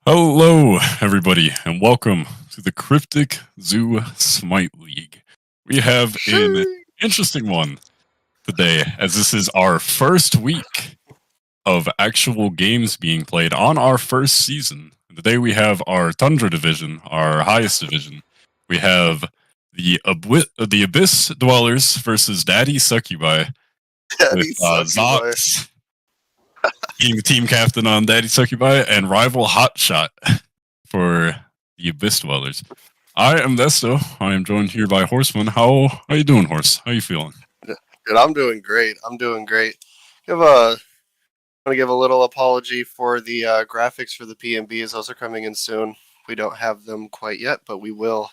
Hello, everybody, and welcome to the Cryptic Zoo Smite League. We have an interesting one today, as this is our first week of actual games being played on our first season. Today we have our Tundra division, our highest division. We have the Abyss Dwellers versus Daddy Succubi with Zox being the team captain on Daddy Succubi and rival Hotshot for the Abyss Dwellers. I am Desto. I am joined here by Horseman. How you doing, Horse? How you feeling? Good, I'm doing great. I'm want to give a little apology for the graphics for the PMBs. Those are coming in soon. We don't have them quite yet, but we will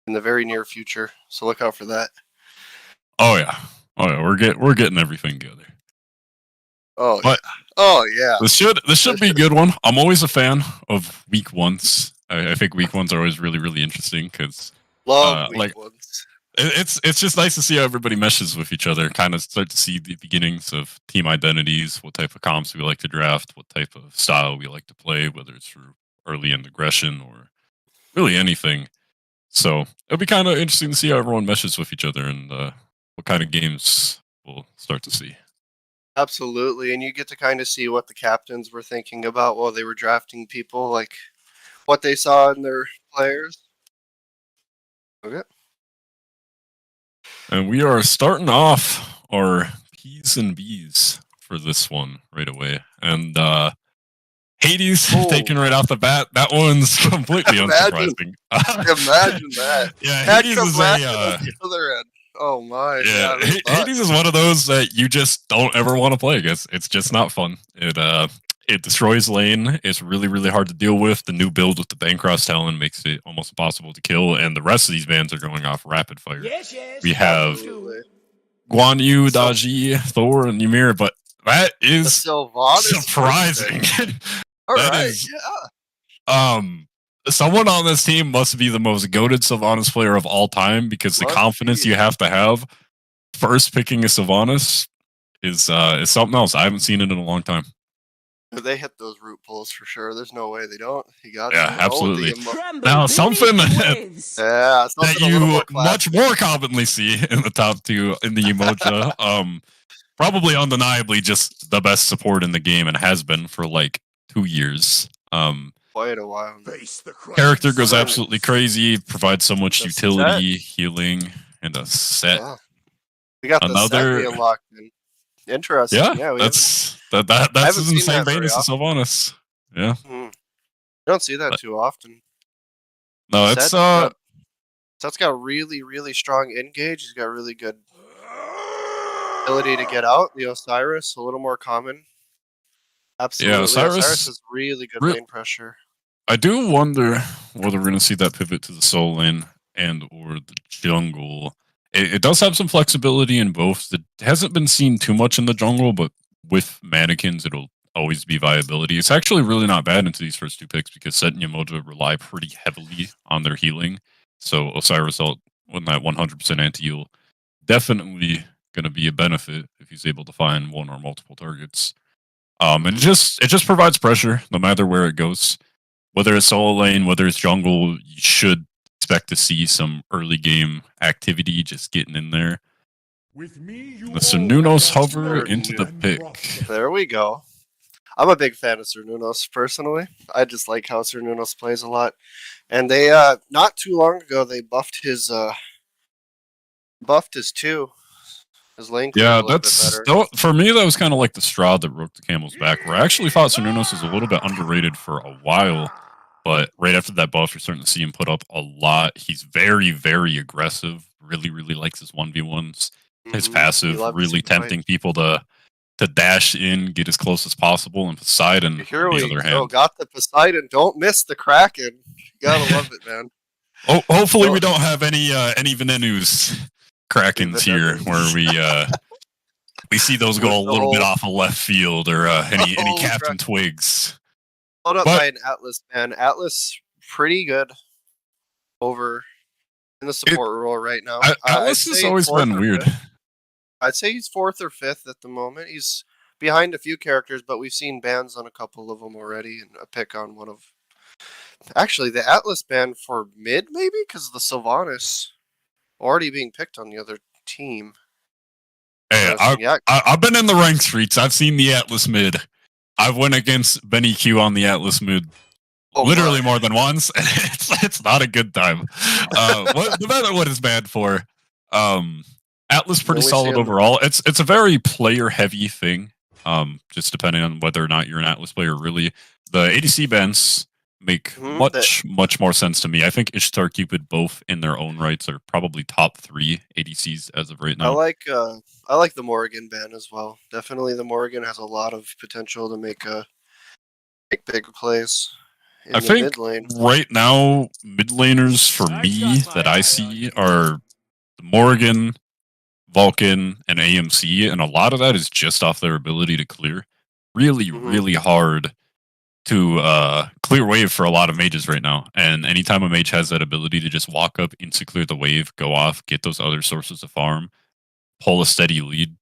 in the very near future. So look out for that. Oh yeah. We're getting everything together. Yeah. This should be a good one. I'm always a fan of week ones. I think week ones are always really interesting because love week ones. It's just nice to see how everybody meshes with each other. Kind of start to see the beginnings of team identities, what type of comps we like to draft, what type of style we like to play, whether it's through early end aggression or really anything. So it'll be kind of interesting to see how everyone meshes with each other and what kind of games we'll start to see. Absolutely, and you get to kind of see what the captains were thinking about while they were drafting people, like what they saw in their players. Okay. And we are starting off our P's and B's for this one right away. And Hades taken right off the bat. That one's completely unsurprising. Imagine that. Yeah, Hades is on the other end. Oh my. Yeah, Hades is one of those that you just don't ever want to play against. It's just not fun. It destroys lane. It's really hard to deal with. The new build with the Bancross Talon makes it almost impossible to kill, and the rest of these bans are going off rapid fire. Yes, we have Guan Yu, Daji, Thor, and Ymir, but that is surprising. Someone on this team must be the most goated Sylvanas player of all time because the confidence you have to have first picking a Sylvanas is something else. I haven't seen it in a long time. They hit those root pulls for sure. There's no way they don't. You got absolutely. Now something that you much more commonly see in the top two in the Umoja. Probably undeniably just the best support in the game and has been for like 2 years. Quite a while. Character goes absolutely crazy, provides so much utility, healing, and a set. Yeah. We got another set unlocked in. Interesting. Yeah, that's in the same vein as Sylvanas. Yeah. You don't see that too often. No, it's Set's got really strong engage. He's got really good ability to get out. The Osiris, a little more common. Absolutely. Yeah, Osiris is really good lane pressure. I do wonder whether we're going to see that pivot to the soul lane and or the jungle. It does have some flexibility in both. It hasn't been seen too much in the jungle, but with mannequins, it'll always be viability. It's actually really not bad into these first two picks because Set and Yamoja rely pretty heavily on their healing. So Osiris out with that 100% anti-heal, definitely going to be a benefit if he's able to find one or multiple targets. And it just provides pressure no matter where it goes. Whether it's solo lane, whether it's jungle, you should expect to see some early game activity just getting in there. The Cernunos hover into the pick. There we go. I'm a big fan of Cernunos personally. I just like how Cernunos plays a lot. And they not too long ago they buffed his 2. His lane that's for me that was kind of like the straw that broke the camel's back. Where I actually thought Cernunos was a little bit underrated for a while, but right after that buff, you're starting to see him put up a lot. He's very aggressive. Really likes his 1v1s. His passive really tempting people to dash in, get as close as possible, and Poseidon on the other hand. Got the Poseidon. Don't miss the Kraken. You gotta love it, man. Hopefully we don't have any Venenus Krakens here where we see those go a little bit off of left field or any Captain Twigs. Hold up by an Atlas, man. Atlas pretty good over in the support role right now. Atlas has always been weird. I'd say he's 4th or 5th at the moment. He's behind a few characters, but we've seen bans on a couple of them already, and a pick on one of. Actually, the Atlas ban for mid, maybe because the Sylvanas already being picked on the other team. Hey, Yeah. I've been in the rank streets. I've seen the Atlas mid. I've went against Benny Q on the Atlas mid literally more than once. It's not a good time. No matter what it's bad for. Atlas pretty solid overall. It's a very player heavy thing. Just depending on whether or not you're an Atlas player. Really, the ADC bans make much more sense to me. I think Ishtar, Cupid, both in their own rights are probably top 3 ADCs as of right now. I like the Morrigan ban as well. Definitely, the Morrigan has a lot of potential to make big plays. I think mid lane. Right now, mid laners for me that I see are Morrigan, Vulcan, and AMC, and a lot of that is just off their ability to clear. Really hard to clear wave for a lot of mages right now. And anytime a mage has that ability to just walk up, insta clear the wave, go off, get those other sources of farm, pull a steady lead,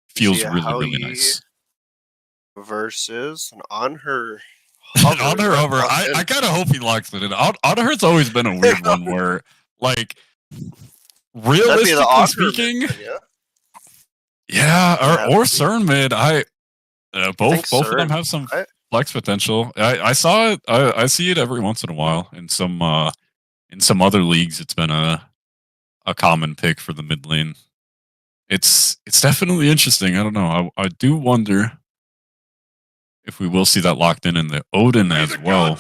feels really nice. Versus on her on her hover, I kind of hope he locks it in. On her's always been a weird one where, like, realistically speaking, or CERN mid. Both of them have some flex potential. I saw it. I see it every once in a while in some other leagues. It's been a common pick for the mid lane. It's definitely interesting. I don't know. I do wonder if we will see that locked in the Odin as well.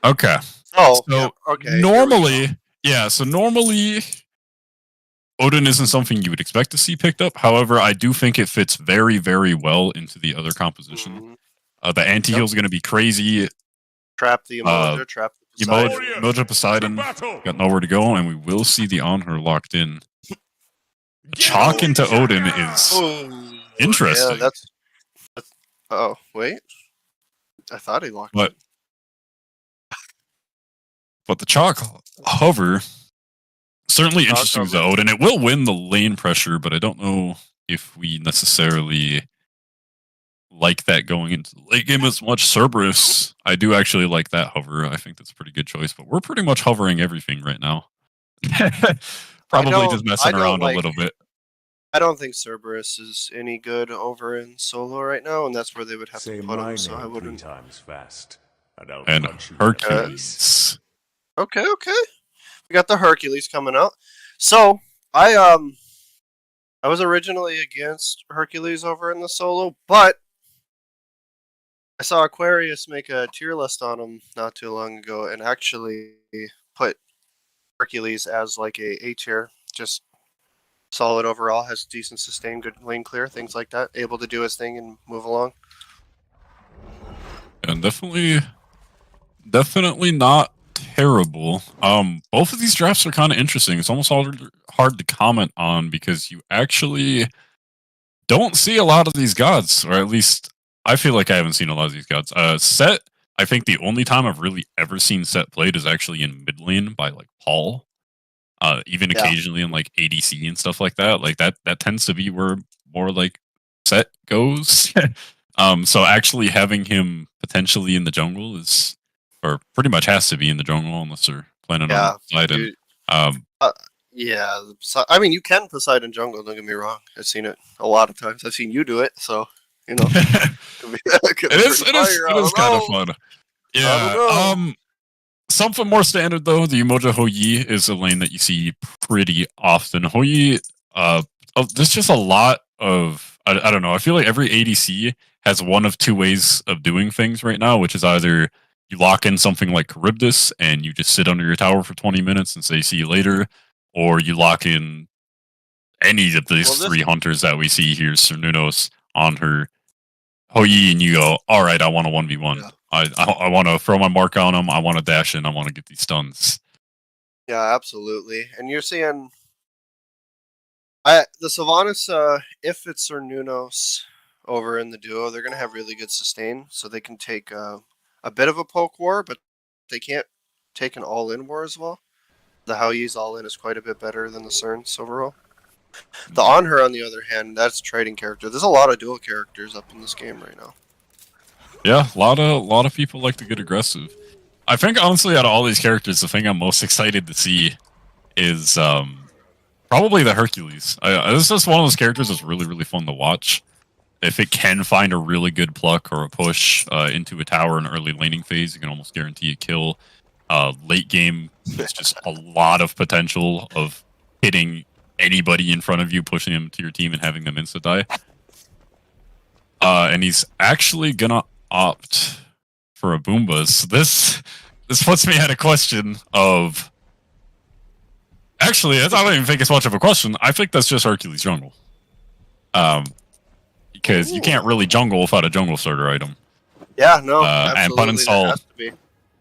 Okay. Normally, so normally Odin isn't something you would expect to see picked up. However, I do think it fits very, very well into the other composition. The anti-heal is going to be crazy. Trap the Emoja, trap the Poseidon. Emoja Poseidon got nowhere to go, and we will see the Honor locked in. Chalk into Odin is interesting. Yeah, oh, wait. I thought he locked it. But the Chalk hover, certainly interesting as Odin. It will win the lane pressure, but I don't know if we necessarily like that going into the late game as much. Cerberus, I do actually like that hover. I think that's a pretty good choice, but we're pretty much hovering everything right now. Probably just messing around a little bit. I don't think Cerberus is any good over in solo right now, and that's where they would have to put him, so I wouldn't. 3 times fast, and Hercules. Okay. We got the Hercules coming out. So, I was originally against Hercules over in the solo, but I saw Aquarius make a tier list on him not too long ago and actually put Hercules as like a tier, just solid overall, has decent sustain, good lane clear, things like that, able to do his thing and move along. And definitely not terrible. Both of these drafts are kind of interesting. It's almost hard to comment on because you actually don't see a lot of these gods, or at least I feel like I haven't seen a lot of these gods. Set, I think the only time I've really ever seen Set played is actually in mid lane by like Paul. Even occasionally in like ADC and stuff like that. Like that tends to be where more like Set goes. So actually having him potentially in the jungle is, or pretty much has to be in the jungle unless they're planning on Poseidon. I mean, you can Poseidon jungle, don't get me wrong. I've seen it a lot of times. I've seen you do it, so, you know. it is kind of fun. Yeah. Something more standard, though, the Umoja Houyi is a lane that you see pretty often. Houyi, there's just a lot of, I don't know, I feel like every ADC has one of two ways of doing things right now, which is either you lock in something like Charybdis and you just sit under your tower for 20 minutes and say, see you later, or you lock in any of these three hunters that we see here, Cernunos, on her Houyi, and you go, all right, I want a 1v1. Yeah. I want to throw my mark on them. I want to dash in. I want to get these stuns. Yeah, absolutely. And you're seeing the Sylvanas, if it's Cernunos over in the duo, they're going to have really good sustain, so they can take a bit of a poke war, but they can't take an all-in war as well. The Houyi's all-in is quite a bit better than the Cerns overall. The On Her, on the other hand, that's a trading character. There's a lot of dual characters up in this game right now. Yeah, a lot of people like to get aggressive. I think honestly, out of all these characters, the thing I'm most excited to see is probably the Hercules. This is just one of those characters that's really fun to watch. If it can find a really good pluck or a push into a tower in early laning phase, you can almost guarantee a kill. Late game, it's just a lot of potential of hitting anybody in front of you, pushing them to your team, and having them insta die. And he's actually gonna opt for a Boomba. So this puts me at a question of. Actually, I don't even think it's much of a question. I think that's just Hercules jungle. Because you can't really jungle without a jungle starter item. Yeah, no, and absolutely. Puninstall, Has to be.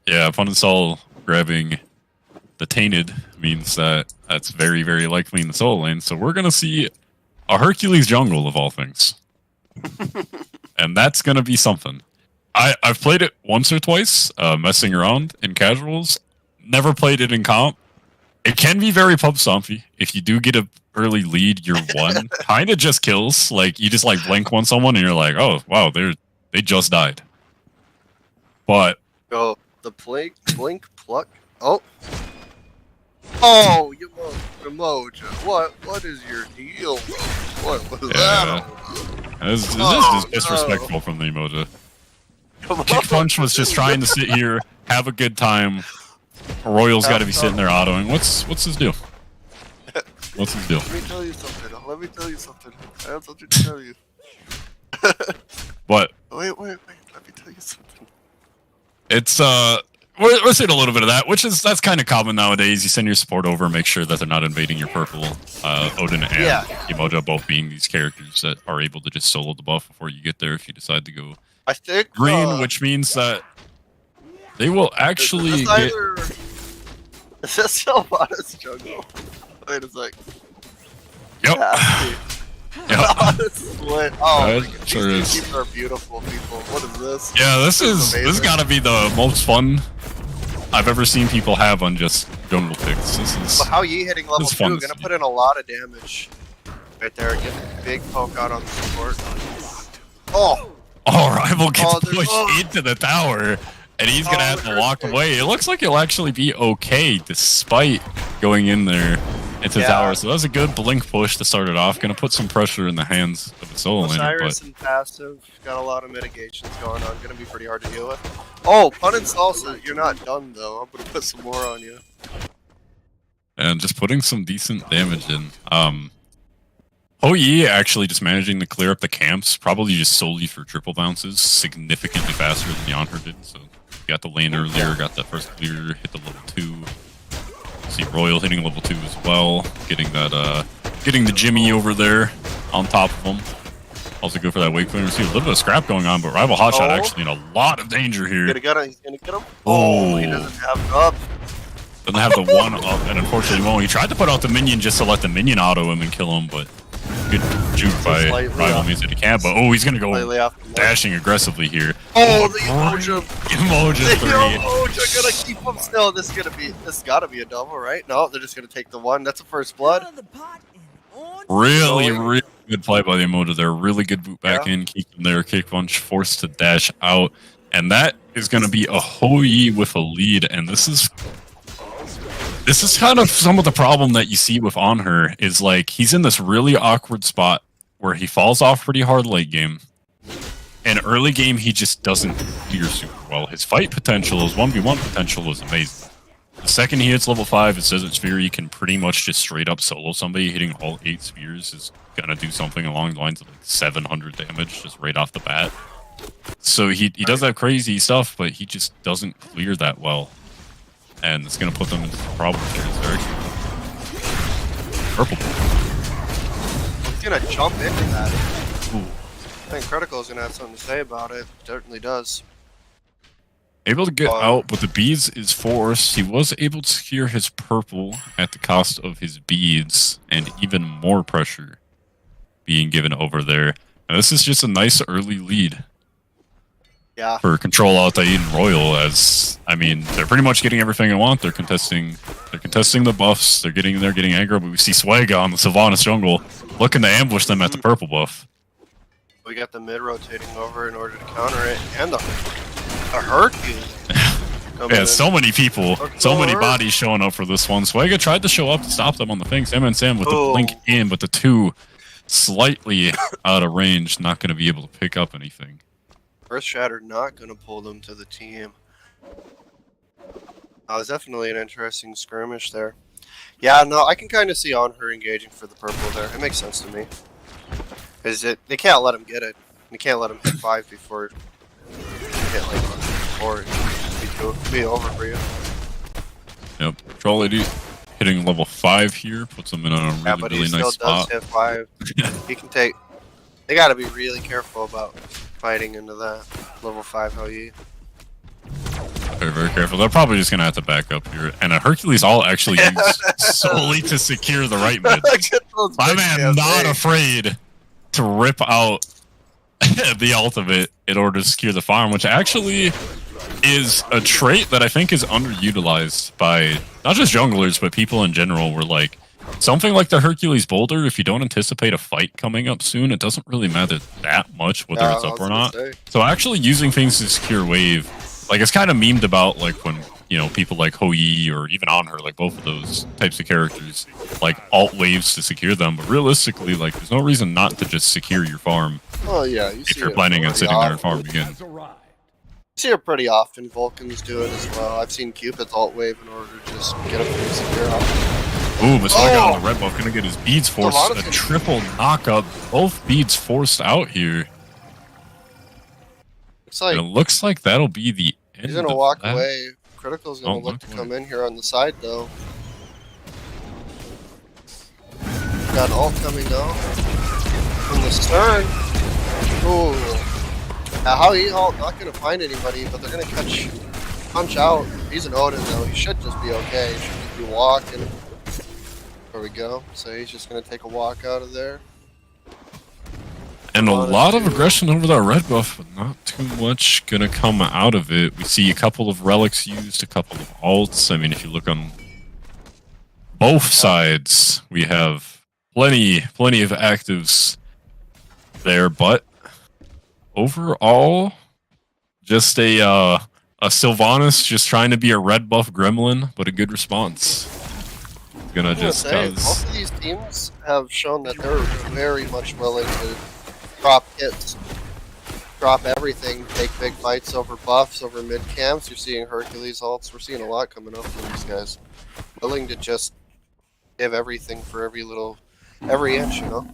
yeah, Puninstall grabbing the Tainted means that's very likely in the solo lane. So we're gonna see a Hercules jungle of all things, and that's gonna be something. I've played it once or twice, messing around in casuals. Never played it in comp. It can be very pub stompy. If you do get a early lead, you're one. Kind of just kills. Like you just like blink on someone and you're like, oh wow, they just died. But the blink pluck. Oh, you Emoja. What is your deal? What was that? This is just disrespectful from the Emoja. Kick Punch was just trying to sit here, have a good time. Royal's got to be sitting there autoing. What's his deal? What's his deal? Let me tell you something. I have something to tell you. What? Wait. Let me tell you something. It's we're seeing a little bit of that, that's kind of common nowadays. You send your support over, make sure that they're not invading your purple. Odin and Emoja both being these characters that are able to just solo the buff before you get there if you decide to go I think green, which means that they will actually get. Is this still Honest jungle? Wait a sec. Yep. Yep. Oh, sure is. These are beautiful people. What is this? Yeah, this has got to be the most fun I've ever seen people have on just jungle picks. This is. Well, how Yi hitting level 2 fun gonna put in a lot of damage. Right there, get a big poke out on the support. Oh, Rival gets pushed into the tower. And he's going to have to walk away. It looks like he'll actually be okay despite going in there into the tower. So that was a good blink push to start it off. Going to put some pressure in the hands of the solo laner. Osiris and passive. Got a lot of mitigations going on. Going to be pretty hard to deal with. Oh, Pun and Salsa. You're not done, though. I'm going to put some more on you. And just putting some decent damage in. Yi actually just managing to clear up the camps, probably just solely for triple bounces, significantly faster than the On Her did. So got the lane earlier, got that first clear, hit the level 2. See Royal hitting level 2 as well, getting the Jimmy over there on top of him. Also go for that wake clear. See a little bit of scrap going on, but Rival Hotshot actually in a lot of danger here. He's gonna get him. Oh, he doesn't have up. Doesn't have the one up, and unfortunately won't. He tried to put out the minion just to let the minion auto him and kill him, but good juke by Rival means that he can't. But he's gonna go dashing aggressively here. Oh, the Emoja. Emoja 3. Emoja gonna keep him still. This gotta be a double, right? No, they're just gonna take the one. That's a first blood. Really good play by the Emoja there. Really good boot back in, keep him there. Kick Punch forced to dash out, and that is gonna be a Yi with a lead. And this is kind of some of the problem that you see with On Her is like he's in this really awkward spot where he falls off pretty hard late game. And early game he just doesn't clear super well. His fight potential, his 1v1 potential is amazing. The second he hits level 5, it says it's Sphere, he can pretty much just straight up solo somebody. Hitting all 8 spheres is gonna do something along the lines of like 700 damage just right off the bat. So he does have crazy stuff, but he just doesn't clear that well. And it's going to put them into problems here. Purple. He's going to jump into that. Ooh. I think Critical is going to have something to say about it. Certainly does. Able to get out, but the beads is forced. He was able to secure his purple at the cost of his beads, and even more pressure being given over there. Now, this is just a nice early lead. for control out the Eden Royal. As I mean, they're pretty much getting everything they want. They're contesting the buffs. They're getting aggro, but we see Swagga on the Sylvanas jungle looking to ambush them at the purple buff. We got the mid rotating over in order to counter it, and the Hercules. Yeah, so many people, so many bodies showing up for this one. Swagga tried to show up to stop them on the thing. Sam with the blink in, but the two slightly out of range, not going to be able to pick up anything. Earth Shatter not going to pull them to the team. That was definitely an interesting skirmish there. Yeah, no, I can kind of see on her engaging for the purple there. It makes sense to me. They can't let him get it. They can't let him hit 5 before you hit like 4. It'll be over for you. Yep, Troll AD hitting level 5 here puts him in a really nice spot. Does hit 5. He can take. They got to be really careful about fighting into that level 5 HE. Very careful. They're probably just gonna have to back up here, and a Hercules all actually used solely to secure the right mid. My man not afraid to rip out the ultimate in order to secure the farm, which actually is a trait that I think is underutilized by not just junglers, but people in general. Where like something like the Hercules Boulder, if you don't anticipate a fight coming up soon, it doesn't really matter that much whether it's up or not. So actually using things to secure wave, like it's kind of memed about, like when people like Hoi or even on her, like both of those types of characters, like alt waves to secure them. But realistically, like there's no reason not to just secure your farm. Oh yeah, if you're planning on sitting there and farming again. See it pretty often. Vulcans do it as well. I've seen Cupid's alt wave in order to just get a pretty secure off. Ooh, but Swagga on the red buff gonna get his beads forced. A triple knockup. Both beads forced out here. It looks like that'll be the end. He's gonna walk away. Critical's gonna look to come in here on the side though. Got an ult coming though. From the stern. Ooh. How he ult not gonna find anybody, but they're gonna punch out. He's an Odin though. He should just be okay. He should just be walking. There we go. So he's just gonna take a walk out of there. And a lot of aggression over that red buff, but not too much gonna come out of it. We see a couple of relics used, a couple of ults. I mean, if you look on both sides, we have plenty of actives there, but overall, just a Sylvanas just trying to be a red buff gremlin, but a good response. Gonna just both of these teams have shown that they're very much willing to drop hits, drop everything, take big fights over buffs, over mid camps. You're seeing Hercules ults. We're seeing a lot coming up from these guys. Willing to just give everything for every inch, Yeah,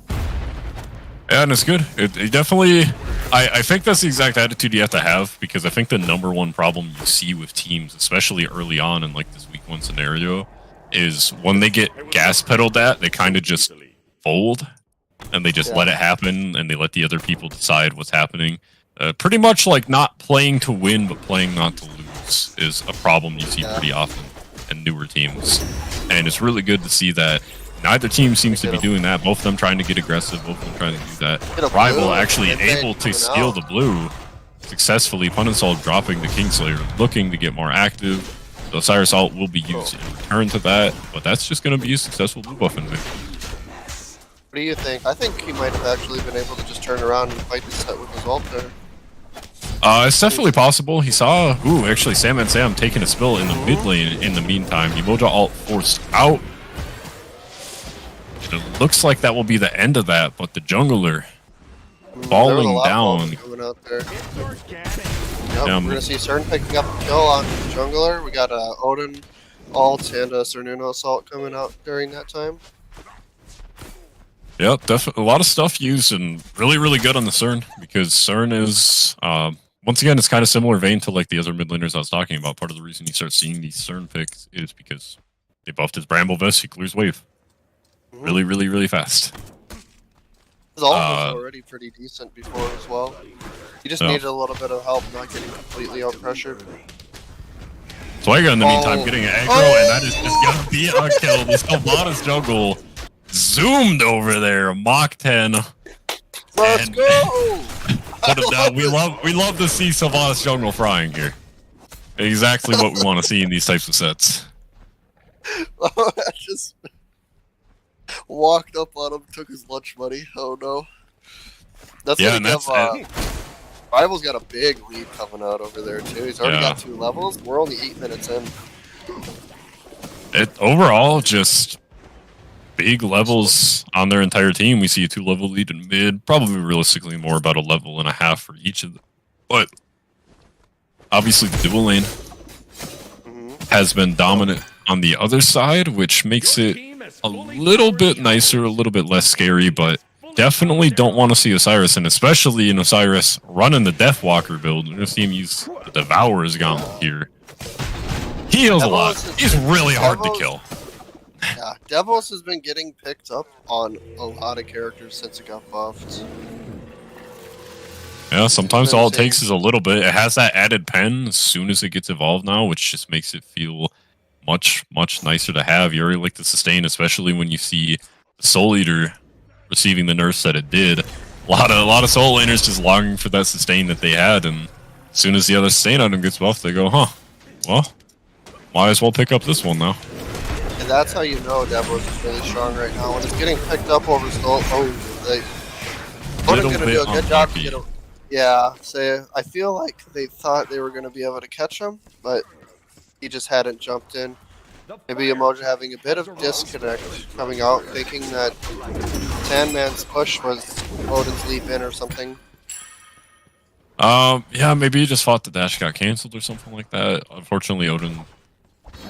and it's good. It definitely, I think that's the exact attitude you have to have, because I think the number one problem you see with teams, especially early on in like this week 1 scenario, is when they get gas pedaled at, they kind of just fold, and they just let it happen, and they let the other people decide what's happening. Pretty much like not playing to win, but playing not to lose is a problem you see pretty often in newer teams. And it's really good to see that neither team seems to be doing that. Both of them trying to get aggressive, both of them trying to do that. Rival actually able to steal the blue successfully. Punisol dropping the Kingslayer, looking to get more active. The Osiris ult will be used in return to that, but that's just going to be a successful blue buff in there. What do you think? I think he might have actually been able to just turn around and fight the set with his ult there. It's definitely possible. He saw, actually Sam taking a spill in the mid lane in the meantime. Emoja ult forced out. It looks like that will be the end of that, but the jungler falling down. Out there. We're gonna see CERN picking up a kill on jungler. We got Odin ult and a Cernuno assault coming out during that time. Yep, definitely a lot of stuff used, and really good on the CERN, because CERN is once again, it's kind of similar vein to like the other mid laners I was talking about. Part of the reason you start seeing these CERN picks is because they buffed his Bramble Vest, he clears wave really fast. His ult was already pretty decent before as well. He just needed a little bit of help, not getting completely out pressured. Swagga in the meantime getting an aggro, and that is just gonna be a kill. The Sylvanas jungle zoomed over there, Mach 10. Let's go! Put him down. We love to see Sylvanas jungle frying here. Exactly what we want to see in these types of sets. I just walked up on him, took his lunch money. Oh no. That's Yeah, gonna and give Rival's got a big lead coming out over there too. He's already got 2 levels. We're only 8 minutes in. Overall, just big levels on their entire team. We see a 2-level lead in mid, probably realistically more about a level and a half for each of them. But obviously the dual lane has been dominant on the other side, which makes it a little bit nicer, a little bit less scary, but definitely don't want to see Osiris, and especially in Osiris running the Deathwalker build. We're going to see him use the Devourer's Gauntlet here. He heals a lot. He's really hard to kill. Yeah, Devos has been getting picked up on a lot of characters since it got buffed. Yeah, sometimes all it takes is a little bit. It has that added pen as soon as it gets evolved now, which just makes it feel much, much nicer to have. You already like the sustain, especially when you see the Soul Eater receiving the nerfs that it did. A lot of Soul Laners just longing for that sustain that they had, and as soon as the other sustain item gets buffed, they go, huh, well, might as well pick up this one now. And that's how you know Devos is really strong right now. When it's getting picked up over Soul, they're going to do a good job to get him. Yeah, I feel like they thought they were going to be able to catch him, but he just hadn't jumped in. Maybe Emoji having a bit of disconnect coming out, thinking that Sandman's push was Odin's leap in or something. Yeah, maybe he just thought the dash got canceled or something like that. Unfortunately, Odin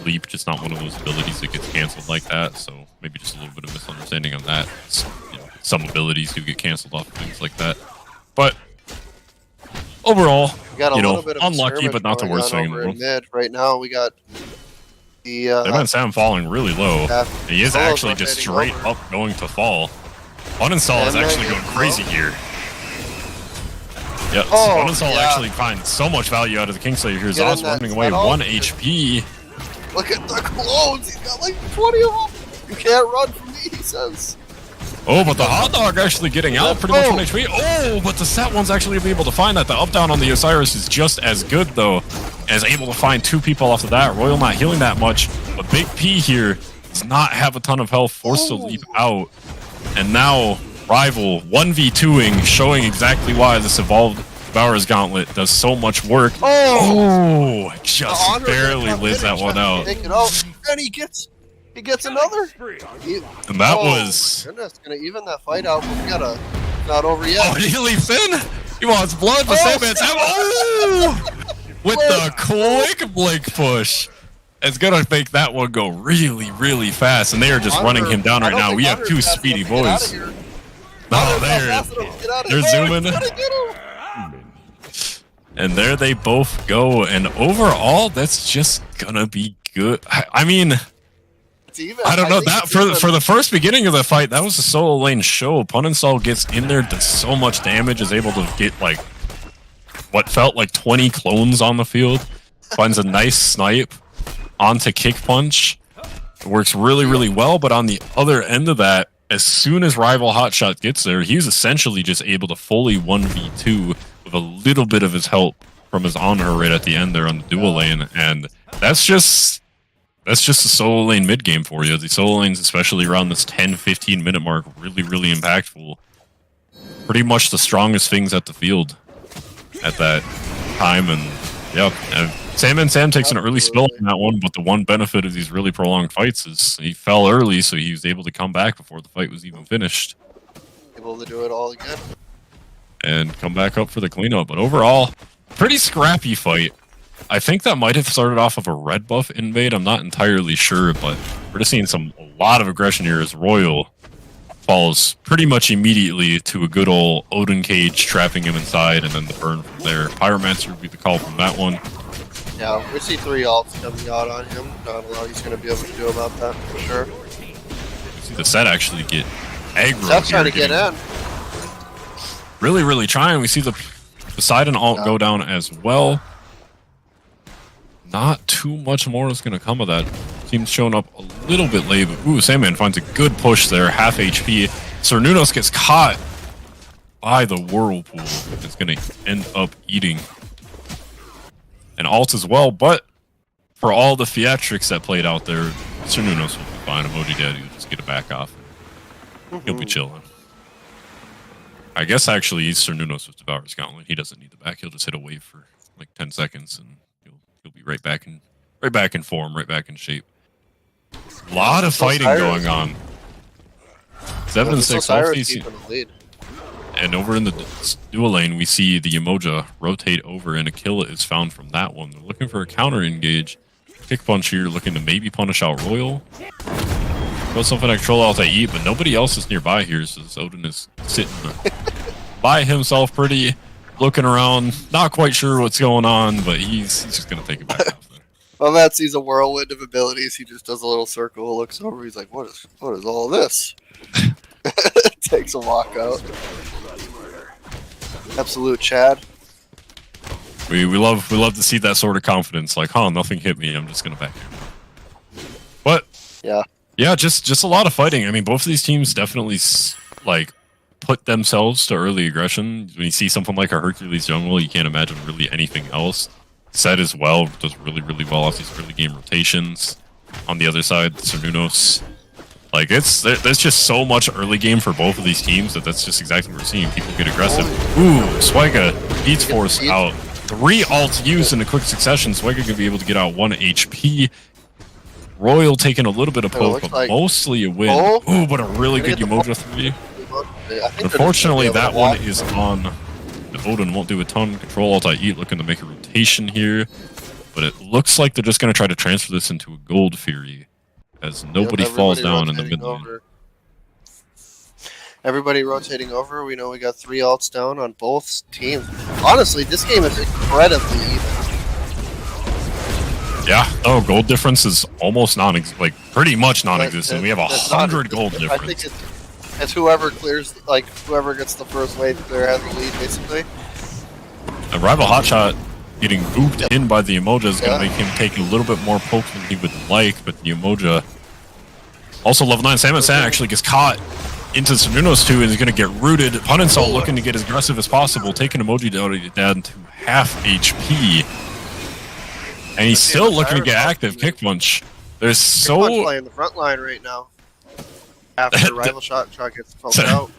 leap just not one of those abilities that gets canceled like that, so maybe just a little bit of misunderstanding on that. You know, some abilities do get canceled off of things like that, but overall, you know, unlucky, but not the worst thing in the world. Mid. Right now, we got the Sam falling really low. He is actually just straight up going to fall. Uninstall is actually going crazy here. Yep, Uninstall actually finds so much value out of the Kingslayer here. Zos running away 1 HP. Look at the clones. He's got like 20 of them. You can't run from me, he says. Oh, but the hot dog actually getting out pretty much 1 HP. Oh, but the set one's actually able to find that. The up down on the Osiris is just as good though, as able to find 2 people off of that. Royal not healing that much, but Big P here does not have a ton of health, forced to leap out. And now Rival 1v2ing, showing exactly why this evolved Devourer's Gauntlet does so much work. Oh, just barely lives that one out. Take it out, and he gets another. And that was... Goodness, gonna even that fight out, but we gotta... Not over yet. Oh, did he leap in? He wants blood, but Sandman's with the quick blink push. It's gonna make that one go really, really fast, and they are just running him down right now. We have 2 speedy boys. No, they're zooming. And there they both go, and overall, that's just gonna be good. I mean... I don't know, that for the first beginning of the fight, that was a solo lane show. Uninstall gets in there, does so much damage, is able to get like what felt like 20 clones on the field, finds a nice snipe onto Kick Punch. It works really, really well, but on the other end of that, as soon as Rival Hotshot gets there, he's essentially just able to fully 1v2 with a little bit of his help from his on-her right at the end there on the dual lane, and that's just a solo lane mid game for you. The solo lanes, especially around this 10-15 minute mark, really, really impactful. Pretty much the strongest things at the field at that time, and yeah, Sam takes an early spill on that one, but the one benefit of these really prolonged fights is he fell early, so he was able to come back before the fight was even finished. Able to do it all again. And come back up for the cleanup, but overall, pretty scrappy fight. I think that might have started off of a red buff invade. I'm not entirely sure, but we're just seeing a lot of aggression here as Royal falls pretty much immediately to a good old Odin cage, trapping him inside, and then the burn from there. Pyromancer would be the call from that one. Yeah, we see 3 ults coming out on him. Not a lot he's going to be able to do about that, for sure. See the set actually get aggro. Set's trying to get in. Really, really trying. We see the Poseidon ult go down as well. Not too much more is going to come of that. Team's showing up a little bit late, but ooh, Sandman finds a good push there, half HP. Cernunos gets caught by the whirlpool. It's going to end up eating an alt as well, but for all the theatrics that played out there, Cernunos will be fine. Emoji Daddy will just get it back off. He'll be chilling. I guess actually Cernunos with Devour's Gauntlet. He doesn't need the back. He'll just hit a wave for like 10 seconds and he'll be right back in form, right back in shape. A lot of fighting going on. 7-6 all facing. And over in the dual lane, we see the Emoja rotate over, and a kill is found from that one. They're looking for a counter engage. Kick punch here, looking to maybe punish out Royal. Go something like control alt eat, but nobody else is nearby here, so Odin is sitting by himself, pretty looking around, not quite sure what's going on, but he's just gonna take it back off there. Well, that's he's a whirlwind of abilities. He just does a little circle, looks over, he's like, what is all this? Takes a walk out. Absolute Chad. We love to see that sort of confidence. Like, nothing hit me. I'm just gonna back here. But yeah, just a lot of fighting. I mean, both of these teams definitely like put themselves to early aggression. When you see something like a Hercules jungle, you can't imagine really anything else. Zed as well does really well off these early game rotations. On the other side, Cernunos. Like, there's just so much early game for both of these teams that's just exactly what we're seeing. People get aggressive. Ooh, Swega beats Force out. 3 ults used in a quick succession. Swega gonna be able to get out 1 HP. Royal taking a little bit of poke, but like mostly a win. Ooh, but a really good Umoja 3. Unfortunately, that one is on. The Odin won't do a ton. Control alt eat, looking to make a rotation here. But it looks like they're just gonna try to transfer this into a Gold Fury, as nobody falls down in the mid lane. Everybody rotating over. We know we got 3 alts down on both teams. Honestly, this game is incredibly even. Yeah, gold difference is almost pretty much non-existent. We have 100 gold difference. I think it's whoever clears, whoever gets the first wave clear has the lead, basically. A rival hotshot getting booped in by the Emoja is going to make him take a little bit more poke than he would like, but the Emoja, also level 9, Salmon Sand actually gets caught into Cernunos 2 and is going to get rooted. Puninsalt looking to get as aggressive as possible, taking Emoji down to half HP. And he's still looking to get active. Kick punch. There's so playing the front line right now. After rival shot gets pulled out.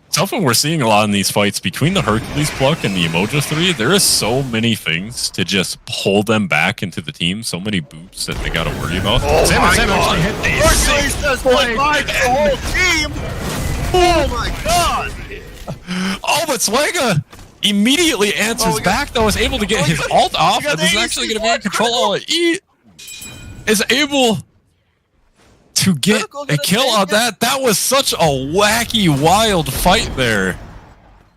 Something we're seeing a lot in these fights between the Hercules pluck and the Emoja 3. There is so many things to just pull them back into the team. So many boops that they got to worry about. Sam actually hit the Hercules does goodbye to the whole team. Oh my god! Oh, but Swega immediately answers back, though, is able to get his ult off, and is actually going to be in control all eat. Is able to get a kill on that. That was such a wacky, wild fight there.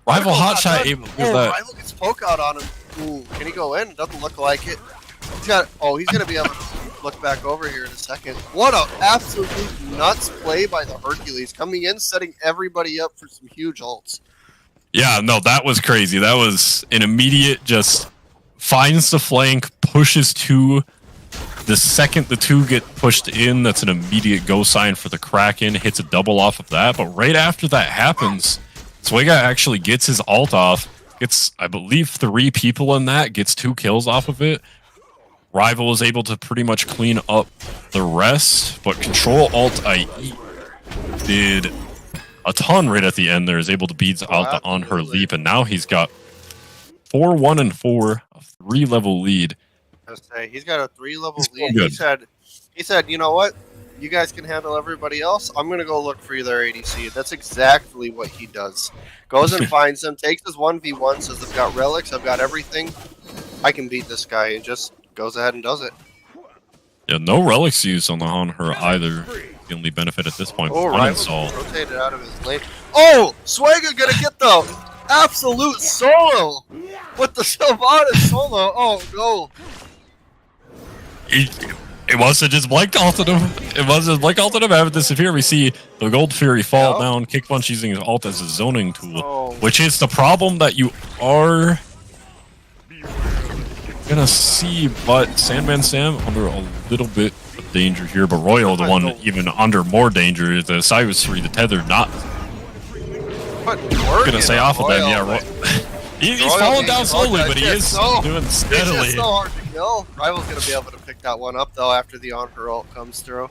Rival hotshot able to do that. Rival gets poke out on him. Ooh, can he go in? Doesn't look like it. He's going to be able to look back over here in a second. What a absolute nuts play by the Hercules. Coming in, setting everybody up for some huge ults. Yeah, no, that was crazy. That was an immediate just finds the flank, pushes 2. The second the 2 get pushed in, that's an immediate go sign for the Kraken. Hits a double off of that. But right after that happens, Swega actually gets his ult off. Gets, I believe, 3 people in that. Gets 2 kills off of it. Rival is able to pretty much clean up the rest. But Control Alt IE did a ton right at the end there. Is able to beat out on her leap. And now he's got 4-1-4, a 3-level lead. He's got a 3-level lead. He said, you know what? You guys can handle everybody else. I'm going to go look for their ADC. That's exactly what he does. Goes and finds them, takes his 1v1, says, I've got relics, I've got everything. I can beat this guy, and just goes ahead and does it. Yeah, no relics used on her either. The only benefit at this point. Oh, Rival rotated out of his lane. Oh, Swega going to get the absolute solo with the Sylvanas solo. Oh, no. It must have just blank ulted him. It must have blank ulted him. Having disappear, we see the Gold Fury fall down. Kick punch using his ult as a zoning tool, which is the problem that you are gonna see. But Sandman Sam under a little bit of danger here, but Royal the one even under more danger. The Cyrus 3, the tether not. putting work Gonna in say on off of them, Royal, yeah. but He's falling down slowly, Royal but he is doing It's steadily. just so hard to kill. Rival's gonna be able to pick that one up though after the on-her ult comes through.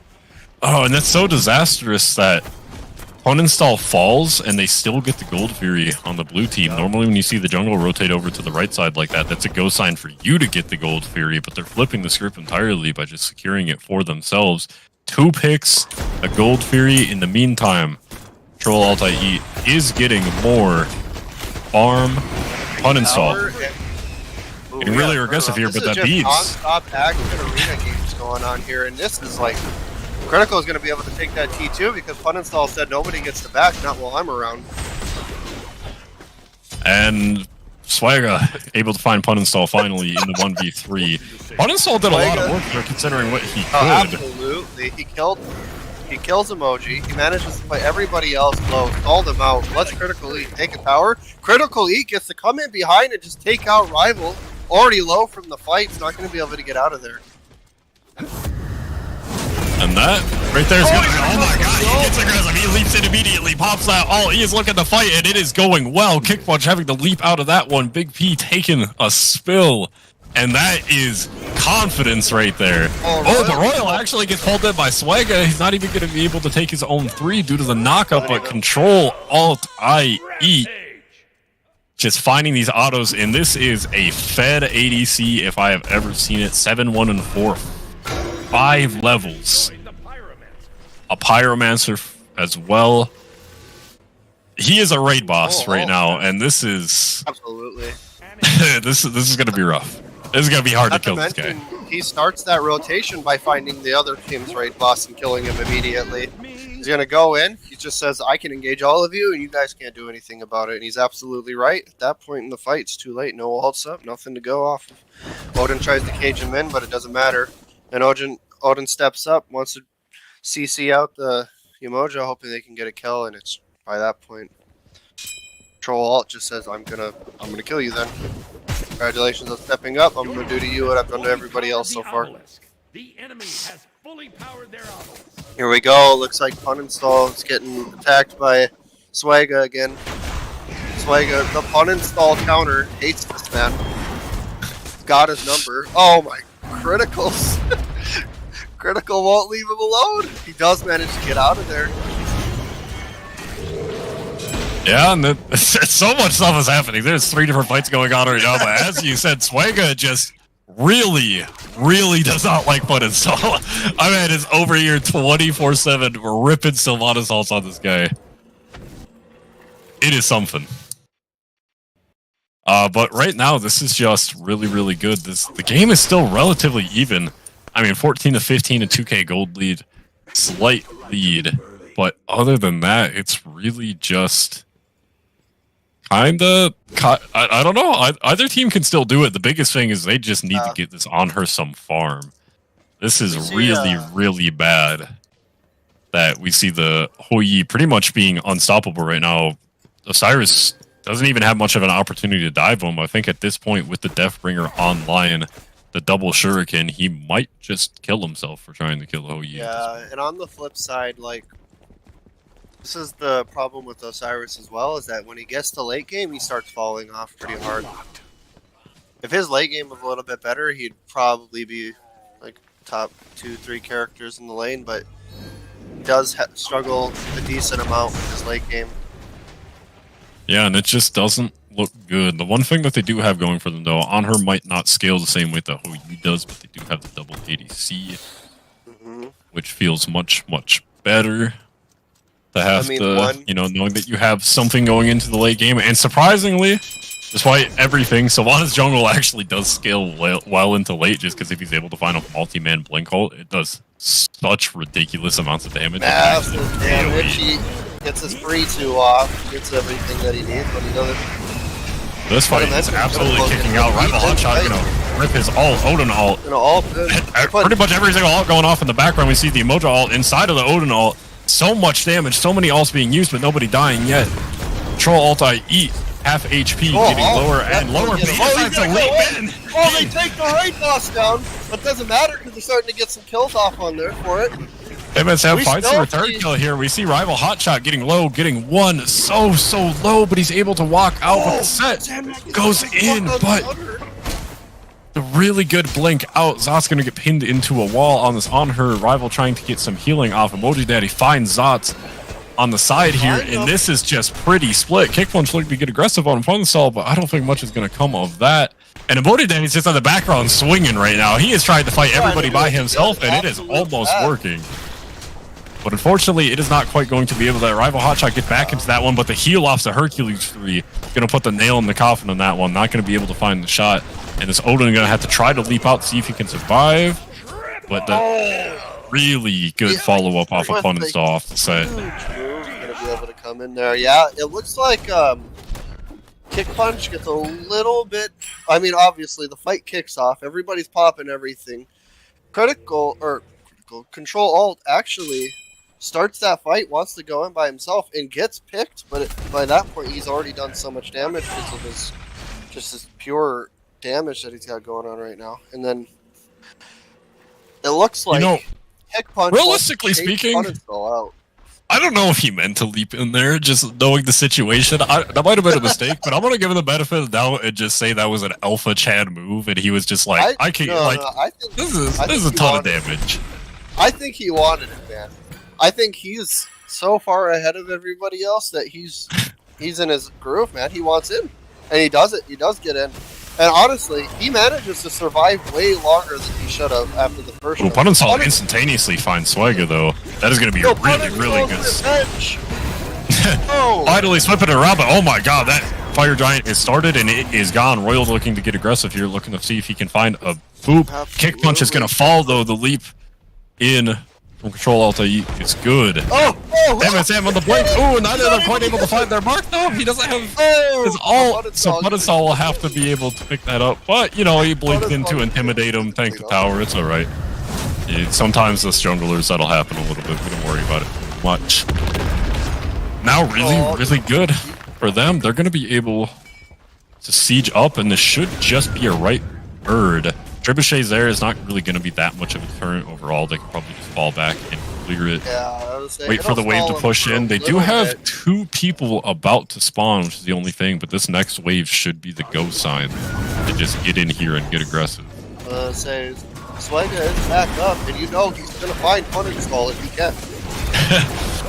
Oh, and that's so disastrous that uninstall falls and they still get the gold fury on the blue team. Normally when you see the jungle rotate over to the right side like that, that's a go sign for you to get the gold fury, but they're flipping the script entirely by just securing it for themselves. 2 picks, a gold fury. In the meantime, Troll Alt IE is getting more farm uninstall. Getting really aggressive here, but that beats. Non-stop action arena games going on here, and this is like Critical is going to be able to take that T2 because Puninstall said nobody gets the back, not while I'm around. And Swagga able to find Puninstall finally in the 1v3. Puninstall did a lot of work here considering what he could. Absolutely. He kills Emoji. He manages to play everybody else low, stall them out, lets Critical Eat take a tower. Critical Eat gets to come in behind and just take out Rival. Already low from the fight. He's not going to be able to get out of there. And that right there is going to go. Oh my god, he gets aggressive. He leaps in immediately, pops that all. He is looking to fight, and it is going well. Kick Punch having to leap out of that one. Big P taking a spill. And that is confidence right there. Oh, but Royal actually gets pulled in by Swagga. He's not even going to be able to take his own 3 due to the knockup, but Control Alt IE. Just finding these autos, and this is a Fed ADC if I have ever seen it. 7, 1, and 4. 5 levels. A Pyromancer as well. He is a raid boss right now, and this is absolutely this is going to be rough. This is going to be hard to kill this guy. He starts that rotation by finding the other team's raid boss and killing him immediately. He's going to go in. He just says, I can engage all of you, and you guys can't do anything about it. And he's absolutely right. At that point in the fight, it's too late. No ults up, nothing to go off of. Odin tries to cage him in, but it doesn't matter. And Odin steps up, wants to CC out the Umoja, hoping they can get a kill, and it's by that point. Troll Alt just says, I'm gonna kill you then. Congratulations on stepping up. I'm gonna do to you what I've done to everybody else so far. The enemy has fully powered their obelisk. Here we go. Looks like Puninstall is getting attacked by Swagga again. Swagga, the Puninstall counter, hates this man. Got his number. Oh my, criticals. Critical won't leave him alone. He does manage to get out of there. Yeah, and so much stuff is happening. There's 3 different fights going on right now, but as you said, Swagga just really does not like Puninstall. I mean, it's over here 24/7 ripping Sylvanas salts on this guy. It is something. But right now, this is just really good. The game is still relatively even. I mean, 14-15, a 2K gold lead, slight lead. But other than that, it's really just kinda. I don't know. Either team can still do it. The biggest thing is they just need to get this on her some farm. This is really bad. That we see the Hoi pretty much being unstoppable right now. Osiris doesn't even have much of an opportunity to dive him. I think at this point, with the Deathbringer online, the double shuriken, he might just kill himself for trying to kill Hoi. Yeah, and on the flip side, like, this is the problem with Osiris as well, is that when he gets to late game, he starts falling off pretty hard. If his late game was a little bit better, he'd probably be like top 2-3 characters in the lane, but he does struggle a decent amount with his late game. Yeah, and it just doesn't look good. The one thing that they do have going for them, though, on her might not scale the same way that Hoi does, but they do have the double ADC, which feels much better to have knowing that you have something going into the late game. And surprisingly, despite everything, Sylvanas jungle actually does scale well into late, just because if he's able to find a multi-man blink ult, it does such ridiculous amounts of damage. Massive damage. He gets his free 2 off, gets everything that he needs, but he doesn't. This fight is absolutely kicking out. Rival Hotshot gonna rip his ult, Odin ult. Pretty much every single ult going off in the background. We see the Emoja ult inside of the Odin ult. So much damage, so many ults being used, but nobody dying yet. Troll Alt IE, half HP, getting lower and lower. But he decides to leap in. Oh, they take the raid boss down, but it doesn't matter because they're starting to get some kills off on there for it. MSM We finds the still return see- kill here. We see Rival Hotshot getting low, getting one so low, but he's able to walk out with the set. Goes in, but the really good blink out. Zot's going to get pinned into a wall on this on her. Rival trying to get some healing off. Emoji Daddy finds Zot on the side here, and this is just pretty split. Kick Punch looking to get aggressive on Funstall, but I don't think much is going to come of that. And Emoji Daddy's just on the background swinging right now. He is trying to fight everybody by himself, and it is almost working. But unfortunately, it is not quite going to be able to Rival Hotshot get back into that one, but the heal off the Hercules 3 going to put the nail in the coffin on that one. Not going to be able to find the shot. And this Odin going to have to try to leap out, see if he can survive. But the really good follow-up off of Fun Install off the set. Going to be able to come in there. Yeah, it looks like Kick Punch gets a little bit... I mean, obviously, the fight kicks off. Everybody's popping everything. Control Alt actually starts that fight, wants to go in by himself, and gets picked, but by that point he's already done so much damage because of his pure damage that he's got going on right now. And then it looks like Kick Punch, realistically speaking, out. I don't know if he meant to leap in there, just knowing the situation. That might have been a mistake, but I'm going to give him the benefit of the doubt and just say that was an Alpha Chad move, and he was just like, I can't, I think this is a ton of damage. I think he wanted it, man. I think he's so far ahead of everybody else that he's in his groove, man. He wants in, and he does it. He does get in, and honestly, he manages to survive way longer than he should have after the first. Well, Punensol instantaneously finds Swagger though. That is going to be a really good. Finally sweeping it around, but oh my god, that Fire Giant is started and it is gone. Royal's looking to get aggressive here, looking to see if he can find a boop. Absolutely. Kick Punch is going to fall though. The leap in from Control Alt is good. MSM on the blink. Ooh, neither of them quite able to find their mark though. He doesn't have his ult, so Punensol will have to be able to pick that up. But you know, he blinked in to intimidate him. Tank the tower. It's all right. Sometimes us junglers that'll happen a little bit. We don't worry about it too much. Now, really good for them. They're going to be able to siege up, and this should just be a right bird. Trebuchet's there is not really going to be that much of a deterrent overall. They can probably just fall back and clear it. Yeah, wait for the wave to push in. They do have 2 people about to spawn, which is the only thing, but this next wave should be the go sign to just get in here and get aggressive. Say, Swagger is back up, and you know he's going to find Punensol if he can.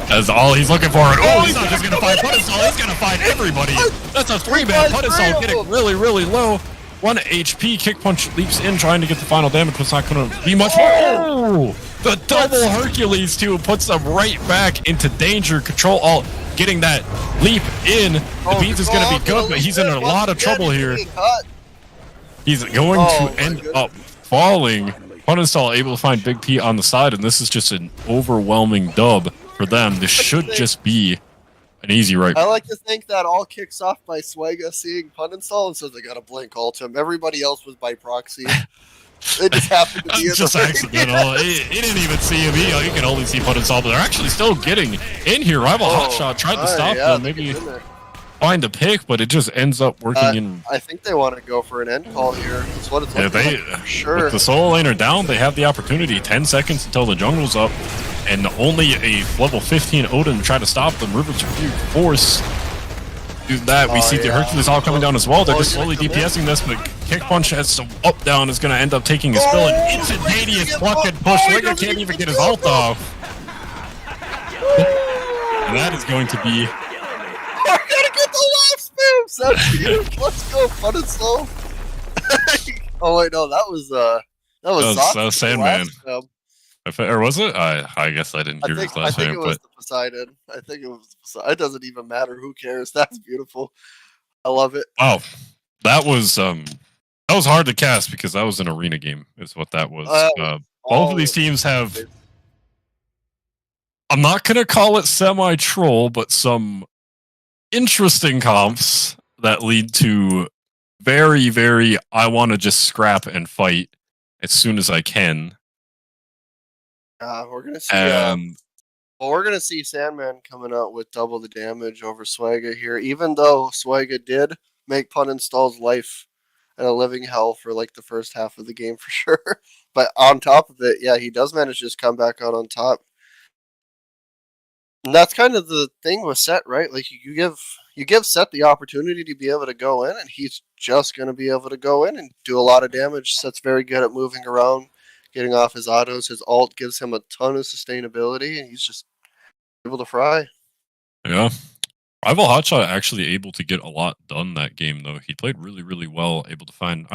That's all he's looking for. Oh, he's not just going to find Punensol, he's going to find everybody. That's a 3-man. Punensol getting really low. 1 HP, Kick Punch leaps in, trying to get the final damage, but it's not going to be much more. Oh, the double Hercules, too, puts them right back into danger. Control Alt getting that leap in. The beans is going to be good, but he's in a lot of trouble here. He's going to end up falling. Punensol able to find Big P on the side, and this is just an overwhelming dub for them. This should just be an easy right. I like to think that all kicks off by Swagger seeing Punensol and says they got to blink ult him. Everybody else was by proxy. It just happened to be just accidental. He didn't even see him. He can only see Punensol, but they're actually still getting in here. Rival Hotshot tried to stop them. Maybe find a pick, but it just ends up working in. I think they want to go for an end call here. That's what it's looking like. Sure. With the solo laner down, they have the opportunity. 10 seconds until the jungle's up, and only a level 15 Odin to try to stop them. River's force do that. We see the Hercules all coming down as well. They're just slowly DPSing this, but Kick Punch has some up down, is going to end up taking his spill. An instantaneous pluck and push. Rigger can't even get his ult off. And that is going to be. I gotta get the last moves. That's huge. Let's go, Punensol. Oh wait, no, that was Sandman. Or was it? I guess I didn't hear his last name. I think it was the Poseidon. I think it was. It doesn't even matter. Who cares? That's beautiful. I love it. Wow, that was hard to cast because that was an arena game. Is what that was. Both of these teams have. I'm not gonna call it semi-troll, but some interesting comps that lead to very, I want to just scrap and fight as soon as I can. We're gonna see. We're gonna see Sandman coming out with double the damage over Swagger here, even though Swagger did make Punenstall's life a living hell for like the first half of the game for sure. But on top of it, yeah, he does manage to just come back out on top. And that's kind of the thing with Set, right? Like you give Set the opportunity to be able to go in, and he's just going to be able to go in and do a lot of damage. Set's very good at moving around, getting off his autos. His ult gives him a ton of sustainability, and he's just able to fry. Yeah. Rival Hotshot actually able to get a lot done that game, though. He played really, really well, able to find,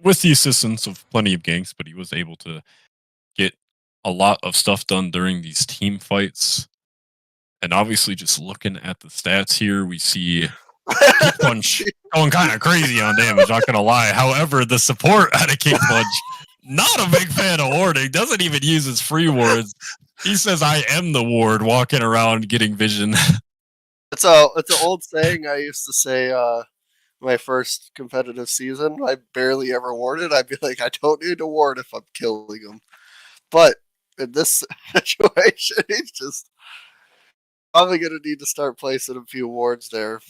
with the assistance of plenty of ganks, but he was able to get a lot of stuff done during these team fights. And obviously, just looking at the stats here, we see Kick Punch going kind of crazy on damage, not going to lie. However, the support out of Kick Punch, not a big fan of warding, doesn't even use his free wards. He says, I am the ward, walking around getting vision. It's an old saying I used to say my first competitive season. I barely ever warded. I'd be like, I don't need to ward if I'm killing him. But in this situation, he's just probably going to need to start placing a few wards there.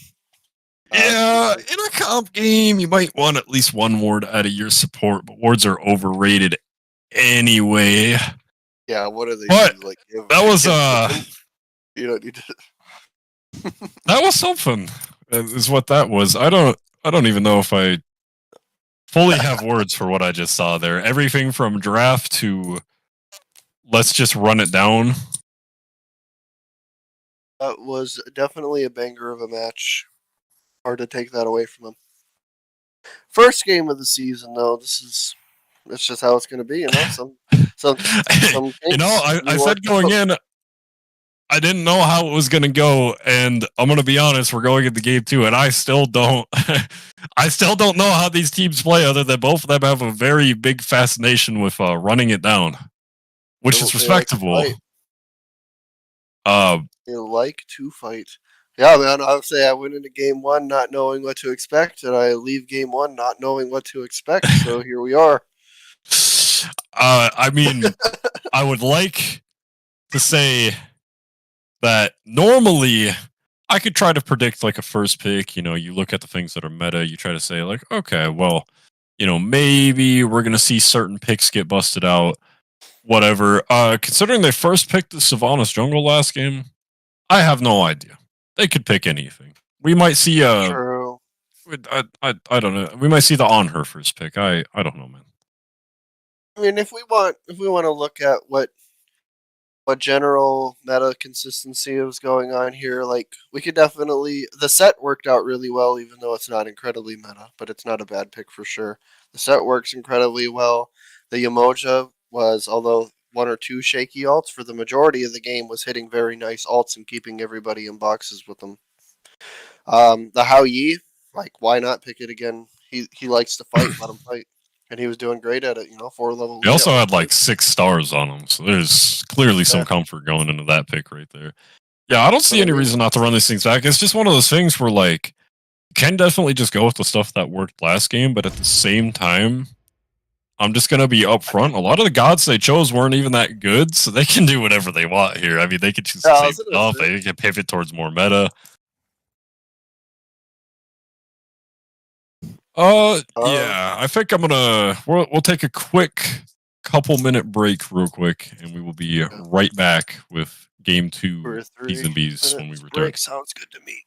Yeah, in a comp game, you might want at least one ward out of your support, but wards are overrated anyway. Yeah, what do they But do? Like that was you don't need to. that was something. Is what that was. I don't even know if I fully have words for what I just saw there. Everything from draft to let's just run it down. That was definitely a banger of a match. Hard to take that away from him. First game of the season, though. That's just how it's going to be, you know. Some You know, I said going in, I didn't know how it was going to go, and I'm going to be honest. We're going into game 2, and I still don't. I still don't know how these teams play, other than both of them have a very big fascination with running it down, which is respectable. They like to fight. Yeah, man. I would say I went into game 1 not knowing what to expect, and I leave game 1 not knowing what to expect. So here we are. I mean, I would like to say that normally I could try to predict like a first pick. You know, you look at the things that are meta, you try to say, like, okay, well, you know, maybe we're going to see certain picks get busted out, whatever. Considering they first picked the Sylvanas jungle last game, I have no idea. They could pick anything. We might see True. I don't know. We might see the on her first pick. I don't know, man. I mean, if we want to look at what general meta consistency is going on here, like we could definitely the set worked out really well, even though it's not incredibly meta, but it's not a bad pick for sure. The set works incredibly well. The Yamoja was, although one or two shaky ults for the majority of the game, was hitting very nice ults and keeping everybody in boxes with them. The Hao Yi, like why not pick it again? He likes to fight, let him fight. And he was doing great at it, 4-level He lead. also had like 6 stars on him, so there's clearly some comfort going into that pick right there. Yeah, I don't see any reason not to run these things back. It's just one of those things where like you can definitely just go with the stuff that worked last game, but at the same time, I'm just gonna be upfront. A lot of the gods they chose weren't even that good, so they can do whatever they want here. I mean, they could choose the same stuff. They can pivot towards more meta. Yeah, I think I'm gonna. We'll take a quick couple-minute break, real quick, and we will be right back with game 2 T's and B's when we return. Break sounds good to me.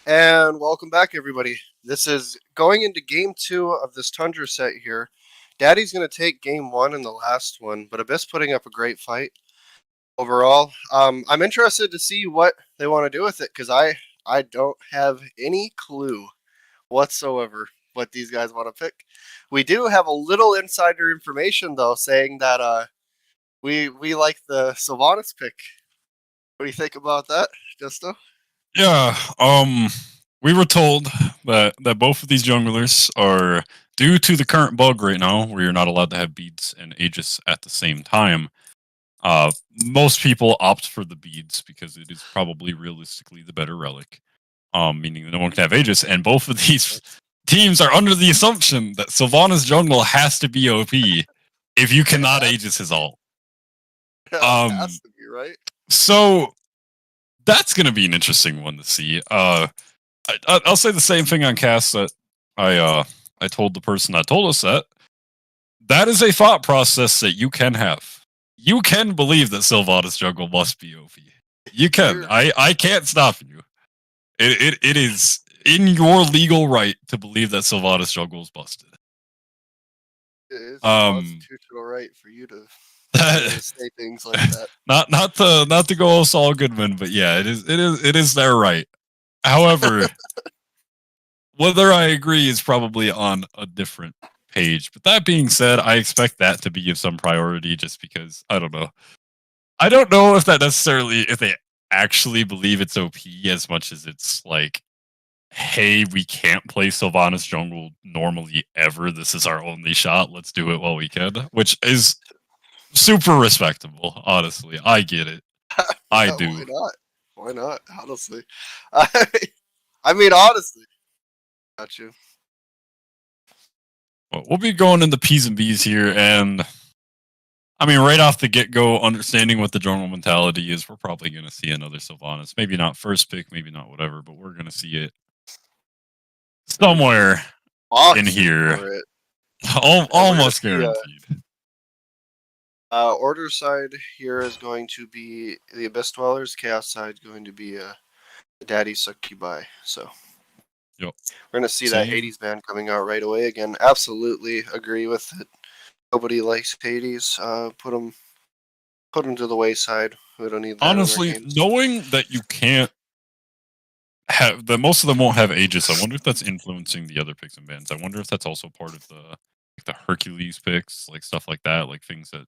And welcome back, everybody. This is going into game 2 of this Tundra set here. Daddy's going to take game 1 in the last one, but Abyss putting up a great fight overall. I'm interested to see what they want to do with it because I don't have any clue whatsoever what these guys want to pick. We do have a little insider information though, saying that we like the Sylvanas pick. What do you think about that, Justo? Yeah, we were told that both of these junglers are, due to the current bug right now, where you're not allowed to have beads and Aegis at the same time. Most people opt for the beads because it is probably realistically the better relic. Meaning that no one can have Aegis, and both of these teams are under the assumption that Sylvanas jungle has to be OP if you cannot Aegis his ult. It has to be, right? So that's going to be an interesting one to see. I'll say the same thing on cast that I told the person that told us that is a thought process that you can have. You can believe that Sylvanas jungle must be OP. You can. Sure. I can't stop you. It is in your legal right to believe that Sylvanas jungle is busted. It is a constitutional right for you to say things like that. not to go all Saul Goodman, but yeah, it is their right. However, whether I agree is probably on a different page. But that being said, I expect that to be of some priority just because I don't know. I don't know if that necessarily if they actually believe it's OP as much as it's like, hey, we can't play Sylvanas jungle normally ever. This is our only shot. Let's do it while we can, which is super respectable. Honestly, I get it. I do. Why not? Why not? Honestly, I mean, honestly, got you. Well, we'll be going into P's and B's here, and I mean, right off the get-go, understanding what the jungle mentality is, we're probably going to see another Sylvanas. Maybe not first pick, maybe not whatever, but we're going to see it somewhere in here. Almost guaranteed. Order side here is going to be the Abyss Dwellers. Chaos side going to be Daddy Succubi. So yep. We're going to see that Hades ban coming out right away. Again, absolutely agree with it. Nobody likes Hades. Put them to the wayside. We don't need that. Honestly, knowing that you can't have that, most of them won't have Aegis. I wonder if that's influencing the other picks and bans. I wonder if that's also part of the Hercules picks, like stuff like that, like things that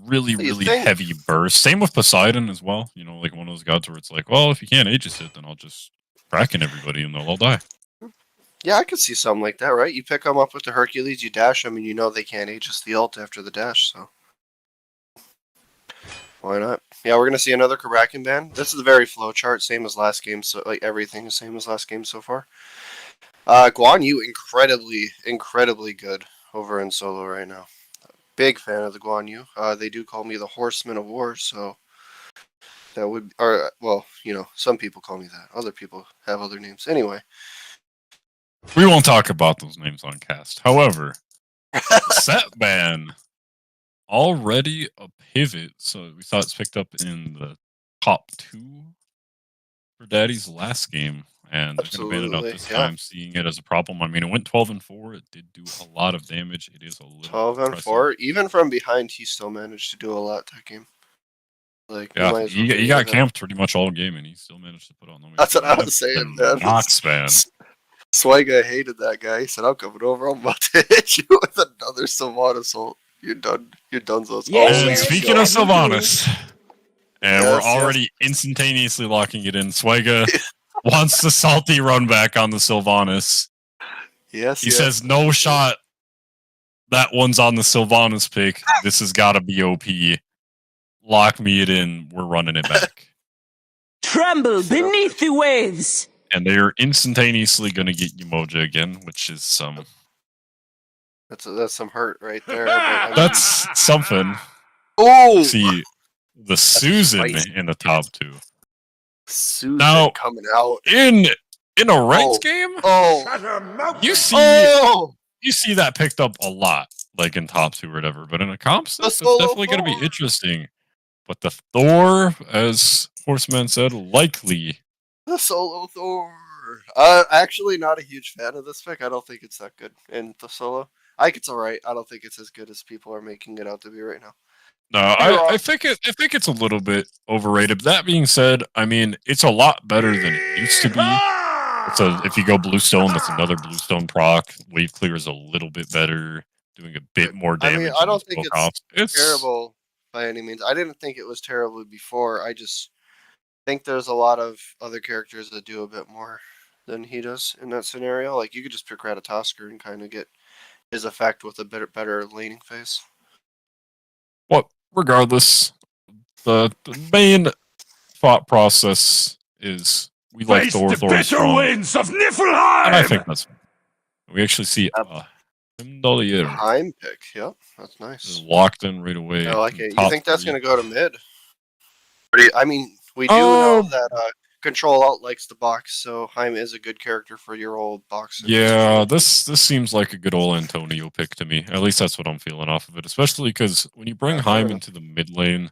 really heavy burst. Same with Poseidon as well. Like one of those gods where it's like, well, if you can't Aegis it, then I'll just Kraken everybody and they'll all die. Yeah, I could see something like that, right? You pick them up with the Hercules, you dash them, and you know they can't Aegis the ult after the dash, so why not? Yeah, we're gonna see another Kraken ban. This is the very flow chart, same as last game, so like everything is same as last game so far. Guan Yu incredibly good over in solo right now. Big fan of the Guan Yu. They do call me the Horseman of War, so that would, or well, some people call me that. Other people have other names. Anyway, we won't talk about those names on cast. However, set ban already a pivot, so we saw it's picked up in the top 2 for Daddy's last game, and they're going to ban it out this time, seeing it as a problem. I mean, it went 12-4. It did do a lot of damage. It is a little 12-4. Even from behind, he still managed to do a lot that game. Like, yeah, he got camped pretty much all game, and he still managed to put on the. That's what I was saying, man. Nox ban. Swiga hated that guy. He said, "I'm coming over. I'm about to hit you with another Sylvanas ult. You're done. You're done." So and speaking of Sylvanas, and we're already instantaneously locking it in. Swiga wants the salty run back on the Sylvanas. Yes. He says, "No shot. That one's on the Sylvanas pick. This has got to be OP. Lock me it in. We're running it back." Tremble beneath the waves. And they're instantaneously going to get Umoja again, which is some. That's some hurt right there. That's something. Oh, see the Susan in the top 2. Susan now coming out in a ranked game. You see that picked up a lot, like in top 2 or whatever. But in a comp set, it's definitely going to be interesting. But the Thor, as Horseman said, likely The solo Thor. Actually, not a huge fan of this pick. I don't think it's that good in the solo. I think it's alright. I don't think it's as good as people are making it out to be right now. No, You're wrong. I think it's a little bit overrated. But that being said, I mean it's a lot better than it used to be. So if you go Bluestone, that's another Bluestone proc. Wave clear is a little bit better, doing a bit more I mean, damage. I than don't the think spell it's cost. It's terrible by any means. I didn't think it was terrible before. I just think there's a lot of other characters that do a bit more than he does in that scenario. Like you could just pick Ratatosker and kind of get his effect with a better laning phase. Well, regardless, the main thought process is we like Face Thor. the Thor is bitter strong, winds of Niflheim! and I think that's. We actually see Himdalier Heim pick. Yep, that's is nice. locked in right away. I like in the it. You top think that's three. going to go to mid? I mean, we do know that Control Alt likes the box, so Heim is a good character for your old boxer. Yeah, this seems like a good old Antonio pick to me. At least that's what I'm feeling off of it. Especially because when you bring Yeah, fair Heim enough. into the mid lane,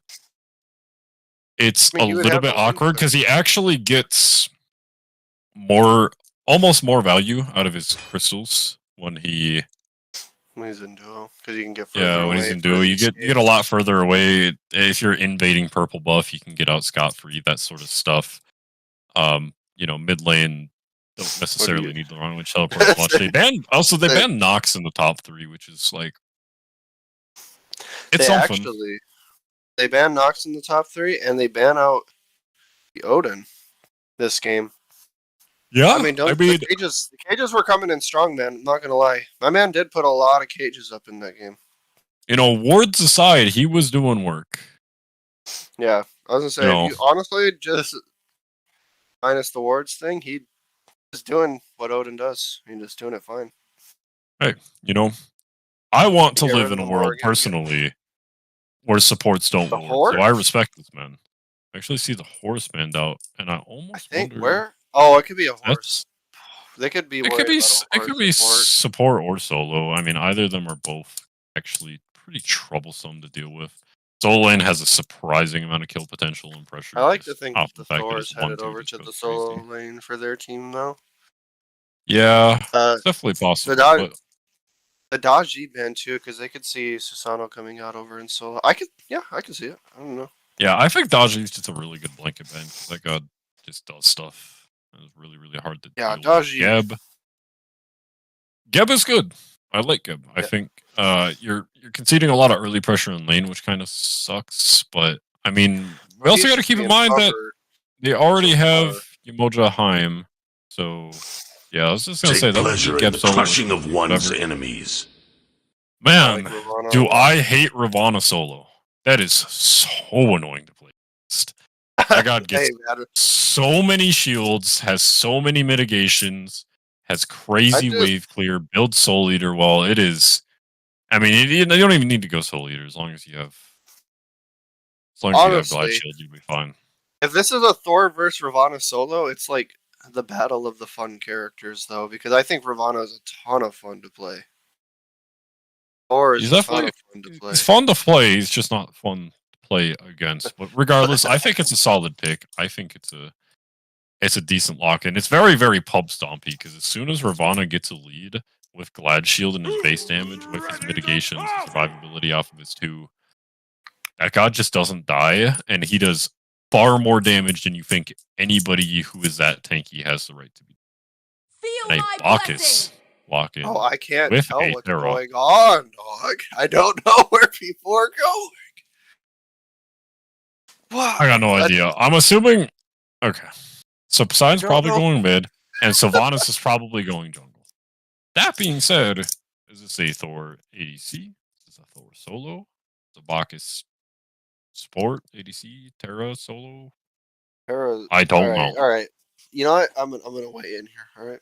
it's I mean, a he would little have bit the lane awkward flip. because he actually gets almost more value out of his crystals when When he's in duo, because you can get further away. when he's in for duo. the You get a escapes. lot further away. If you're invading purple buff, you can get out scot free. That sort of stuff. Mid lane don't necessarily need the long range teleport as much. They ban Nox in the top 3, which is like it's something. They ban Nox in the top 3, and they ban out the Odin this game. Yeah, I mean, the cages were coming in strong, man. I'm not gonna lie. My man did put a lot of cages up in that game. wards aside, he was doing work. Yeah, I was gonna say, if you honestly just minus the wards thing, he's doing what Odin does. He's just doing it fine. Hey, I want to Get live rid in of a the world Morgan. personally where supports don't The ward. So I horse? respect this man. I actually see the horse banned out, and I I almost think wonder. where? Oh, it could be a That's horse. They could be it. Could worried be about a it. horse Could be support. support or solo. I mean, either of them are both actually pretty troublesome to deal with. Solo lane has a surprising amount of kill potential and pressure. I like to just think off that the the fact that Thor's it's headed 1-2 over just to the goes solo crazy. lane for their team now. Yeah, it's definitely possible. But The Daji ban too, because they could see Susano coming out over in solo. I could see it. I don't know. yeah, I think Dodge is just a really good blanket ban because that god just does stuff. It's really, really hard to Yeah, deal with. Daji. Geb is good. I like Geb. I think you're conceding a lot of early pressure in lane, which kind of sucks. But I mean, we also got to keep in mind that they already have Umoja Heim. So yeah, I was just gonna say that would be Geb solo crushing of one's whatever. enemies. Man, Like do I hate Ravana solo? That is so annoying to play against. That god gets so many shields, has so many mitigations, has crazy wave clear, builds Soul Eater well. It is. I mean, you don't even need to go Soul Eater as long as you have. As long as you have Glide Shield, you'll be fine. If this is a Thor versus Ravana solo, it's like the battle of the fun characters, though, because I think Ravana is a ton of fun to play. Thor is a ton of fun to play. He's fun to play. He's just not fun to play against. But regardless, I think it's a solid pick. I think it's a decent lock in. It's very, very pub stompy because as soon as Ravana gets a lead with Glad Shield and his base damage, with his mitigations, his survivability off of his 2, that god just doesn't die, and he does far more damage than you think anybody who is that tanky has the right to be. And a Bacchus lock in. Oh, I can't tell what's Terra. going on, dog. I don't know where people are going. Wow. I got no idea. I'm assuming. Okay. So Poseidon's probably going mid, and Sylvanas is probably going jungle. That being said, is this a Thor ADC? Is this a Thor solo? Is a Bacchus support ADC Terra solo? I don't know. All right. You know what? I'm gonna weigh in here. All right.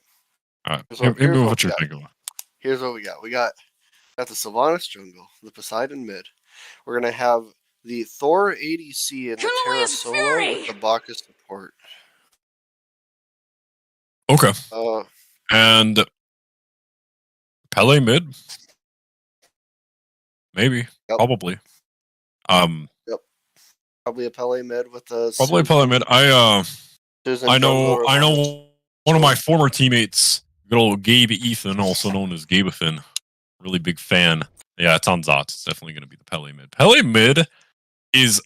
All right. Here's what you're thinking. Here's what we got. We got the Sylvanas jungle, the Poseidon mid. We're gonna have the Thor ADC and the Terra solo with the Bacchus support. Okay. And Pele mid? Maybe. Yep. Probably. Yep. Probably a Pele mid with the Probably Pele mid. Susan I know. Jungle I know. Ravana. One of my former teammates, good old Gabe Ethan, also known as Gabeathan, really big fan. Yeah, it's on Zot. It's definitely going to be the Pele mid. Pele mid is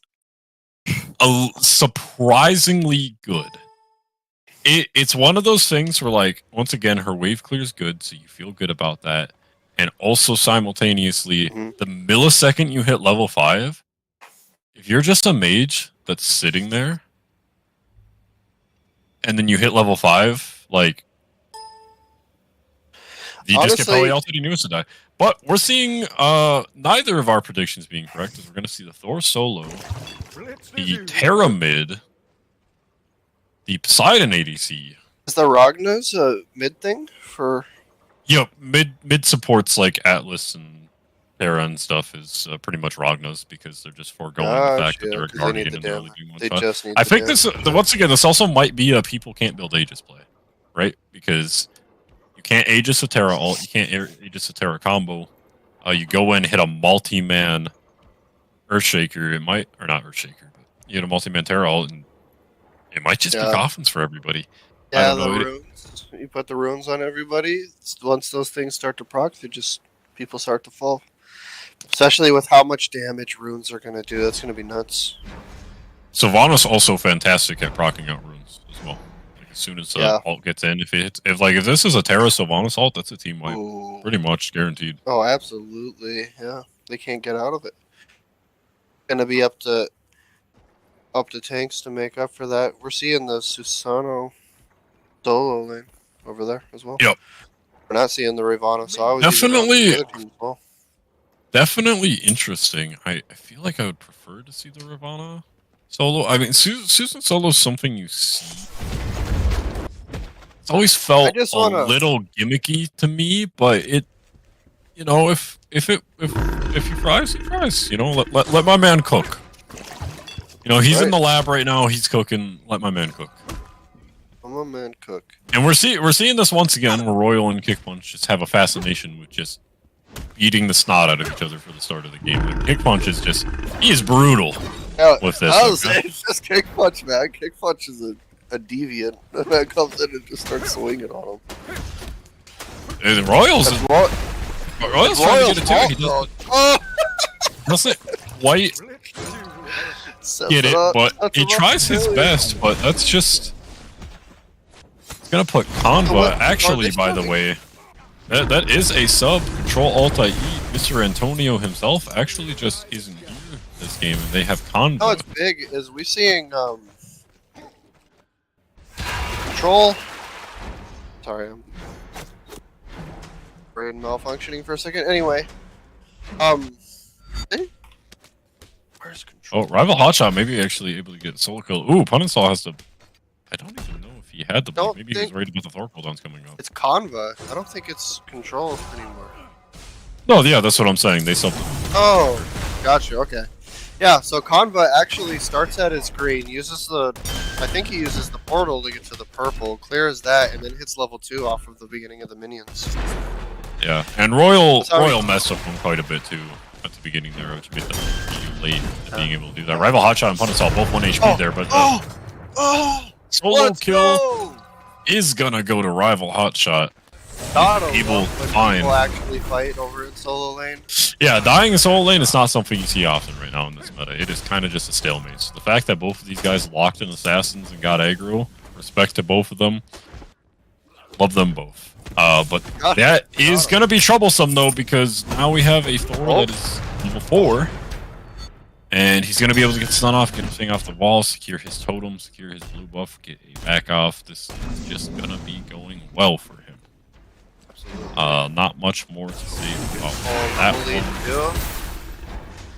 surprisingly good. It's one of those things where, like, once again, her wave clear is good, so you feel good about that. And also simultaneously, the millisecond you hit level 5, if you're just a mage that's sitting there, and then you hit level 5, like, you just get Pele ulted and you to die. But we're seeing neither of our predictions being correct, as we're going to see the Thor solo, the Terra mid, the Poseidon ADC. Is the Ragna's a mid thing for? Yep, mid supports like Atlas and Terra and stuff is pretty much Ragna's, because they're just foregoing the fact that they're a guardian and they're only doing one shot. I think this once again, this also might be a people can't build Aegis play, right? Because you can't Aegis a Terra ult, you can't Aegis a Terra combo. You go in, hit a multi-man Earthshaker, it might, or not Earthshaker, but you hit a multi-man Terra ult, and it might just be coffins for everybody. Yeah, the runes. You put the runes on everybody. Once those things start to proc, people start to fall. Especially with how much damage runes are going to do. That's going to be nuts. Sylvanas also fantastic at proccing out runes as well. Like, as soon as ult gets in, if this is a Terra Sylvanas ult, that's a team wipe. Ooh. Pretty much guaranteed. Oh, absolutely. Yeah, they can't get out of it. Going to be up to tanks to make up for that. We're seeing the Susano solo lane over there as well. Yep. We're not seeing the Ravana, so I was definitely interesting. I feel like I would prefer to see the Ravana solo. I mean, Susan solo is something you see. It's always felt a little gimmicky to me, but if he fries, he fries. You know, let my man cook. You know, he's in the lab right now. He's cooking. Let my man cook. My man cook. And we're seeing this once again, where Royal and Kick Punch just have a fascination with just beating the snot out of each other for the start of the game. Like, Kick Punch is he is brutal with this. It's just Kick Punch, man. Kick Punch is a deviant that comes in and just starts swinging on him. And Royal's trying to get it too. He doesn't quite get it, but he tries his best. But that's just. It's gonna put Conva, actually, by the way. That is a sub. Control Alt IE. Mr. Antonio himself actually just isn't here this game, and they have Conva. Oh, it's big. Is we seeing Control? Sorry, I'm brain malfunctioning for a second. Anyway, where's Control? Oh, Rival Hotshot maybe actually able to get a solo kill. Ooh, Punenstall has to. I don't even know if he had the blink. Maybe he's worried about the Thor cooldowns coming up. It's Conva. I don't think it's Control anymore. No, yeah, that's what I'm saying. They subbed him. Oh, gotcha. Okay. Yeah, so Conva actually starts at his green, I think he uses the portal to get to the purple, clears that, and then hits level 2 off of the beginning of the minions. Yeah, and Royal messed up him quite a bit too at the beginning there, which made them too late at being able to do that. Rival Hotshot and Punenstall both 1 HP there, but solo kill is gonna go to Rival Hotshot. People actually fight over in solo lane. Yeah, dying in solo lane is not something you see often right now in this meta. It is kind of just a stalemate. So the fact that both of these guys locked in assassins and got aggro, respect to both of them. Love them both. But that is gonna be troublesome though, because now we have a Thor that is level 4. And he's going to be able to get stun off, get his thing off the wall, secure his totem, secure his blue buff, get a back off. This is just going to be going well for him. Not much more to say about that one.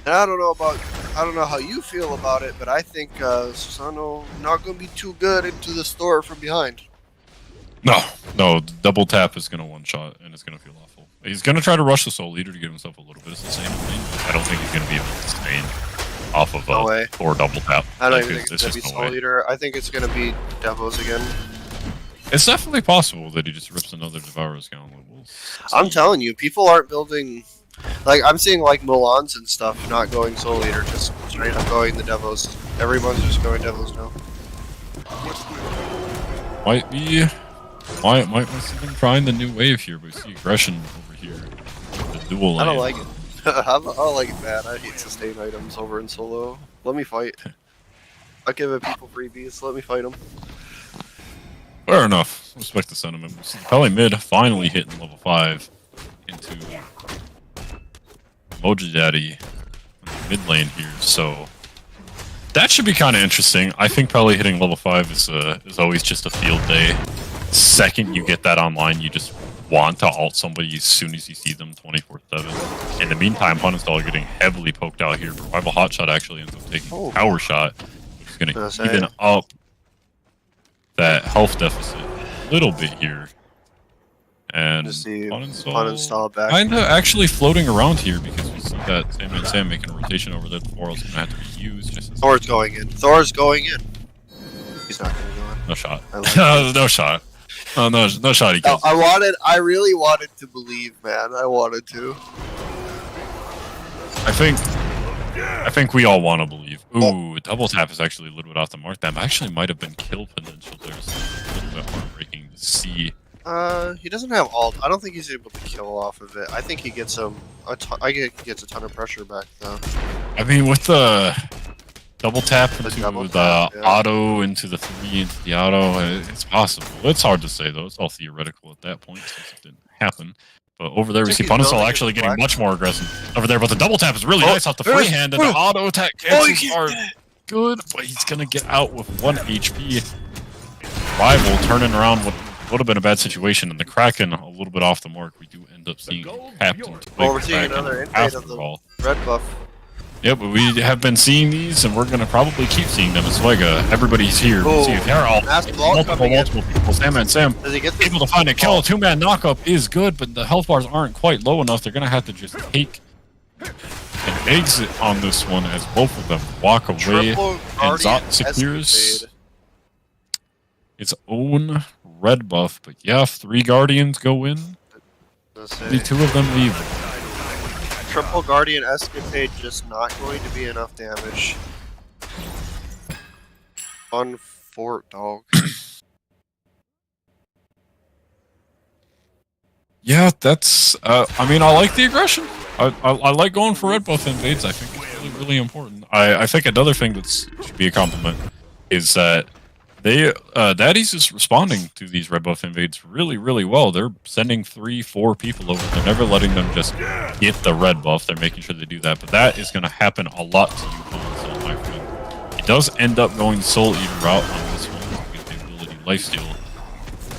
And I don't know how you feel about it, but I think Susano not going to be too good into the store from behind. No, double tap is going to one-shot, and it's going to feel awful. He's going to try to rush the Soul Leader to give himself a little bit of sustainability. I don't think he's going to be able to sustain off of or double tap. I don't even think it's going to be Soul Leader. I think it's going to be Devos again. It's definitely possible that he just rips another Devourer's Gauntlet. I'm telling you, people aren't building... Like, I'm seeing, like, Milans and stuff not going Soul Leader, just straight up going the Devos. Everyone's just going Devos now. Might be. Might see them trying the new wave here, but we see aggression over here. The dual lane. I don't like it. I don't like it bad. I hate sustain items over in solo. Let me fight. I'll give it people freebies. Let me fight them. Fair enough. Respect the sentiment. We see Pele mid finally hitting level 5 into Moji Daddy in the mid lane here, so that should be kind of interesting. I think Pele hitting level 5 is always just a field day. Second you get that online, you just want to ult somebody as soon as you see them 24/7. In the meantime, Huninstall getting heavily poked out here. Rival Hotshot actually ends up taking power shot, which is going to even up that health deficit a little bit here. And uninstall back. Kinda actually floating around here because we see that Sam making a rotation over there. Thor's gonna have to be used. Just as Thor's going in. Thor's going in. He's not gonna go in. no shot. Like No shot. No shot. He kills. I really wanted to believe, man. I wanted to. I think we all want to believe. Ooh, double tap is actually a little bit off the mark. That actually might have been kill potential. There's a little bit heartbreaking to see. He doesn't have ult. I don't think he's able to kill off of it. I think he gets he gets a ton of pressure back though. I mean, with the double tap into the yeah. auto, into the 3, into the auto, it's possible. It's hard to say though. It's all theoretical at that point since it didn't happen. But over there, we see Punisol actually getting much more aggressive over there. But the double tap is really nice off the freehand, and the auto attack cancels are good. But he's gonna get out with 1 HP. Rival turning around what would have been a bad situation, and the Kraken a little bit off the mark. We do end up seeing Captain. We're seeing another invade of the red buff. Yeah, but we have been seeing these, and we're going to probably keep seeing them. It's like everybody's here. We see they're all multiple people. Sam Does he get able to find a kill. 2-man knockup is good, but the health bars aren't quite low enough. They're going to have to just take an exit on this one as both of them walk away. And Zot secures its own red buff. But yeah, 3 Guardians go in. The 2 of them leave. Triple Guardian Escapade just not going to be enough damage. On Fort Dog. Yeah, that's. I mean, I like the aggression. I like going for red buff invades. I think it's really, really important. I think another thing that should be a compliment is that Daddy's is responding to these red buff invades really, really well. They're sending 3-4 people over. They're never letting them just get the red buff. They're making sure they do that. But that is going to happen a lot to you, my friend. He does end up going Soul Eater route on this one with the ability Lifesteal.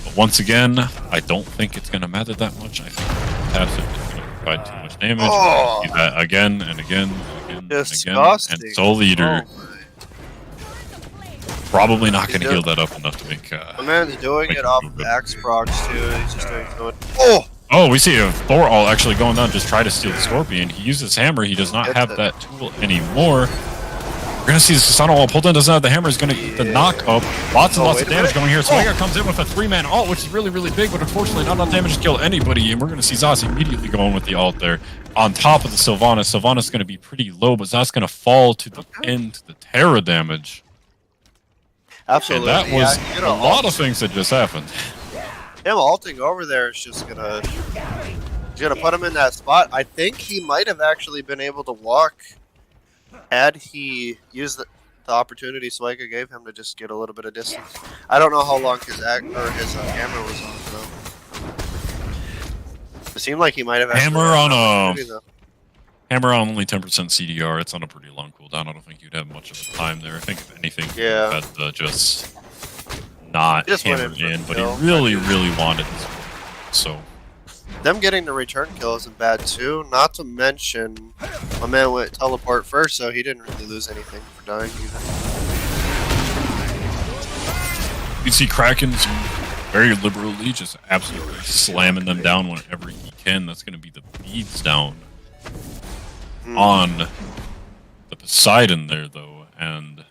But once again, I don't think it's going to matter that much. I think passive is going to provide too much damage. Do that again and again and again and again. And Soul Eater. Probably not going to heal that up enough to make. The man's doing it off of Axe procs too. He's just doing good. Oh, we see a Thor all actually going down. Just try to steal the Scorpion. He uses hammer. He does not have that tool anymore. We're gonna see the Susano wall pulled in. Doesn't have the hammer. He's gonna get the knock up. Lots and lots of damage going here. Swagger comes in with a 3-man ult, which is really, really big, but unfortunately not enough damage to kill anybody. And we're gonna see Zaz immediately going with the ult there on top of the Sylvanas. Sylvanas gonna be pretty low, but Zaz gonna fall to the end to the Terra damage. Absolutely. And that was a lot of things that just happened. Him ulting over there is just gonna put him in that spot. I think he might have actually been able to walk had he used the opportunity Swagger gave him to just get a little bit of distance. I don't know how long his hammer was on though. It seemed like he might have hammer on only 10% CDR. It's on a pretty long cooldown. I don't think you'd have much of a time there. I think if anything, you had to just not hammer in, but he really, really wanted this one. So them getting the return kill isn't bad too. Not to mention, my man went teleport first, so he didn't really lose anything for dying either. You see Krakens very liberally just absolutely slamming them down whenever he can. That's going to be the beads down on the Poseidon there, though, and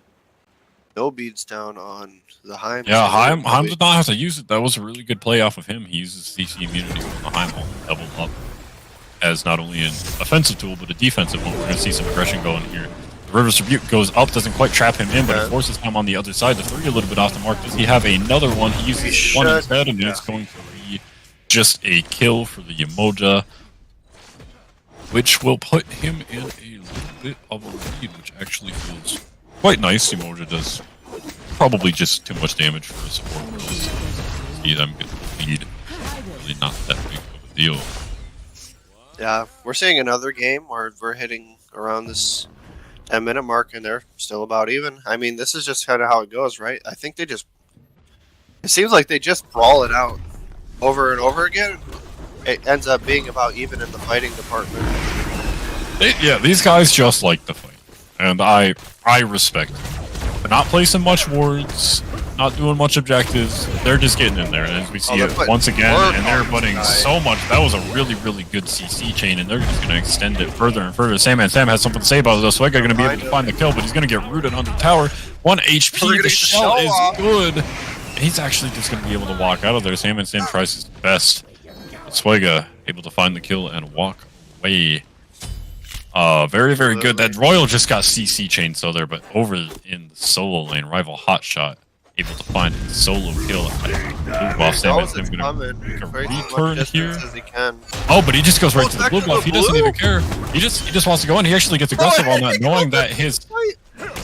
no beads down on the Heim. Yeah, Heim did not have to use it. That was a really good play off of him. He uses CC immunity when the Heim will double up as not only an offensive tool, but a defensive one. We're going to see some aggression going here. The River's Rebuke goes up, doesn't quite trap him in, but it forces him on the other side. The 3 a little bit off the mark. Does he have another one? He uses one instead, and it's going to be just a kill for the Yamoja, which will put him in a little bit of a lead, which actually feels quite nice. Yamoja does probably just too much damage for a support. See them get the lead. Really not that big of a deal. Yeah, we're seeing another game where we're hitting around this 10-minute mark, and they're still about even. I mean, this is just kind of how it goes, right? I think it seems like they just brawl it out over and over again. It ends up being about even in the fighting department. Yeah, these guys just like to fight, and I respect it. They're not placing much wards, not doing much objectives. They're just getting in there, and as we see it once again, and they're putting so much. That was a really, really good CC chain, and they're just going to extend it further and further. Sam has something to say about this. Swega going to be able to find the kill, but he's going to get rooted under tower. 1 HP. The shell is good. And he's actually just going to be able to walk out of there. Sam tries his best. Swega able to find the kill and walk away. Very, very good. That Royal just got CC chained so there, but over in the solo lane, rival Hotshot able to find a solo kill. Blue buff. Sam gonna make a return here. Oh, but he just goes right to the blue buff. He doesn't even care. He just wants to go in. He actually gets aggressive on that, knowing that his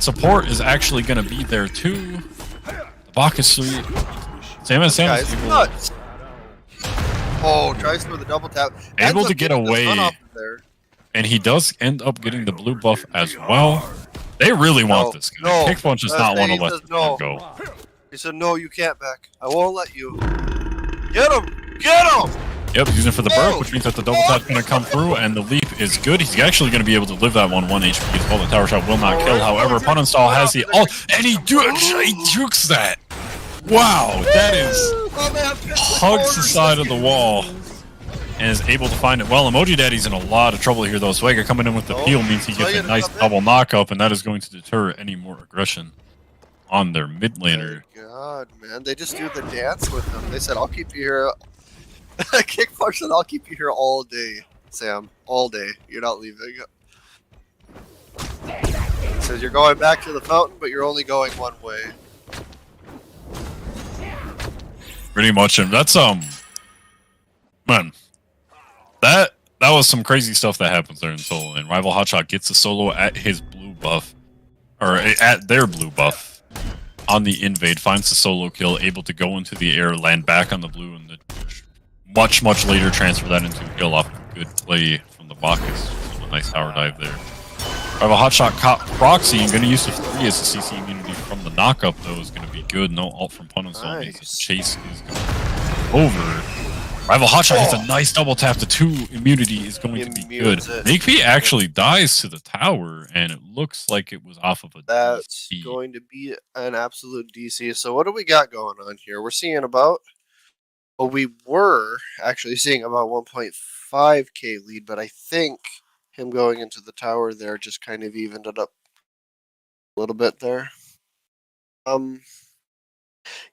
support is actually going to be there too. The Bacchus 3. Sam is nuts. Oh, tries for the double tap. Able to get away. And he does end up getting the blue buff as well. They really want this guy. Kick Punch does not want to let this guy go. He said, no, you can't back. I won't let you. Get him! Get him! Yep, he's using it for the burp, which means that the double tap's going to come through, and the leap is good. He's actually going to be able to live that 1 HP as well. The tower shot will not kill. However, Pun Install has the ult, and he jukes that. Wow, that is hugs the side of the wall. And is able to find it well. Emoji Daddy's in a lot of trouble here, though. Swagger coming in with the peel means he gets a nice double knock-up, and that is going to deter any more aggression on their mid laner. Oh God, man. They just do the dance with him. They said, I'll keep you here. Kick Punch said, I'll keep you here all day, Sam. All day. You're not leaving. Says you're going back to the fountain, but you're only going one way. Pretty much, and that's, man. That was some crazy stuff that happens there in solo, and Rival Hotshot gets a solo at his blue buff, or at their blue buff, on the invade, finds the solo kill, able to go into the air, land back on the blue, and much later transfer that into a kill off a good play from the Bacchus. A nice tower dive there. Rival Hotshot caught Proxy, and going to use the 3 as the CC immunity from the knockup, though, is going to be good. No ult from Pun Install means the chase is going over. Rival Hotshot hits a nice double tap. The 2 immunity is going to be good. Nikpi actually dies to the tower, and it looks like it was off of a That's DC. Going to be an absolute DC. So what do we got going on here? We're seeing about, well, we were actually seeing about 1.5k lead, but I think him going into the tower there just kind of evened it up a little bit there.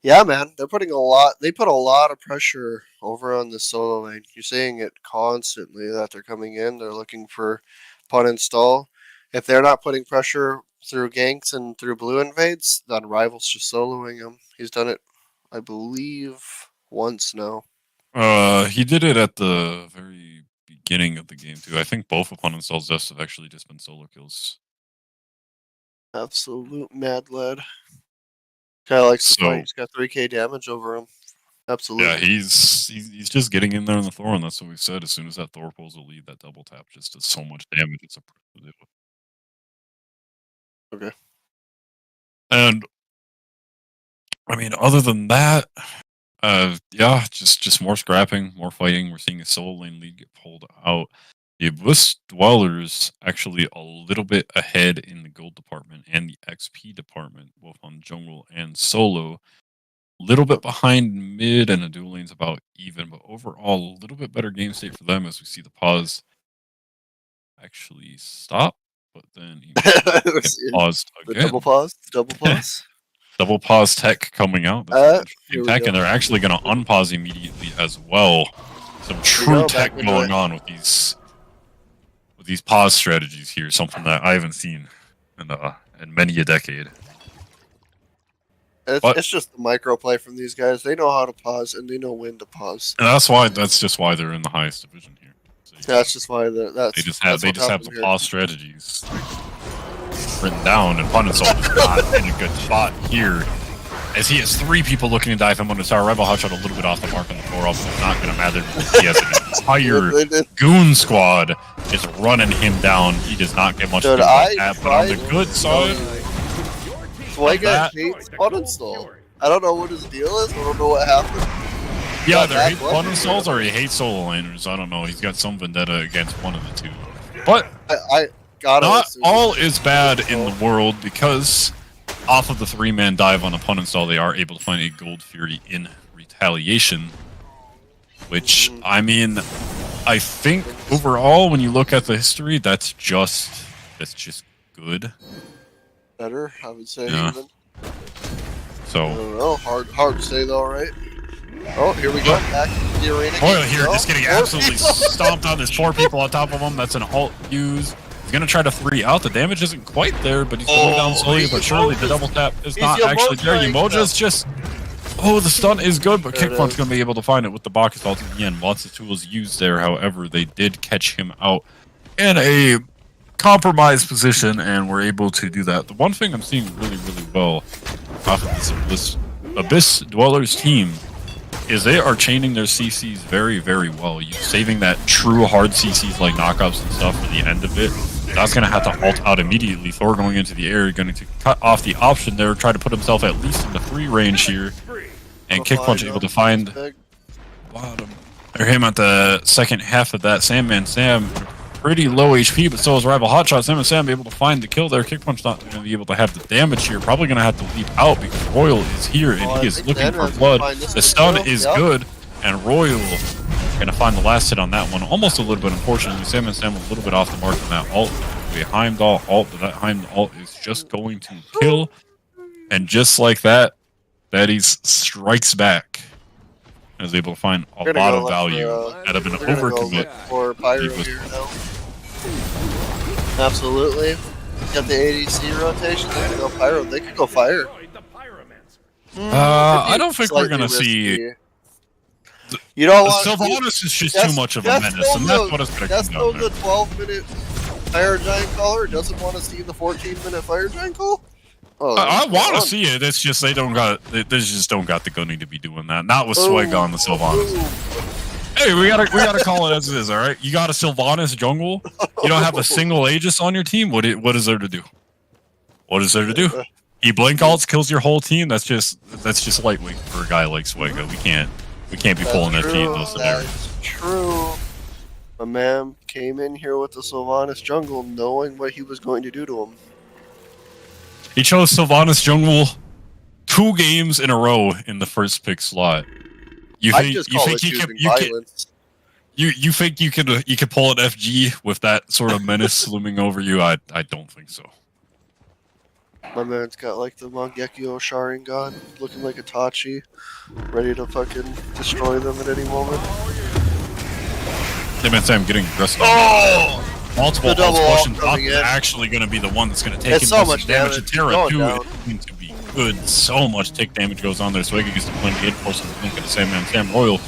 Yeah, man, they put a lot of pressure over on the solo lane. You're seeing it constantly that they're coming in. They're looking for Pun Install. If they're not putting pressure through ganks and through blue invades, then Rival's just soloing him. He's done it, I believe, once now. He did it at the very beginning of the game too. I think both of Pun Install's deaths have actually just been solo kills. Absolute mad lad. Guy likes to fight. He's got 3k damage over him. Absolutely. Yeah, he's just getting in there on the Thor, and that's what we said. As soon as that Thor pulls a lead, that double tap just does so much damage. It's a okay. And I mean, other than that, yeah, just more scrapping, more fighting. We're seeing a solo lane lead get pulled out. The Abyss Dwellers actually a little bit ahead in the gold department and the XP department, both on jungle and solo. A little bit behind mid, and the dual lane's about even, but overall, a little bit better game state for them as we see the pause actually stop, but then paused again. Double pause. Double pause tech coming out. That's tech, and they're actually going to unpause immediately as well. Some true tech going on with these pause strategies here. Something that I haven't seen in many a decade. It's just the micro play from these guys. They know how to pause and they know when to pause. And that's just why they're in the highest division here. So That's just why they just have the here. pause strategies written down, and Punenstall is not in a good spot here. As he has 3 people looking to dive him on the tower. Rebel Hotshot a little bit off the mark on the 4-up, but it's not going to matter because he has an entire goon squad is running him down. He does not get much to do with that, but on the good side, Swayga hates Punenstall. I don't know what his deal is. I don't know what happened. Yeah, either hates Punenstalls or he hates solo laners. I don't know. He's got some vendetta against one of the two. But I gotta not all is bad in the world, because off of the 3-man dive on a Punenstall, they are able to find a Gold Fury in retaliation. Which, I mean, I think overall, when you look at the history, that's just good. Better, I would say. Yeah. Even. So. I don't know. Hard to say though, right? Oh, here we go. Back to the arena. Royal here, just getting absolutely stomped on. There's 4 people on top of him. That's an alt use. He's gonna try to 3 out. The damage isn't quite there, but he's going down slowly but surely. The double tap is not actually there. Umoja's just... Oh, the stun is good, but Kickpun's gonna be able to find it with the Bacchus ult at the end. Lots of tools used there, however, they did catch him out in a compromised position, and were able to do that. The one thing I'm seeing really well off of this Abyss Dwellers team is they are chaining their CCs very well. You saving that true hard CCs like knockouts and stuff for the end of it. That's going to have to ult out immediately. Thor going into the air, going to cut off the option there, try to put himself at least in the 3 range here. And Kickpunch able to find bottom. Or him at the second half of that. Sandman Sam, pretty low HP, but so is Rival Hotshot. Sam able to find the kill there. Kickpunch not going to be able to have the damage here. Probably going to have to leap out because Royal is here and he is looking for blood. The stun is good, and Royal going to find the last hit on that one. Almost a little bit, unfortunately. Sam a little bit off the mark on that ult. A Heimdall ult, but that Heimdall ult is just going to kill. And just like that, Daddy's strikes back. And is able to find a lot of value out of an overcommit. For Pyro here now. Absolutely. Got the ADC rotation. They're gonna go Pyro. They could go Fire. I don't think we're gonna see. You know what? Sylvanas is just too much of a menace, and that's what it's gonna come down to. The 12-minute Fire Giant caller doesn't want to see the 14-minute Fire Giant call. Oh, I want to see it. It's just they just don't got the gunning to be doing that. Not with Swag on the Sylvanas. Hey, we gotta call it as it is. All right, you got a Sylvanas jungle. You don't have a single Aegis on your team. What is there to do? What is there to do? He blink alts, kills your whole team. That's just lightweight for a guy like Swagga. We can't be pulling FG in those scenarios. That's true. A man came in here with the Sylvanas jungle, knowing what he was going to do to him. He chose Sylvanas jungle 2 games in a row in the first pick slot. You think you could pull an FG with that sort of menace looming over you? I don't think so. My man's got like the Mangekyo Sharingan, looking like Itachi, ready to fucking destroy them at any moment. Hey man, I'm getting aggressive. Oh! Multiple ults pushing is actually going to be the one that's going to take so much damage. And Terra 2 is going to be good. So much tick damage goes on there. So he gets to blink it, forcing the blink at the same man. Sam Royal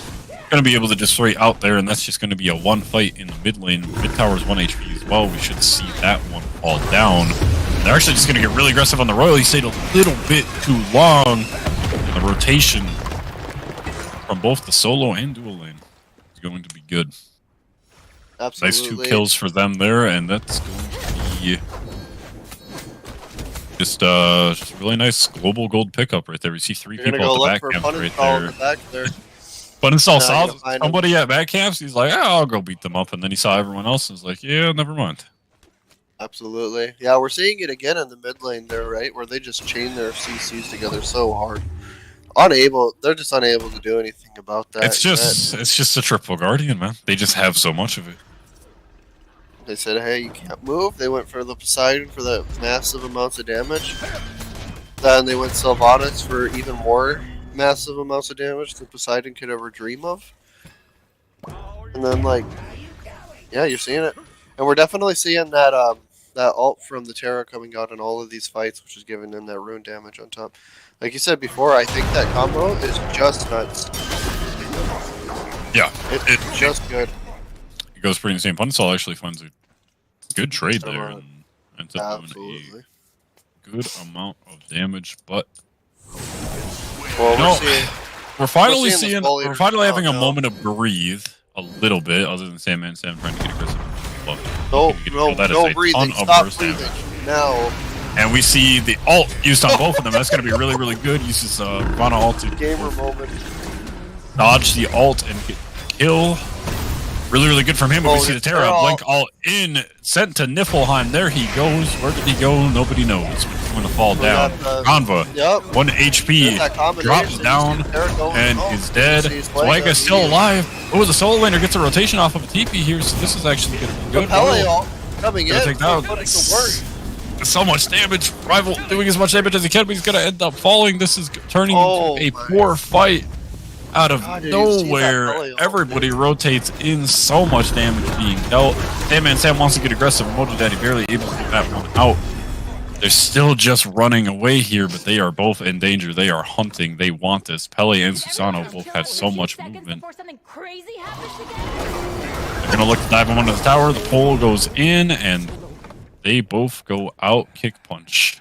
going to be able to just straight out there, and that's just going to be a 1 fight in the mid lane. Mid tower is 1 HP as well. We should see that one fall down. They're actually just going to get really aggressive on the Royal. He stayed a little bit too long. The rotation from both the solo and dual lane is going to be good. Absolutely. Nice 2 kills for them there, and that's going to be just really nice global gold pickup right there. We see 3 people at the back camp right there. Punenstall saw somebody at back camps. He's like, I'll go beat them up. And then he saw everyone else and was like, yeah, never mind. Absolutely. Yeah, we're seeing it again in the mid lane there, right? Where they just chain their CCs together so hard. They're just unable to do anything about that. It's just a triple guardian, man. They just have so much of it. They said, hey, you can't move. They went for the Poseidon for the massive amounts of damage. Then they went Sylvanas for even more massive amounts of damage than Poseidon could ever dream of. And then, like, yeah, you're seeing it. And we're definitely seeing that that ult from the Terra coming out in all of these fights, which is giving them that rune damage on top. Like you said before, I think that combo is just nuts. Yeah, It's just good. It goes pretty insane. Punstall actually finds a good trade there and ends up doing Absolutely. a good amount of damage, but Well, no, we're finally seeing seeing, the full we're finally having a now. moment of breathe a little bit, other than Sam trying to get aggressive. But No that is a breathing. ton of Stop burst breathing damage. now. And we see the ult used on both of them. That's going to be really, really good. Uses Vana ult to Gamer moment. dodge the ult and get kill. Really, really good from him. But we see the Terra blink ult in, sent to Niflheim. There he goes. Where did he go? Nobody knows. He's going to fall down. Kanva, 1 HP, drops down and is dead. Swaga's still alive. Oh, the solo laner gets a rotation off of a TP here, so this is actually going to be good. Coming in. Take down so much damage. Rival doing as much damage as he can, but he's going to end up falling. This is turning into a poor fight. Out of nowhere, everybody rotates in, so much damage being dealt. Sam wants to get aggressive. Mojo Daddy barely able to get that one out. They're still just running away here, but they are both in danger. They are hunting. They want this. Pele and Susano both have so much movement. They're going to look to dive him under the tower. The pole goes in, and they both go out. Kick punch.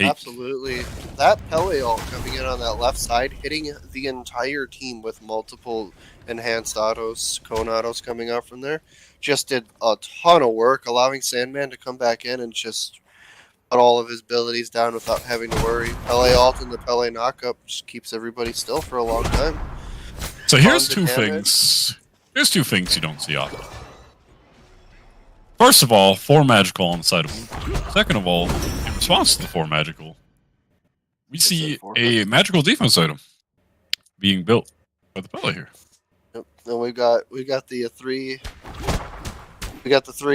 Absolutely. That Pele ult coming in on that left side, hitting the entire team with multiple enhanced autos, cone autos coming out from there, just did a ton of work, allowing Sandman to come back in and just put all of his abilities down without having to worry. Pele ult and the Pele knockup just keeps everybody still for a long time. So here's two things. Here's two things you don't see often. First of all, 4 magical on the side of Blue. Second of all, in response to the 4 magical, we see a magical defense item being built by the Pele here. Yep. And we got the three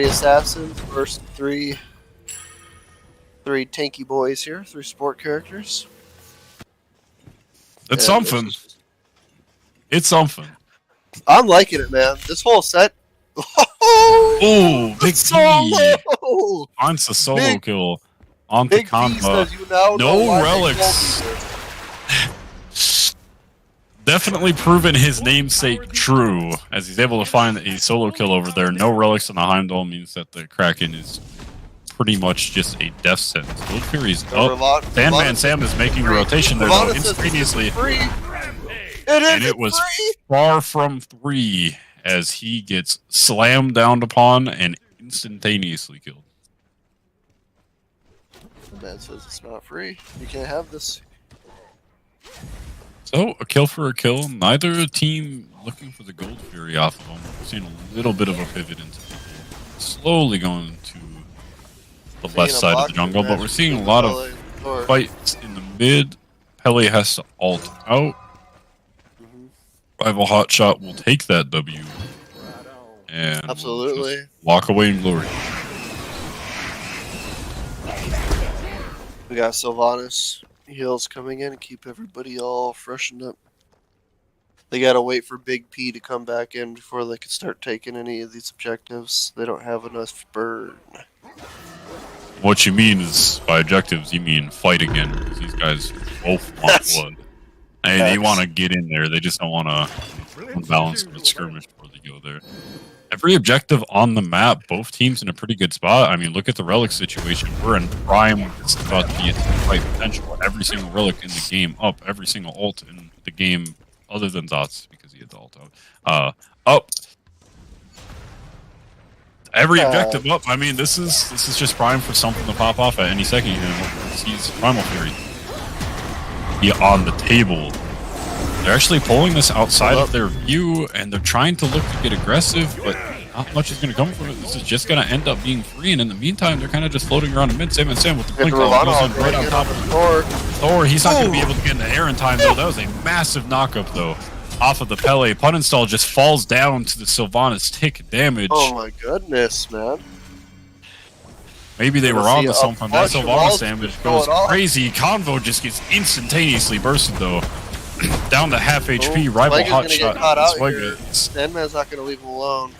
assassins versus three tanky boys here, 3 support characters. It's something. It's something. I'm liking it, man. This whole set. Oh, big solo! Finds the solo kill on the Kanva. No relics. Definitely proven his namesake true, as he's able to find a solo kill over there. No relics on the Heimdall means that the Kraken is pretty much just a death sentence. Gold Fury's up. Sandman Sam is making a rotation there, though, instantaneously. And it was far from 3. As he gets slammed down upon and instantaneously killed. The man says it's not free. You can't have this. So, a kill for a kill. Neither team looking for the Gold Fury off of him. We're seeing a little bit of a pivot into slowly going to the left side of the jungle, but we're seeing a lot of fights in the mid. Pele has to ult out. Rival Hotshot will take that W and absolutely walk away in glory. We got Sylvanas heals coming in and keep everybody all freshened up. They gotta wait for Big P to come back in before they can start taking any of these objectives. They don't have enough burn. What you mean is, by objectives, you mean fight again, because these guys both want blood. Hey, they want to get in there. They just don't want to unbalance the skirmish before they go there. Every objective on the map, both teams in a pretty good spot. I mean, look at the relic situation. We're in prime. It's about to be a fight potential. Every single relic in the game up. Every single ult in the game, other than Dots, because he had the ult out. Up. Every objective up. I mean, this is just prime for something to pop off at any second. He's Primal Fury. On the table. They're actually pulling this outside of their view, and they're trying to look to get aggressive, but not much is going to come from it. This is just going to end up being free, and in the meantime, they're kind of just floating around in mid. Sam with the blink goes in right on top of Thor. He's not going to be able to get in the air in time, though. That was a massive knockup, though, off of the Pele. Pun install just falls down to the Sylvanas tick damage. Oh my goodness, man. Maybe they were on to something. That Sylvanas damage goes crazy. Convo just gets instantaneously bursted, though. Down to half HP. Rival Hotshot. Sandman's not going to leave him alone.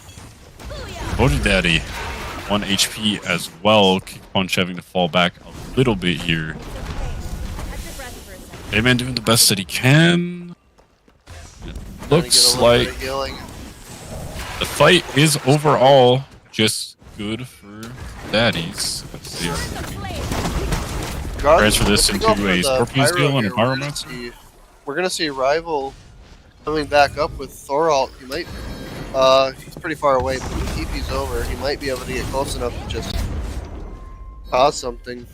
Mojo Daddy 1 HP as well. Kick Punch having to fall back a little bit here. Bayman doing the best that he can. It looks like the fight is overall just good for daddies. Let's see. Transfer this into a Scorpion skill and a Pyromancer. We're gonna see Rival coming back up with Thoralt. He might. He's pretty far away, but the TP's over. He might be able to get close enough to just cause something.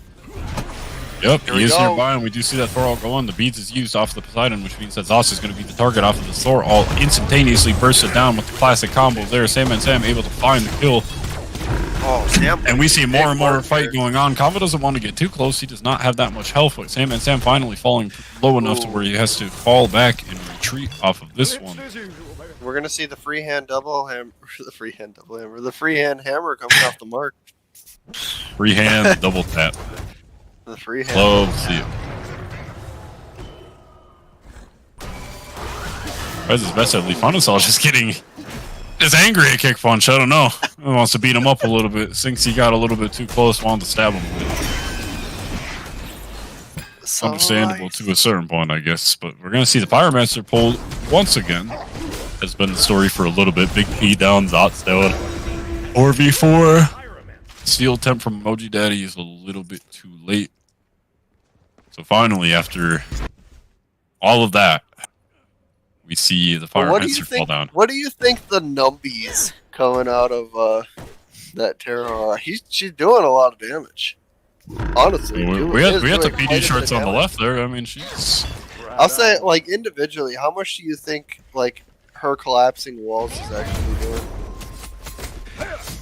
Yep, he is nearby, and we do see that Thoralt go on. The beads is used off the Poseidon, which means that Zos is going to be the target off of the Thoralt. Instantaneously bursts it down with the classic combos there. Sandman Sam able to find the kill. Oh, damn. And we see more and more fight going on. Kava doesn't want to get too close. He does not have that much health, but Sandman Sam finally falling low enough to where he has to fall back and retreat off of this one. We're going to see the freehand double hammer. The freehand hammer coming off the mark. Freehand double tap. The freehand. Love to see it. That's his best at Leafanasol just getting angry at Kick Punch. I don't know. He wants to beat him up a little bit. Thinks he got a little bit too close, wanted to stab him a bit. So understandable nice. to a certain point, I guess. But we're going to see the Pyromancer pulled once again. Has been the story for a little bit. Big P down, Zots down. 4v4. Steel Temp from Emoji Daddy is a little bit too late. So finally, after all of that, we see the Pyromancer fall down. What do you think the numbies coming out of that Terra? She's doing a lot of damage. Honestly, we have the PD shorts on the left there. I mean, she's. I'll say, like, individually, how much do you think, like, her collapsing walls is actually doing?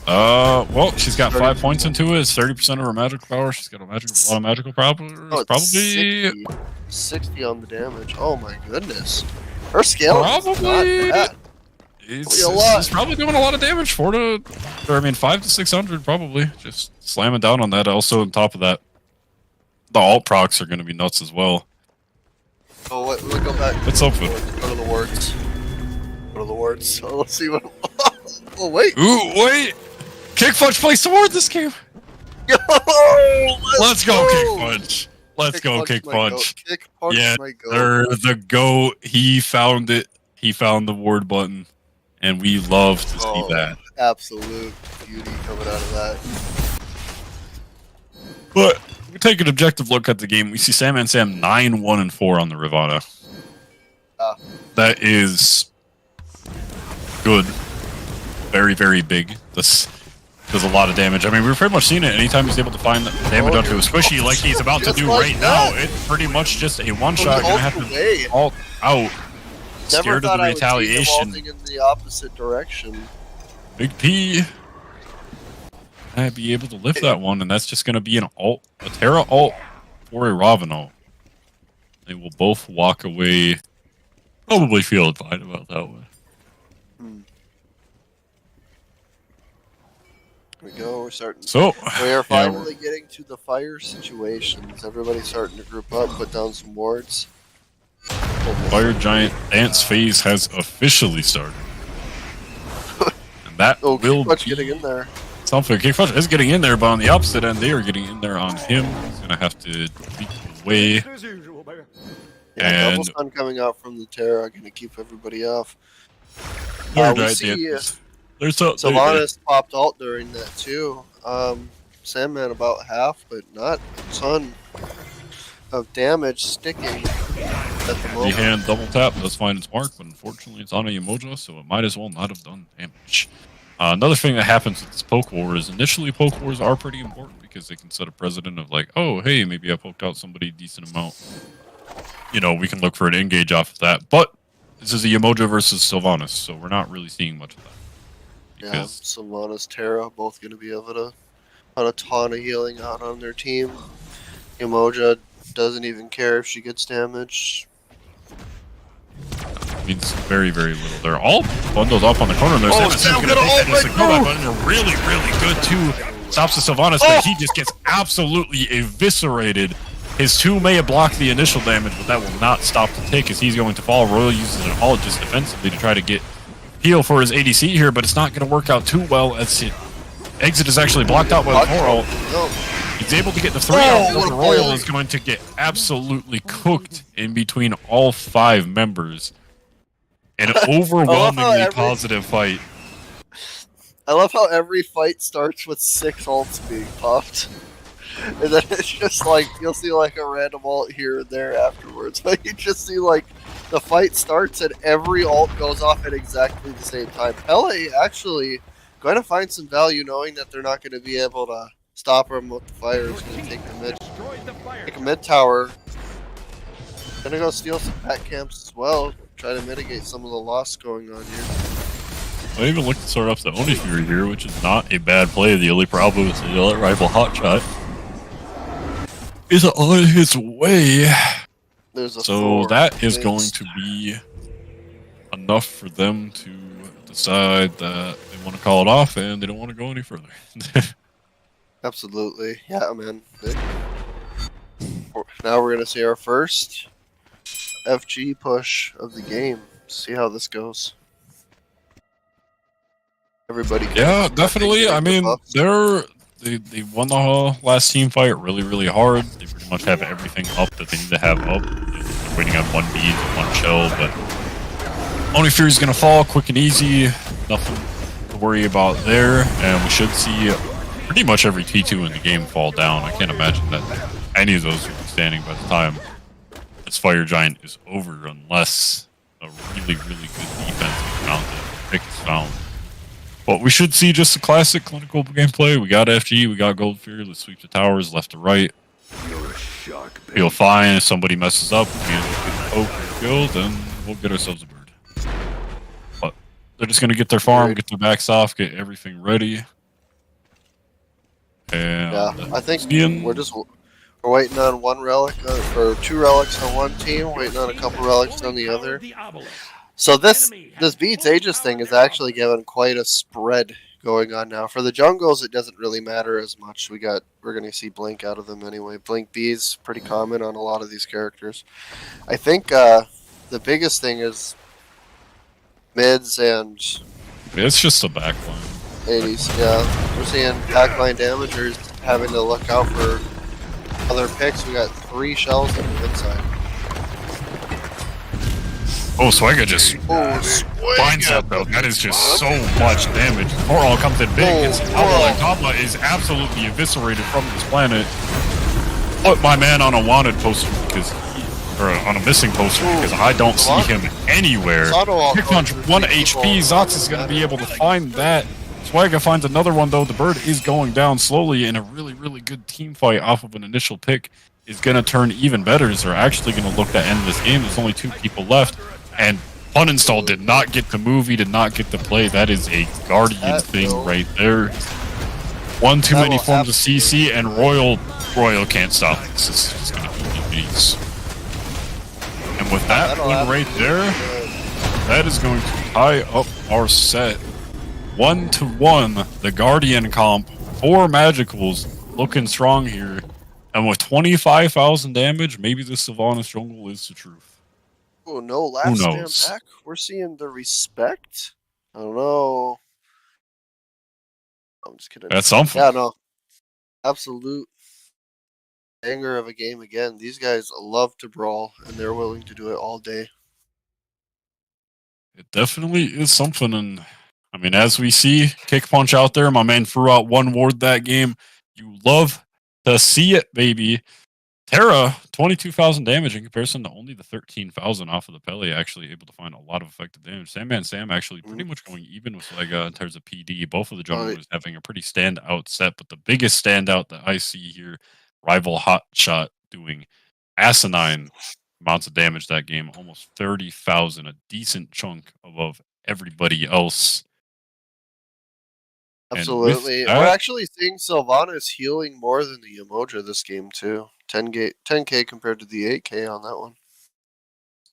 Well, she's got 5 points into it. It's 30% of her magical power. She's got a lot of magical powers. Oh, probably 60 on the damage. Oh my goodness. Her scale probably is not bad. It's probably doing a lot of damage. 5 to 600 probably. Just slamming down on that. Also, on top of that, the alt procs are going to be nuts as well. Oh, wait, we'll go back. Let's hope it. Go to the wards. Go to the wards. So let's see what. Oh wait. Ooh, wait. Kick Punch plays toward this game. Yo, let's go, Kick Punch. Let's go, Kick Punch. Kick Punch, Yeah, my goat. the GOAT. He found it. He found the ward button, and we love to see that. Absolute beauty coming out of that. But we take an objective look at the game. We see Sam 9-1-4 on the Ravana. That is good. Very, very big. This does a lot of damage. I mean, we've pretty much seen it. Anytime he's able to find the damage onto a squishy like he's about to do right now, it's pretty much just a one-shot. Gonna have to ult out. Scared of the retaliation. In the opposite direction. Big P. I'd be able to lift that one, and that's just gonna be an ult, a Terra ult for a Ravano. They will both walk away. Probably feeling fine about that one. Here we go. We're starting. So we are finally getting to the fire situations. Everybody's starting to group up, put down some wards. Fire Giant dance phase has officially started, and that will be getting in there. Something. Kick Punch is getting in there, but on the opposite end, they are getting in there on him. He's gonna have to beat away. Yeah, double stun coming out from the Terra, gonna keep everybody off. We see Sylvanas popped ult during that too. Sandman about half, but not a ton of damage sticking at the moment. The hand double tap does find its mark, but unfortunately it's on a Emoja, so it might as well not have done damage. Another thing that happens with this poke war is initially poke wars are pretty important because they can set a precedent of like, oh, hey, maybe I poked out somebody a decent amount. You know, we can look for an engage off of that. But this is a Emoja versus Sylvanas, so we're not really seeing much of that. Yeah, Sylvanas, Terra, both going to be able to put a ton of healing out on their team. Emoja doesn't even care if she gets damage. Means very, very little. They're all bundled up on the corner. They're really, really good too. Stops the Sylvanas, but he just gets absolutely eviscerated. His 2 may have blocked the initial damage, but that will not stop the tick as he's going to fall. Royal uses an ult just defensively to try to get heal for his ADC here, but it's not going to work out too well as exit is actually blocked out by the Toro. No. He's able to get the 3 Oh, out, what but a Royal bully. is going to get absolutely cooked in between all 5 members. An overwhelmingly positive fight. I love how every fight starts with 6 ults being popped. And then it's just like, you'll see like a random ult here and there afterwards. But you just see like, the fight starts and every ult goes off at exactly the same time. Pele actually going to find some value knowing that they're not going to be able to stop him with the fire. He's going to take a mid tower. Gonna go steal some pet camps as well. Try to mitigate some of the loss going on here. I even looked to start up the Oni Fury here, which is not a bad play. The only problem is the other rival Hotshot is on his way. So that is going to be enough for them to decide that they want to call it off and they don't want to go any further. Absolutely. Yeah, man. Now we're going to see our first FG push of the game. See how this goes. Everybody. Yeah, definitely. I mean, they won the last team fight really, really hard. They pretty much have everything up that they need to have up. They're waiting on 1 bead and 1 shell, but Oni Fury's going to fall quick and easy. Nothing to worry about there, and we should see pretty much every T2 in the game fall down. I can't imagine that any of those will be standing by the time this Fire Giant is over, unless a really, really good defense is mounted. Pick is found. But we should see just a classic clinical gameplay. We got FG, we got Gold Fury. Let's sweep the towers left to right. Feel fine. If somebody messes up, we get a poke or kill, then we'll get ourselves a bird. But they're just going to get their farm, get their backs off, get everything ready. And yeah, I think we're waiting on 1 relic, or 2 relics on one team, waiting on a couple relics on the other. So this beats Aegis thing is actually given quite a spread going on now. For the jungles, it doesn't really matter as much. We're gonna see Blink out of them anyway. Blink B is pretty common on a lot of these characters. I think the biggest thing is mids and it's just a backline. 80s, yeah. We're seeing backline damagers having to look out for other picks. We got 3 shells on the inside. Oh, Swagger just finds that though. That is just so much damage. Coral comes in big, gets Tabla, and Tabla is absolutely eviscerated from this planet. Put my man on a wanted poster or on a missing poster because I don't see him anywhere. Kick punch 1 HP. Zox is going to be able to find that. Swagger finds another one though. The bird is going down slowly, and a really, really good team fight off of an initial pick is going to turn even better. They're actually going to look to end this game. There's only 2 people left. And Uninstall did not get the move, he did not get the play. That is a Guardian thing right there. 1 too many forms of CC, and Royal can't stop this. This is going to be beats. And with that one right there, that is going to tie up our set. 1-1, the Guardian comp, 4 Magicals, looking strong here. And with 25,000 damage, maybe the Sylvanas jungle is the truth. Oh no, last stand back. We're seeing the respect. I don't know. I'm just kidding. That's something. Yeah, no. Absolute banger of a game again. These guys love to brawl, and they're willing to do it all day. It definitely is something, and I mean, as we see, Kick Punch out there, my man threw out 1 ward that game. You love to see it, baby. Terra, 22,000 damage in comparison to only the 13,000 off of the Pele, actually able to find a lot of effective damage. Sandman Sam actually pretty much going even with Slega in terms of PD. Both of the junglers having a pretty standout set, but the biggest standout that I see here, Rival Hotshot doing asinine amounts of damage that game, almost 30,000, a decent chunk above everybody else. Absolutely. We're actually seeing Sylvanas healing more than the Emoja this game too. 10k compared to the 8k on that one.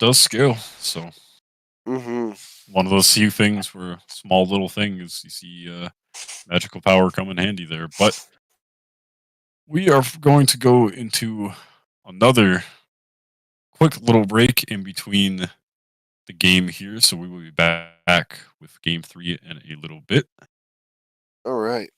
Does scale, so one of those few things where small little things you see magical power come in handy there. But we are going to go into another quick little break in between the game here, so we will be back with game 3 in a little bit. All right.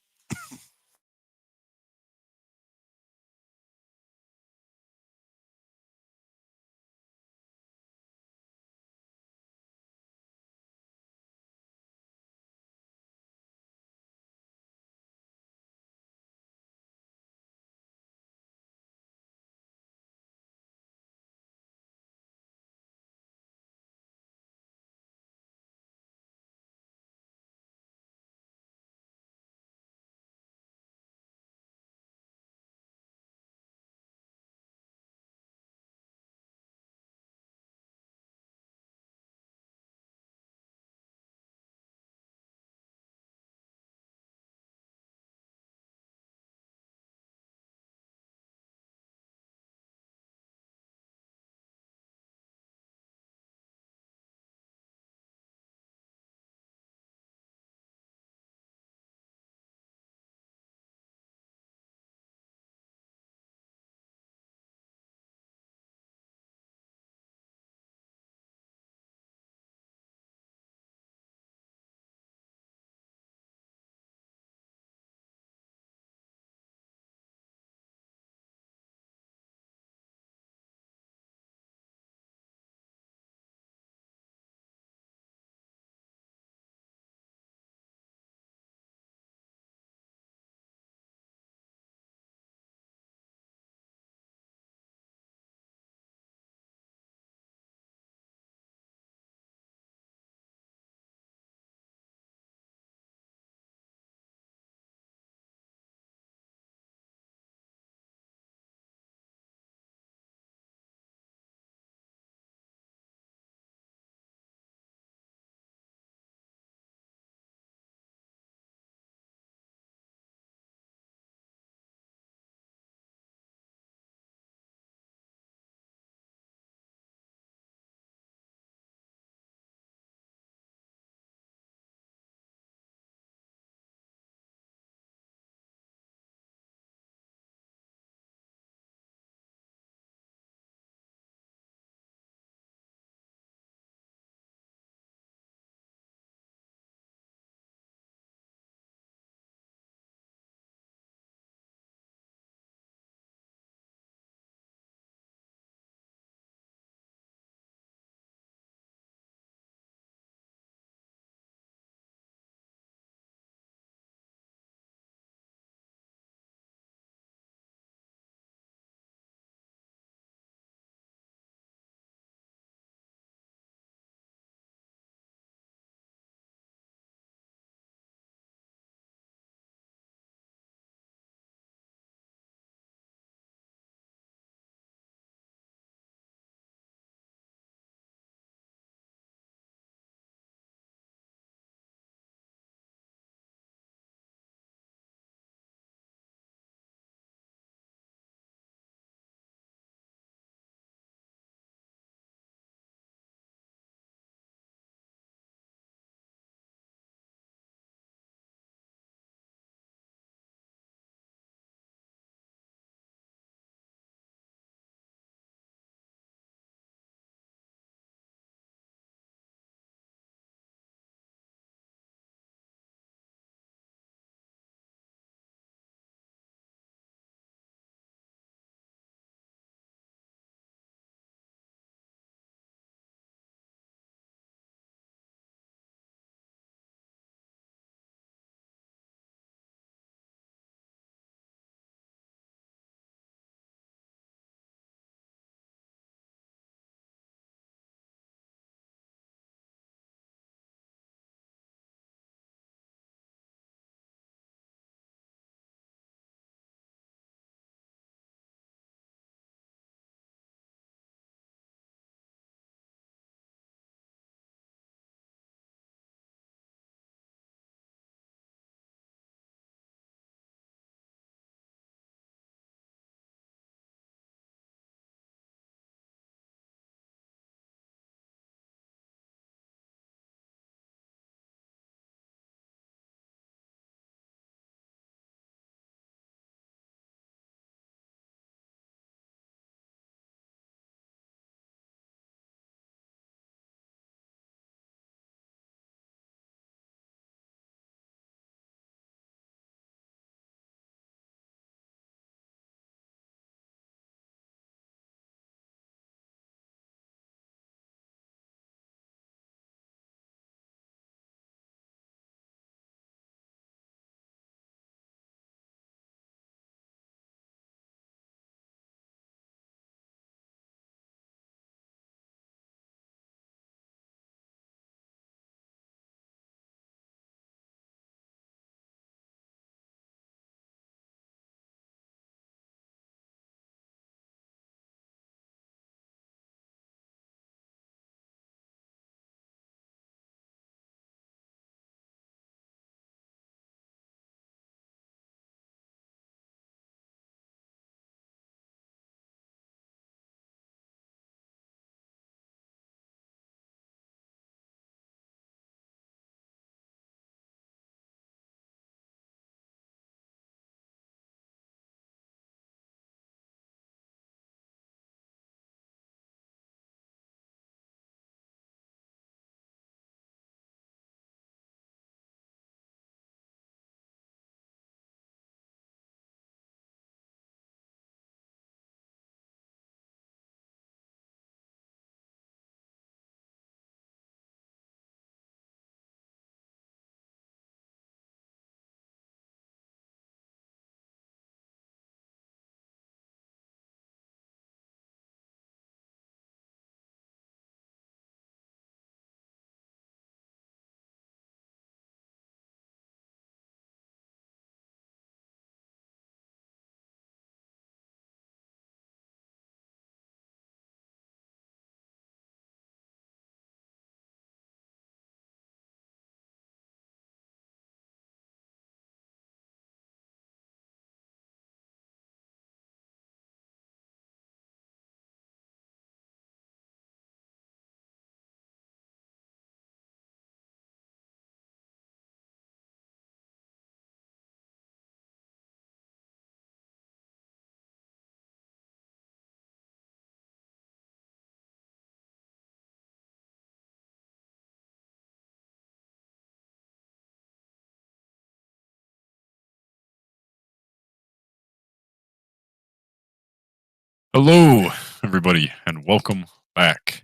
Hello, everybody, and welcome back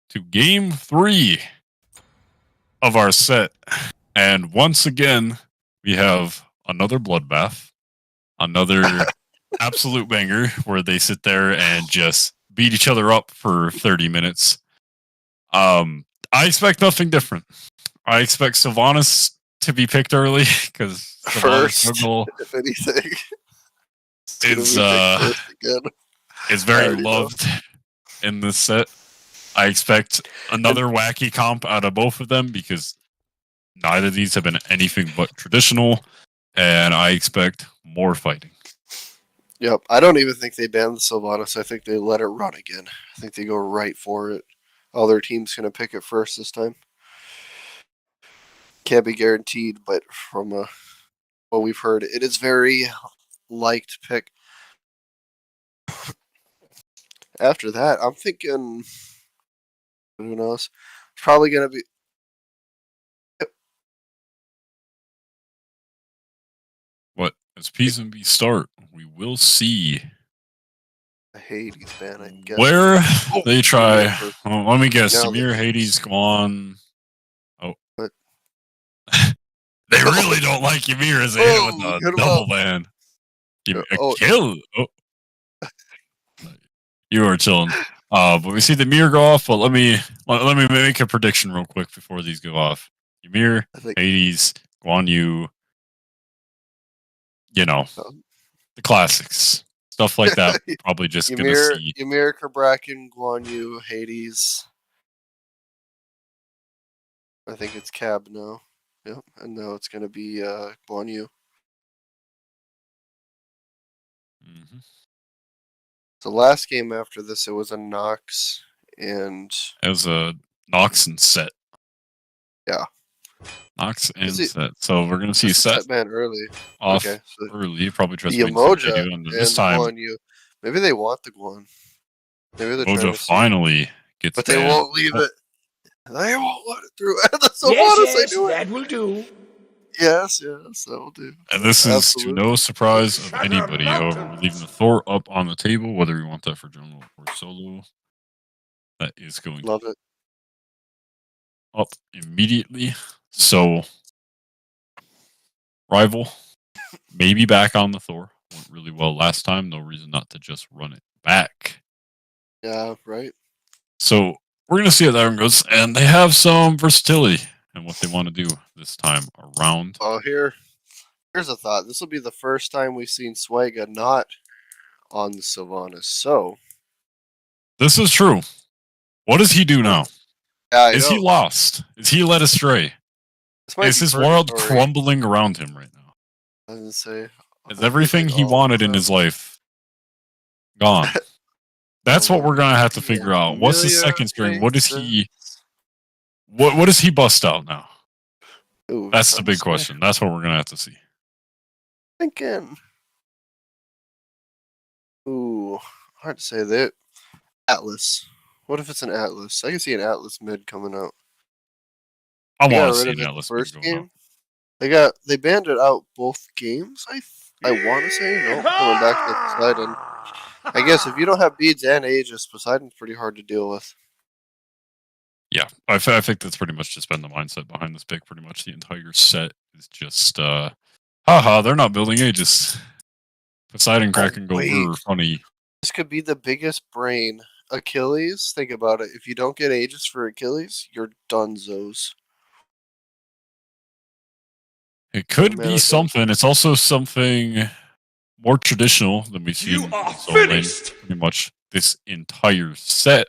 to Game 3 of our set. And once again, we have another bloodbath, another absolute banger where they sit there and just beat each other up for 30 minutes. I expect nothing different. I expect Sylvanas to be picked early because First, Sylvanas if anything, is again. is I very already know. loved in this set. I expect another wacky comp out of both of them because neither of these have been anything but traditional, and I expect more fighting. Yep, I don't even think they banned the Sylvanas. I think they let it run again. I think they go right for it. Other team's gonna pick it first this time. Can't be guaranteed, but from what we've heard, it is very liked pick. After that, I'm thinking, who knows? Probably gonna be. But as P's and B start, we will see A Hades ban, I guess. where Oh, they try. first. Well, let me guess. Now Ymir, they- Hades, Guan. Oh. What? They really don't like Ymir as a hit with Oh, a hit him double up. ban. A Oh. kill. Oh. You are chilling. But we see the Ymir go off. But let me make a prediction real quick before these go off. Ymir, I think Hades, Guan Yu. You know, the classics. Stuff like that. We're probably just gonna see. Ymir, Krabraken, Guan Yu, Hades. I think it's Cab now. Yep, and now it's gonna be Guan Yu. Mm-hmm. The last game after this, it was a Nox and It was a Nox and Set. Yeah. Nox and Is it- Set. So we're gonna see that's Set Set ban early. off Okay, so early. Probably try the to wait and see what they Emoja do. And and this time, Guan Yu. Maybe they want the Guan. Maybe they're trying Mojo to see. finally gets But they banned. won't leave it. They won't let it through. That's so Yes, honest, yes, I knew it. that will do. Yes, that will do. And this is to Absolutely. no surprise of Shatter anybody. However, we're mountains. leaving the Thor up on the table, whether we want that for jungle or solo. That is going Love it. up immediately. So, rival, maybe back on the Thor. Went really well last time. No reason not to just run it back. Yeah, right. So, we're going to see how that one goes. And they have some versatility in what they want to do this time around. Oh, here's a thought. This will be the first time we've seen Swega not on the Sylvanas. So, This is true. What does he do now? yeah, I Is know. he lost? Is he led astray? This might Is be his world purgatory. crumbling around him right now? I didn't say. Is everything he all wanted in around. his life gone? That's what we're gonna have to figure out. What's the Familiar second string? What does he? faces. What does he bust out now? Ooh, That's the I'm big just question. That's what we're gonna have to see. thinking. Ooh, hard to say that. Atlas. What if it's an Atlas? I can see an Atlas mid coming out. I They got want to rid see of an it Atlas the mid first going up. game. They banned it out both games. I want to say no. Coming back to Poseidon. I guess if you don't have beads and Aegis, Poseidon's pretty hard to deal with. Yeah, I think that's pretty much just been the mindset behind this pick. Pretty much the entire set is just, haha, they're not building Aegis. Poseidon Kraken go wait. brr, funny. This could be the biggest brain. Achilles, think about it. If you don't get Aegis for Achilles, you're donezos. It could Man, be okay. something. It's also something more traditional than we've seen You in are Soul Lane finished. pretty much this entire set.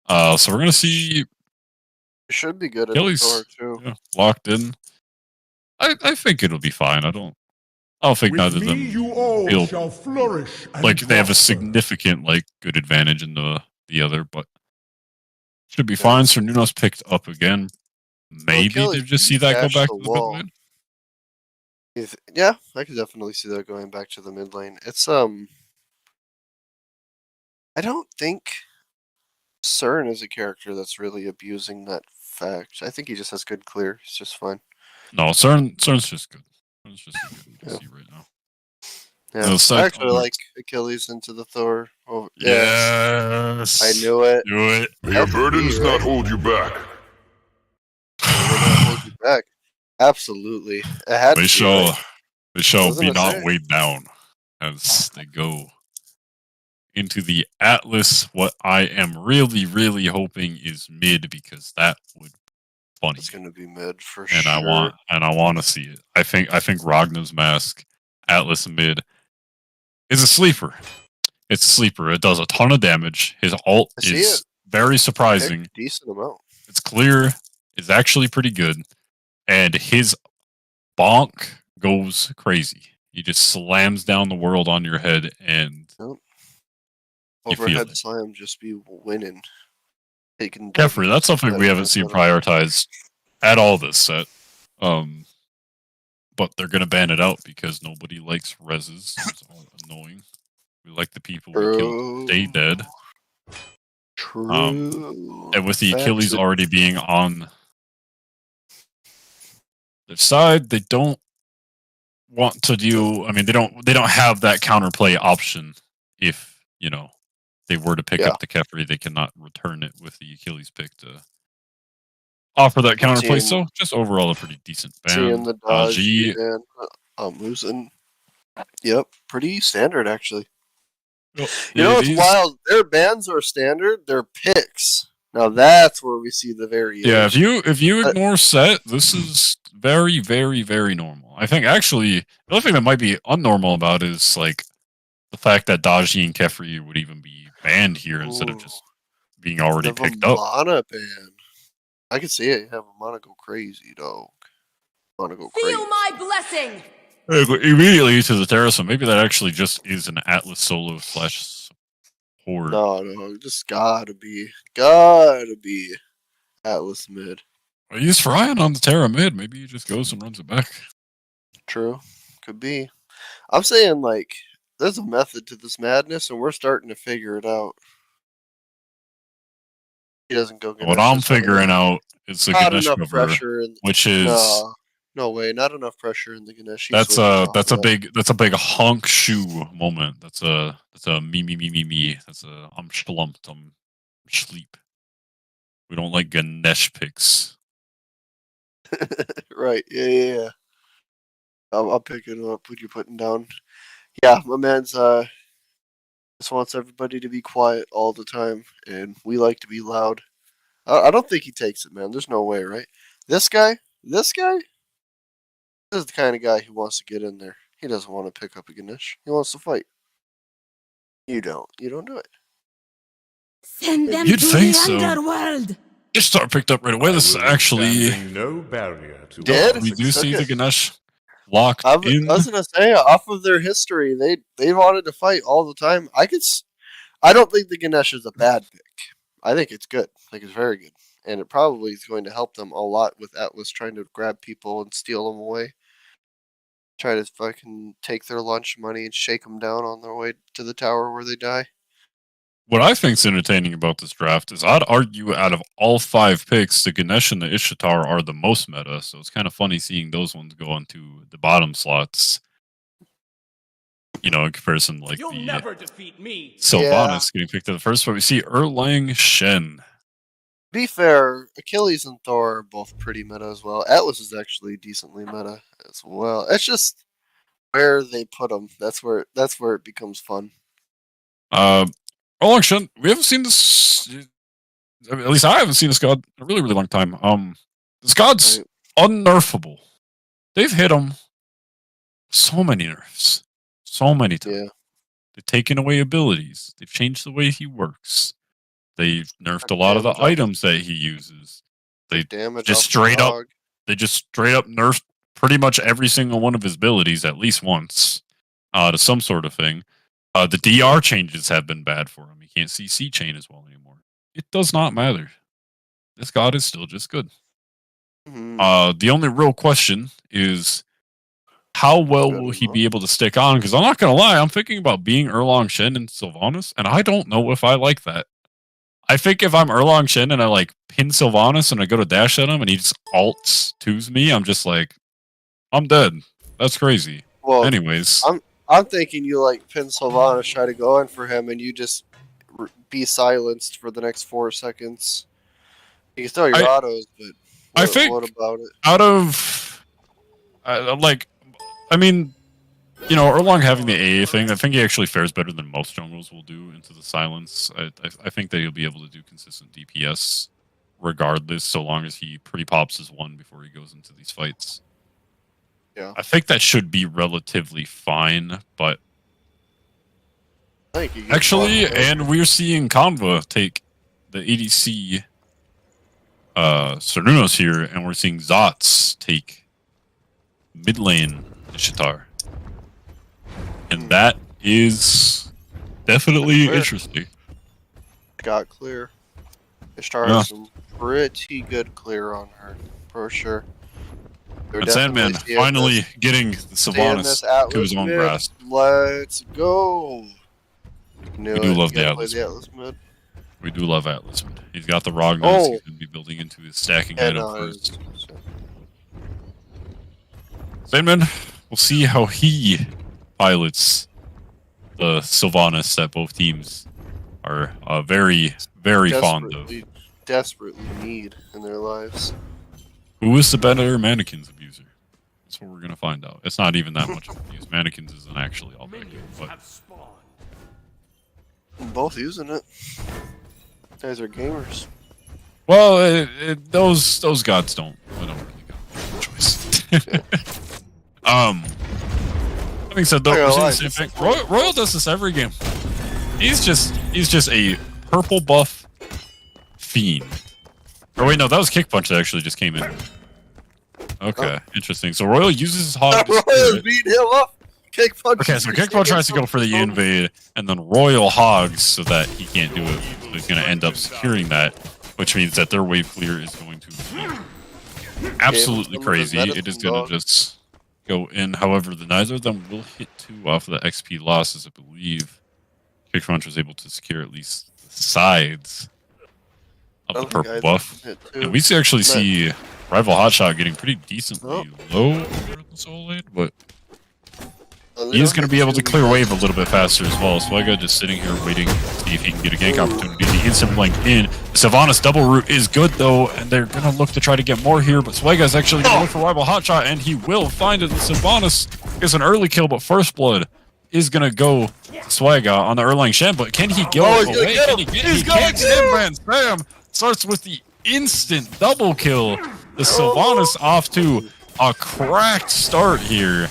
So we're gonna see It should be good in Achilles Thor too. locked in. I think it'll be fine. I don't think neither With of me, them you all feel shall flourish and like they have a prosper. significant good advantage in the other, but should be Yeah. fine. So Nuno's picked up again. Maybe Achilles, they just see you that go bash back the to the mid wall. lane. Yeah, I could definitely see that going back to the mid lane. It's I don't think CERN is a character that's really abusing that fact. I think he just has good clear. He's just fine. No, CERN's just good. CERN's just good to Yeah. see right now. Yeah, The I side actually like Achilles into the Thor. Oh, Yes. I knew it. Do it. May your That's a burdens B, not right? hold you back. May they not hold you back. Absolutely, it had They to be shall, right. they shall Wasn't be it not say? weighed down as they go into the Atlas. What I am really, really hoping is mid, because that would be funny, It's gonna be mid for and sure. I want to see it. I think Ragnar's Mask Atlas mid is a sleeper. It's a sleeper. It does a ton of damage. His ult I see is it. very Picked surprising. a decent amount. It's clear. It's actually pretty good, and his bonk goes crazy. He just slams down the world on your head, and Yep. you feel Overhead it. slam just be winning. Taking Jeffrey, W's that's something we left, haven't right, seen center. prioritized at all this set. But they're gonna ban it out because nobody likes reses. It's all annoying. We like the people we killed stay dead. True. And with the Facts. Achilles already being on their side, they don't want to do. I mean, they don't have that counterplay option. If they were to pick Yeah. up the Kefri, they cannot return it with the Achilles pick to offer that counterplay. So just overall a pretty decent Seeing ban. the dodge G, and losing. Yep, pretty standard actually. You know what's wild? Their bans are standard. Their picks. Now that's where we see the variation. Yeah, if you ignore set, this is very, very, very normal. I think actually the other thing that might be unnormal about it is like the fact that Daji and Kefri would even be banned here instead of just being already picked up. Mana ban. I can see it. You have a Mana go crazy, dog. Mana go crazy. Feel my blessing. Immediately to the terrace, so maybe that actually just is an Atlas solo / support. No, just gotta be Atlas mid. He's frying on the Terra mid. Maybe he just goes and runs it back. True, could be. I'm saying like there's a method to this madness, and we're starting to figure it out. He doesn't go. What I'm figuring out is the not Ganesh enough cover, pressure, which is no way, not enough pressure in the Ganesh. that's a big honk shoe moment. That's a me. That's a I'm schlumped. I'm sleep. We don't like Ganesh picks. right. Yeah. I'll pick it up. What you're putting down? Yeah, my man's just wants everybody to be quiet all the time, and we like to be loud. I don't think he takes it, man. There's no way, right? This guy, this is the kind of guy who wants to get in there. He doesn't want to pick up a Ganesh. He wants to fight. You don't do it. Send them You'd to think the so. underworld. Ishtar picked up right away. This is actually No barrier to Did? we do see Okay. the Ganesh locked I in. was gonna say, off of their history, they wanted to fight all the time. I don't think the Ganesh is a bad pick. I think it's good. I think it's very good, and it probably is going to help them a lot with Atlas trying to grab people and steal them away. Try to fucking take their lunch money and shake them down on their way to the tower where they die. What I think's entertaining about this draft is I'd argue out of all 5 picks, the Ganesh and the Ishtar are the most meta. So it's kind of funny seeing those ones go onto the bottom slots. In comparison, like You'll the never defeat me. Sylvanas getting picked at the first, but we see Erlang Shen. Be fair, Achilles and Thor are both pretty meta as well. Atlas is actually decently meta as well. It's just where they put them. That's where it becomes fun. Erlang Shen, we haven't seen this. I mean, at least I haven't seen this god in a really, really long time. This god's unnerfable. They've hit him so many nerfs, so many times. Yeah. They've taken away abilities. They've changed the way he works. They've nerfed a lot of the Damage off- items that he uses. They Damage just off the straight up dog. they just straight up nerfed pretty much every single one of his abilities at least once to some sort of thing. The DR changes have been bad for him. He can't see C chain as well anymore. It does not matter. This god is still just good. Mhm. The only real question is how well will he be able to stick on? Because I'm not going to lie, I'm thinking about being Erlang Shen and Sylvanas, and I don't know if I like that. I think if I'm Erlang Shen and I like pin Sylvanas and I go to dash at him and he just alts twos me, I'm just like, I'm dead. That's crazy. Well, Anyways, I'm thinking you like pin Sylvanas, try to go in for him, and you just be silenced for the next 4 seconds. You can throw your autos, but I think what about it? Out of like, I mean, you know, Erlang having the AA thing, I think he actually fares better than most jungles will do into the silence. I think that he'll be able to do consistent DPS regardless, so long as he pre-pops his one before he goes into these fights. Yeah. I think that should be relatively fine, but I think you get actually, blocked, and we're seeing Conva take the ADC Cernunos here, and we're seeing Zots take mid lane Nishitar. And that is definitely interesting. got clear. Ishtar Yeah. has some pretty good clear on her, for sure. They're And Sandman definitely seeing finally this- getting the seeing Sylvanas this to Atlas his own mid. grasp. Let's go. We do love the You gotta Atlas. play the Atlas mid. We do love Atlas. He's got the Rognas. Oh. He's going to be building into his stacking And, item first. Sandman, we'll see how he pilots the Sylvanas that both teams are very, very fond of. Desperately need in their lives. Who is the better mannequins abuser? That's what we're going to find out. It's not even that much of abuse. Mannequins isn't actually all that good. Minions But have spawned. I'm both using it. Guys are gamers. well, those gods don't. I don't really got a choice. Having said though, I we're gotta seeing lie, the same this thing. Royal does this every game. He's just a purple buff fiend. Or wait, no, that was Kick Punch that actually just came in. Okay, interesting. So Royal uses his hog. to Royal steer it. beat him up. Kick punch. Okay, so Kick Punch tries to go for the invade, and then Royal hogs so that he can't do it. So he's going to end up securing that, which means that their wave clear is going to be absolutely crazy. It is going to just go in. However, the neither of them will hit 2 off of the XP losses, I believe. Kick Punch was able to secure at least the sides of the purple buff. And we actually see Rival Hotshot getting pretty decently low over the soul lane, but he is going to be able to clear wave a little bit faster as well. Swega just sitting here waiting to see if he can get a gank opportunity. The instant blink in. Sylvanas double root is good though, and they're going to look to try to get more here, but Swega is actually going to look for Rival Hotshot, and he will find it. Sylvanas gets an early kill, but First Blood is going to go to Swega on the Erlang Shen, but can he go away? Can he get He can't. Sandman Sam starts with the instant double kill. The Sylvanas off to a cracked start here.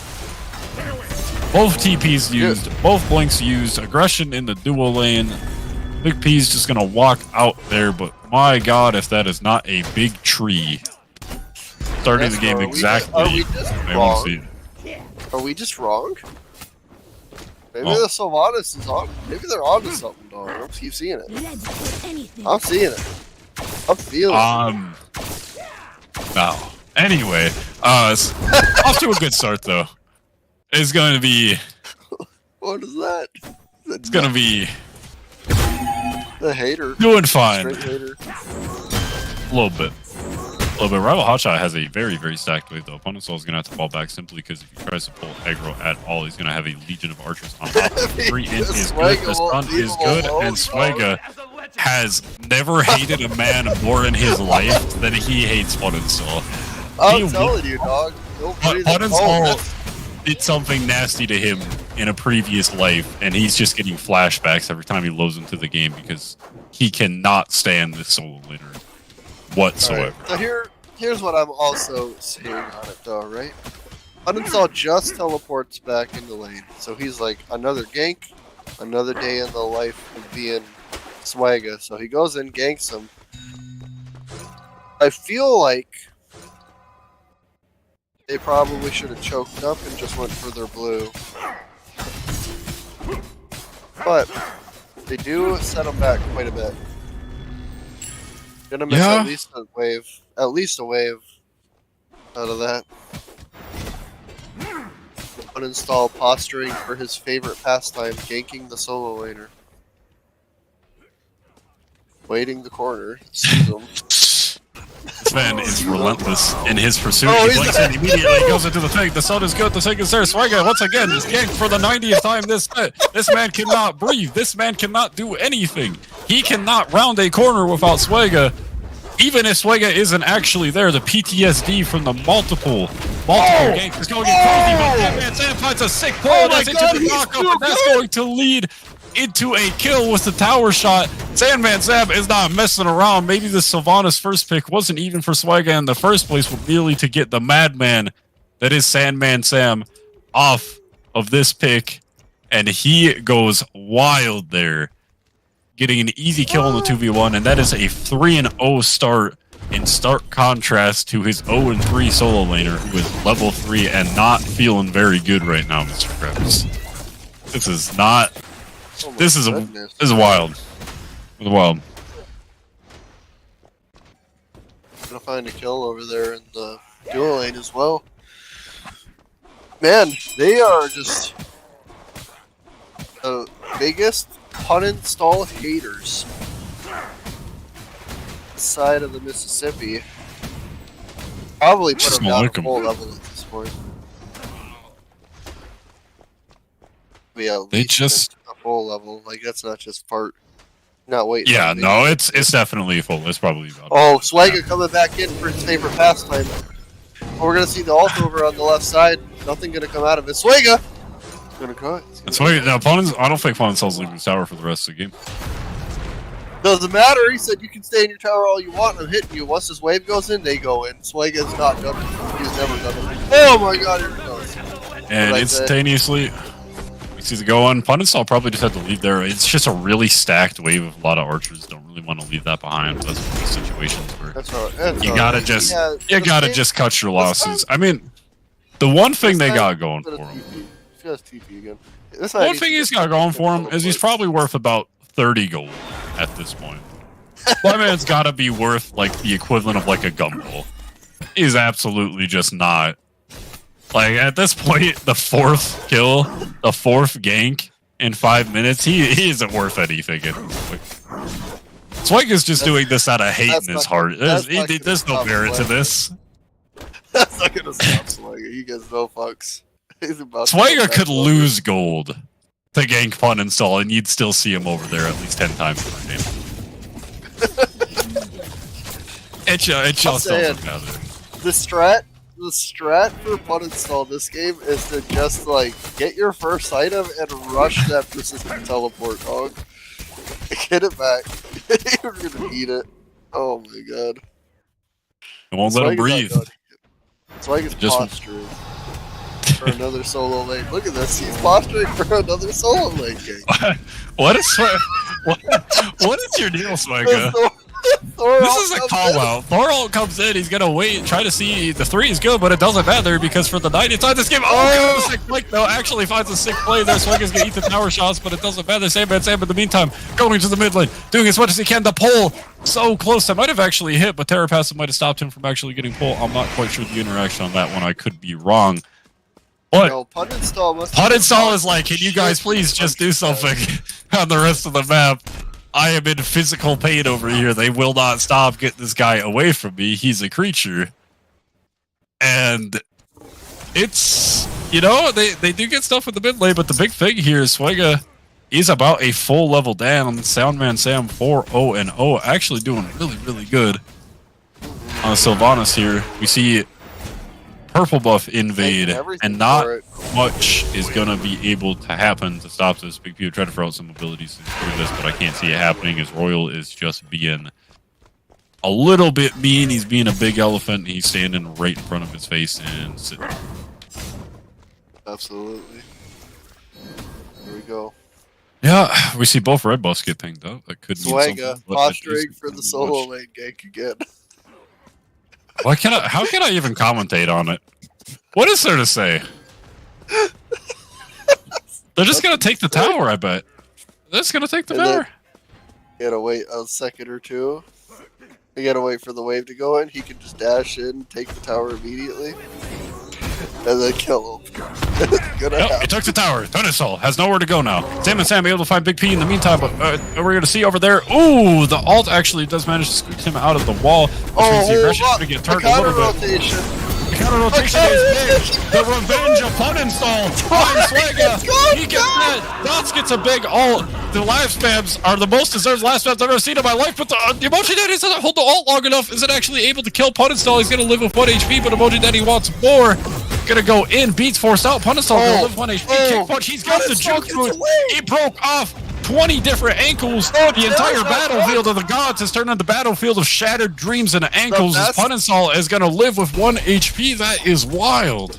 Both TPs used, both blinks used, aggression in the dual lane. Big P's just gonna walk out there, but my god, if that is not a big tree. Starting the game exactly. Are we just I want to wrong? see it. Are we just wrong? Maybe the Sylvanas is on. Maybe they're onto something, dog. I don't keep seeing it. Ready for anything. I'm seeing it. I'm feeling it. No. Anyway, it's off to a good start though. It's going to be. What is that? It's going to be The hater. doing fine. Straight hater. A little bit. Rival Hotshot has a very, very stacked wave though. Opponent's soul is going to have to fall back simply because if he tries to pull aggro at all, he's going to have a legion of archers on top. 3 in is good, the stun is good, and Swega has never hated a man more in his life than he hates Opponent's soul. I'm telling you, dog. Opponent's soul did something nasty to him in a previous life, and he's just getting flashbacks every time he loads into the game because he cannot stand this solo laner whatsoever. Right. So here's what I'm also saying on it, though, right? Uninstall just teleports back into lane, so he's like another gank, another day in the life of being Swagga. So he goes in, ganks him. I feel like they probably should have choked up and just went for their blue. But they do set them back quite a bit. Gonna miss at least a wave. At least a wave out of that. Uninstall posturing for his favorite pastime, ganking the solo laner. Waiting the corner. Sees him. Sven is relentless in his pursuit. Oh, He he's blinks in immediately, goes into the thing. The sun is good, the thing is there. Swagger, once again, is ganked for the 90th time this set. This man cannot breathe. This man cannot do anything. He cannot round a corner without Swagger. Even if Swagger isn't actually there, the PTSD from the multiple ganks is going to get crazy, but that man Sam finds a sick pull. That's into the knockup, and that's going to lead into a kill with the tower shot. Sandman Sam is not messing around. Maybe the Sylvanas first pick wasn't even for Swagger in the first place, but merely to get the madman that is Sandman Sam off of this pick. And he goes wild there, getting an easy kill on the 2v1, and that is a 3-0 start in stark contrast to his 0-3 solo laner, who is level 3 and not feeling very good right now, Mr. Krebs. This is not... This is wild. This is wild. Gonna find a kill over there in the dual lane as well. Man, they are just the biggest uninstall haters side of the Mississippi. Probably put them down a full level at this point. They just a full level, like that's not just part. Not waiting. Yeah, no, it's definitely full. It's probably about. Oh, Swagger coming back in for his favorite pastime. We're gonna see the ult over on the left side. Nothing gonna come out of it. Swagger gonna cut. Swagger. The opponents. I don't think opponents leaving the tower for the rest of the game. Doesn't matter. He said you can stay in your tower all you want. I'm hitting you. Once this wave goes in, they go in. Swagger's not done it. He's never done it. Oh my god, here he goes. And instantaneously, we see the go on. Punistall probably just had to leave there. It's just a really stacked wave of a lot of archers. Don't really want to leave that behind. That's one of these situations where you gotta just cut your losses. I mean, the one thing they got going for him. One thing he's got going for him is he's probably worth about 30 gold at this point. My man's got to be worth like the equivalent of like a gumball. He's absolutely just not. Like at this point, the fourth kill, the fourth gank in 5 minutes, he isn't worth anything anymore. Swag is just doing this out of hate in his heart. There's no merit to this. That's not gonna stop Swagger. He gets no fucks. Swagger could lose gold to gank Uninstall, and you'd still see him over there at least 10 times per game. It just doesn't matter. The strat for Uninstall this game is to just like get your first item and rush that persistent teleport, dog. Get it back. You're gonna eat it. Oh my god. It won't let him breathe. Swagger's posturing for another solo lane. Look at this. He's posturing for another solo lane game. What is your deal, Swagger? This is a call out. Thorol comes in, he's gonna wait, try to see the 3 is good, but it doesn't matter because for the 90th time this game, oh, sick flick though, actually finds a sick play there. Swagger's gonna eat the tower shots, but it doesn't matter. Sam in the meantime, going to the mid lane, doing as much as he can. The pull so close, I might have actually hit, but Terra Passive might have stopped him from actually getting pulled. I'm not quite sure the interaction on that one. I could be wrong. But Uninstall is like, can you guys please just do something on the rest of the map? I am in physical pain over here. They will not stop getting this guy away from me. He's a creature. And it's, you know, they do get stuff in the mid lane, but the big thing here is Swagger is about a full level down. Soundman Sam 4-0-0, actually doing really, really good on Sylvanas here. We see purple buff invade, and not much is going to be able to happen to stop this. Big Peter tried to throw out some abilities to do this, but I can't see it happening as Royal is just being a little bit mean. He's being a big elephant. He's standing right in front of his face and sitting. Absolutely. Here we go. Yeah, we see both red buffs get pinged up. That could mean Swagger something. posturing for the solo lane gank again. How can I even commentate on it? What is there to say? They're just gonna take the tower, I bet. They're just gonna take the tower. You gotta wait a second or two. You gotta wait for the wave to go in. He can just dash in, take the tower immediately. and then kill him. Gonna Yep, happen. he took the tower. Tunnel has nowhere to go now. Sam and Sam able to find Big P in the meantime, but we're going to see over there. Ooh, the ult actually does manage to squeeze him out of the wall. Which means the aggression is going to get turned a little bit. Rotation. The counter rotation is big. The revenge of pun install. Swagga. He gets that. Dots gets a big ult. The live spams are the most deserved live spams I've ever seen in my life, but the Emoji Daddy doesn't hold the ult long enough. Isn't actually able to kill pun install. He's going to live with 1 HP, but Emoji Daddy wants more. Gonna go in, beats forced out, pun install gonna live 1 HP, kick punch. He's got the juke through it. He broke off 20 different ankles. The entire battlefield of the gods has turned into the battlefield of shattered dreams and ankles. As pun install is gonna live with 1 HP. That is wild.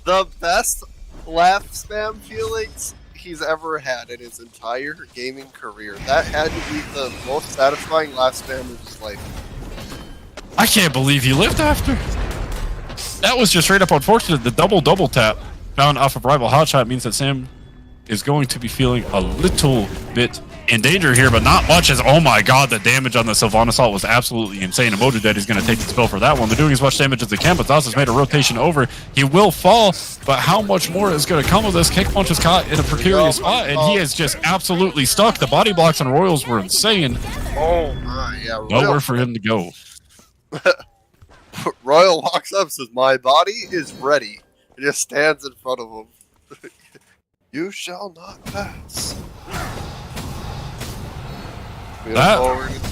The best laugh spam feelings he's ever had in his entire gaming career. That had to be the most satisfying laugh spam of his life. I can't believe he lived after. That was just straight up unfortunate. The double tap found off of rival hotshot means that Sam is going to be feeling a little bit in danger here, but not much as, oh my god, the damage on the Sylvan Assault was absolutely insane. Emoji Daddy's going to take the spill for that one. They're doing as much damage as they can, but Zaz has made a rotation over. He will fall, but how much more is going to come of this? Kick Punch is caught in a precarious spot, and he is just absolutely stuck. The body blocks on Royals were insane. Oh my, yeah. Nowhere for him to go. Royal walks up, says, "My body is ready." He just stands in front of him. You shall not pass. That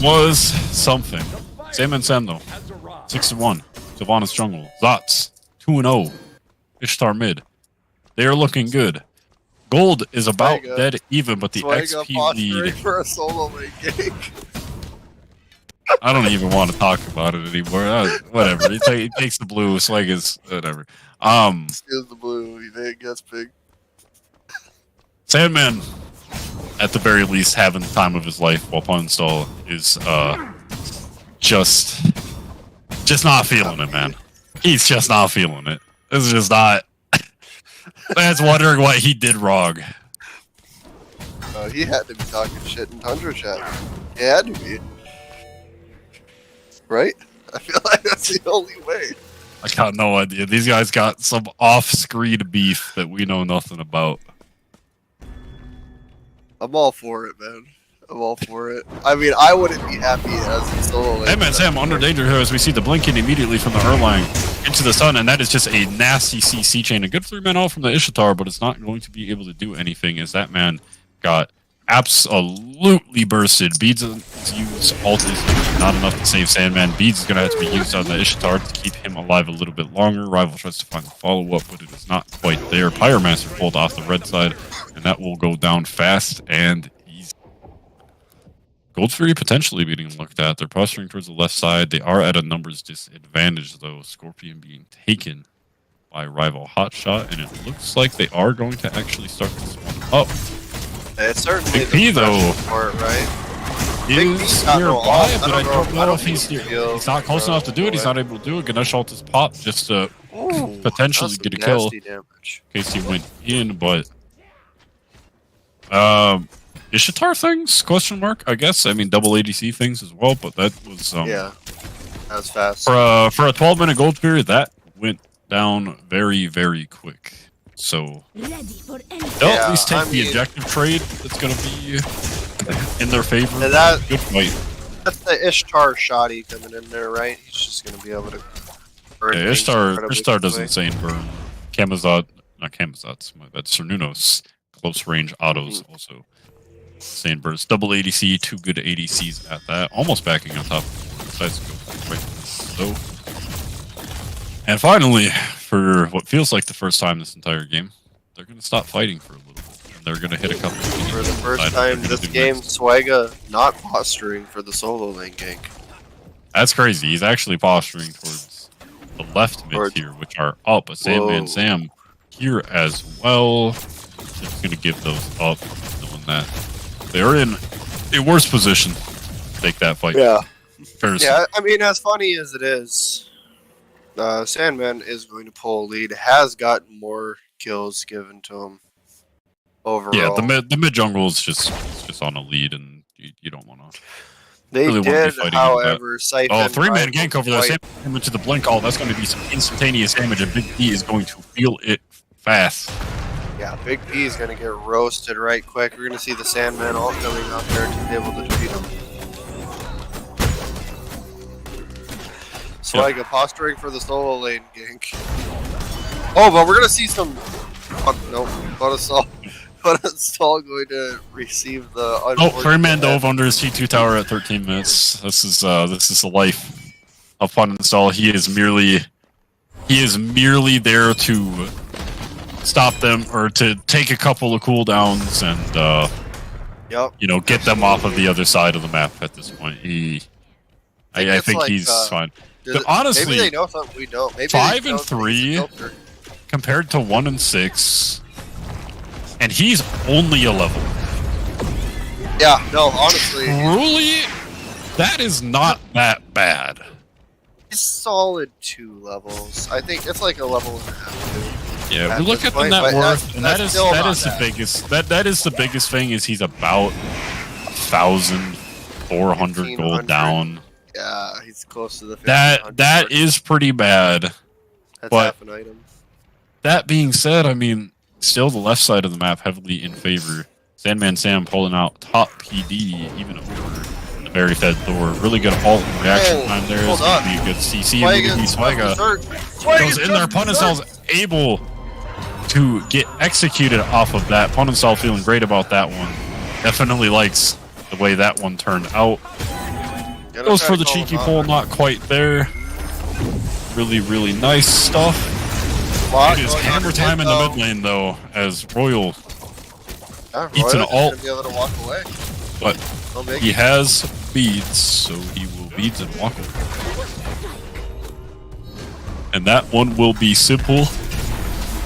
was something. Sam and Sam though, 6-1. Sylvanas jungle. Zots 2-0. Ishtar mid. They are looking good. Gold is about dead even, but the XP lead. For a solo lane gang. I don't even want to talk about it anymore. Whatever. He takes the blue. Swagga's whatever. Steals the blue. He gets big. Sandman, at the very least, having the time of his life while pun install is just not feeling it, man. He's just not feeling it. This is just not. Man's wondering what he did wrong. He had to be talking shit in Tundra chat. He had to be. Right? I feel like that's the only way. I got no idea. These guys got some off-screen beef that we know nothing about. I'm all for it, man. I'm all for it. I mean, I wouldn't be happy as a solo lane. Hey man, Sam, under danger here as we see the blinking immediately from the Erlang into the sun, and that is just a nasty CC chain. A good 3-man all from the Ishtar, but it's not going to be able to do anything as that man got absolutely bursted. Beads to use ult is not enough to save Sandman. Beads is going to have to be used on the Ishtar to keep him alive a little bit longer. Rival tries to find the follow-up, but it is not quite there. Pyromancer pulled off the red side, and that will go down fast and easy. Gold Fury potentially being looked at. They're posturing towards the left side. They are at a numbers disadvantage, though. Scorpion being taken by rival Hotshot, and it looks like they are going to actually start this one up. It's certainly Big P, though, for it, right? is nearby, but I don't know if he's not close enough to do it. He's not able to do it. Ganesh ult is popped just to potentially get a kill in case he went in, but Ishtar things? Question mark? I guess. I mean, double ADC things as well, but that was yeah, that was fast for a 12-minute gold period. That went down very, very quick. So they'll at least take the objective trade. That's going to be in their favor. And that, good fight. That's the Ishtar shoddy coming in there, right? He's just going to be able to burn. Yeah, Ishtar does insane burn. Camazot, not Camazot's, that's Cernunos. Close range autos also. Insane burns. Double ADC, 2 good ADCs at that. Almost backing on top. Decides to go right so. And finally, for what feels like the first time this entire game, they're going to stop fighting for a little bit. And they're going to hit a couple of For the first time this game, Swagga not posturing for the solo lane gank. That's crazy. He's actually posturing towards the left mid here, which are up. But Sandman Sam here as well. Just going to give those up, knowing that they're in a worse position to take that fight. Yeah. Fairly. Yeah, I mean, as funny as it is, Sandman is going to pull a lead, has gotten more kills given to him overall. Yeah, the mid jungle is just on a lead, and you don't want to. They Really wouldn't be did, fighting into that. however, siphon. Oh, three-man rifles gank over there. quite- Sam into the blink all. That's going to be some instantaneous damage, and Big P is going to feel it fast. Yeah, Big P is going to get roasted right quick. We're going to see the Sandman all coming out there to be able to defeat him. Swag posturing for the solo lane gank. Oh, but we're going to see some... Oh, no, Punistall going to receive the... Oh, three-man dove under his T2 tower at 13 minutes. This is the life of Punistall. He is merely there to stop them or to take a couple of cooldowns and you know, get them off of the other side of the map at this point. I think like, he's fine. But Maybe honestly, they know something we don't. Maybe 5 they and don't think he's a 3 filter. compared to 1 and 6, and he's only a level. Yeah, no, honestly, Truly, that is not that bad. he's solid 2 levels. I think it's like a level and a half, too. Yeah, At we look this at the point, net but worth, and that's still not the bad. biggest that is the biggest thing is he's about 1,400 gold 1,500. down. Yeah, he's close to the 1,500 That mark. is pretty bad. That's but- half an item. That being said, I mean, still the left side of the map heavily in favor. Sandman Sam pulling out top PD even over the very fed Thor. Really good ult and reaction time there. It's hold going on. to be a good CC. Swagga Goes in there. Punistall's able to get executed off of that. Punistall feeling great about that one. Definitely likes the way that one turned out. Goes for the cheeky pull, not quite there. Really, really nice stuff. It is hammer time in the mid lane, though, as Royal eats an ult, Be able to walk away. but No big. he has beads, so he will beads and walk away. And that one will be simple.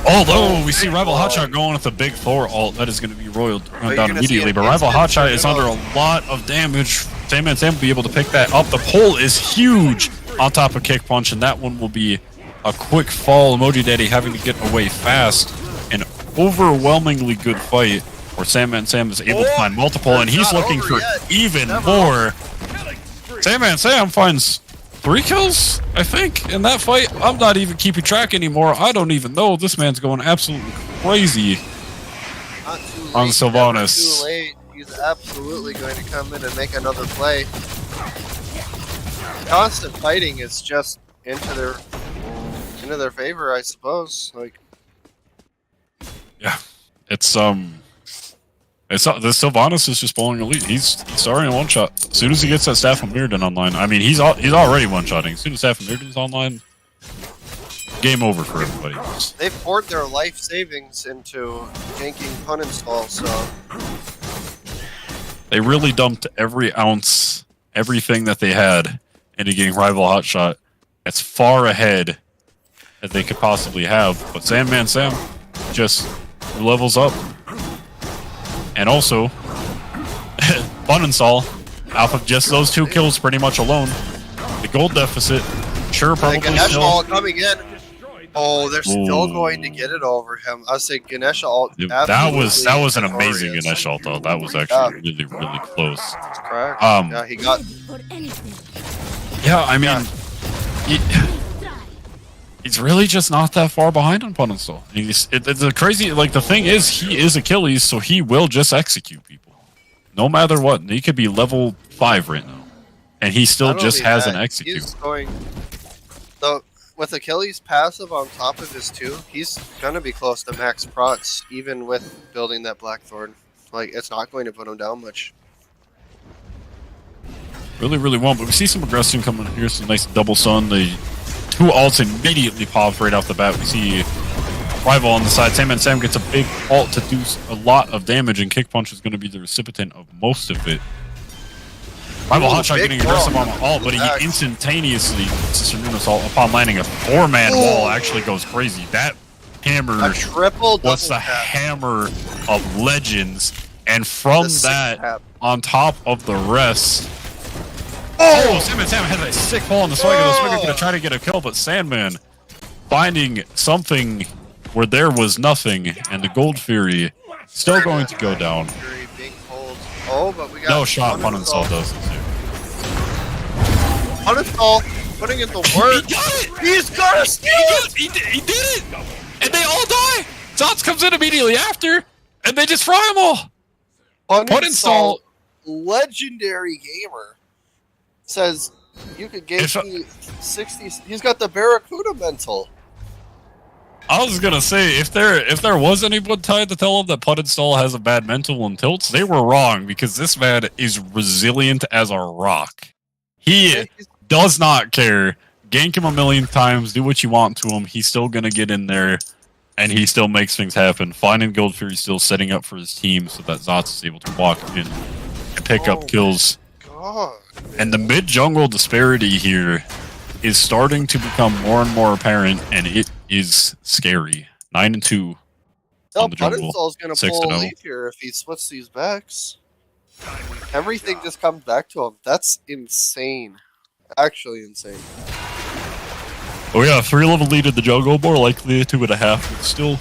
Although we see Rival Hotshot going with a big Thor ult, that is going to be Royal run you're down gonna see immediately. an But Rival instant Hotshot is turn under out. a lot of damage. Sandman Sam will be able to pick that up. The pull is huge on top of Kick Punch, and that one will be a quick fall. Emoji Daddy having to get away fast. An overwhelmingly good fight where Sandman Sam is able to find multiple, and he's not looking over for yet. even Never more. Sandman Sam finds 3 kills, I think, in that fight. I'm not even keeping track anymore. I don't even know. This man's going absolutely crazy. Not too late, on never Sylvanas. Too late. He's absolutely going to come in and make another play. Constant fighting is just into their favor, I suppose. Like, Yeah, it's the Sylvanas is just bowling elite. He's starting a one shot as soon as he gets that Staff of Mirrodin online. I mean, he's already one shotting. As soon as Staff of Mirrodin's online, game over for everybody. they've poured their life savings into ganking Punistall, so They really dumped every ounce, everything that they had into getting Rival Hotshot as far ahead as they could possibly have. But Sandman Sam just levels up. And also, Punistall, off of just those 2 kills pretty much alone, the gold deficit, sure, probably Ganesha still. ult coming in. Oh, they're still going to get it over him. I say Ganesha ult. That was an amazing glorious. Ganesh ult, though. That was actually really, really close. That's correct. Um, Yeah, he got. For anything. Yeah, I mean, he's really just not that far behind on Punistall. It's a crazy, like, the thing is, he is Achilles, so he will just execute people. No matter what. He could be level 5 right now. And he still Not just only has that, an execute. He's going. So with Achilles passive on top of his 2, he's gonna be close to max prots, even with building that Blackthorn. Like, it's not going to put him down much. Really, really won't. But we see some aggression coming here. Some nice double sun. The 2 ults immediately pop right off the bat. We see Rival on the side. Sam and Sam gets a big ult to do a lot of damage, and Kick Punch is going to be the recipient of most of it. Rival Hotshot big getting aggressive on ult. the ult, but he instantaneously, Cicernuna's ult upon landing a 4-man wall actually goes crazy. That hammer A triple double was the tap. hammer of legends, and from The sick that, tap. on top of the rest. Oh, Sandman Sam had that sick ball on the Swagger. The Swagger gonna try to get a kill, but Sandman finding something where there was nothing, and the Gold Fury still going to go down. Fury being pulled. Oh, but we got No shot Punistall. Punistall does it too. Uninstall, putting in the work. He got it! He's got a steal! He did it! And they all die! Zots comes in immediately after, and they just fry them all! Uninstall. Legendary gamer says you could gain If I- me 60. He's got the Barracuda mental. I was gonna say, if there was anyone tied to tell him that Uninstall has a bad mental and tilts, they were wrong, because this man is resilient as a rock. He does not care. Gank him a million times, do what you want to him, he's still gonna get in there, and he still makes things happen. Finding Gold Fury still setting up for his team so that Zots is able to walk in and pick up kills. God. And the mid-jungle disparity here is starting to become more and more apparent, and it is scary. 9-2 on the jungle. Uninstall's gonna 6-0. pull a lead here if he splits these backs. Everything just comes back to him. That's insane. Actually insane. Oh yeah, 3-level lead in the jungle, more likely a 2.5. It's still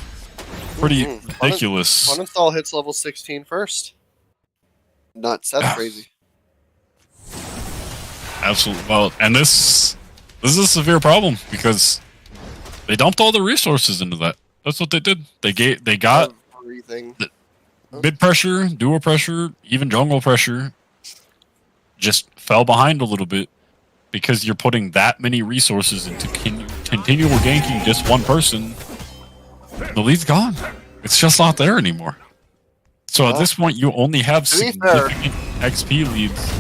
pretty ridiculous. Uninstall hits level 16 first. Nuts. That's crazy. Absolutely. Well, and this is a severe problem because they dumped all the resources into that. That's what they did. They got Everything. mid pressure, dual pressure, even jungle pressure. Just fell behind a little bit because you're putting that many resources into continual ganking just one person. The lead's gone. It's just not there anymore. So at this point, you only have To be fair- significant XP leads.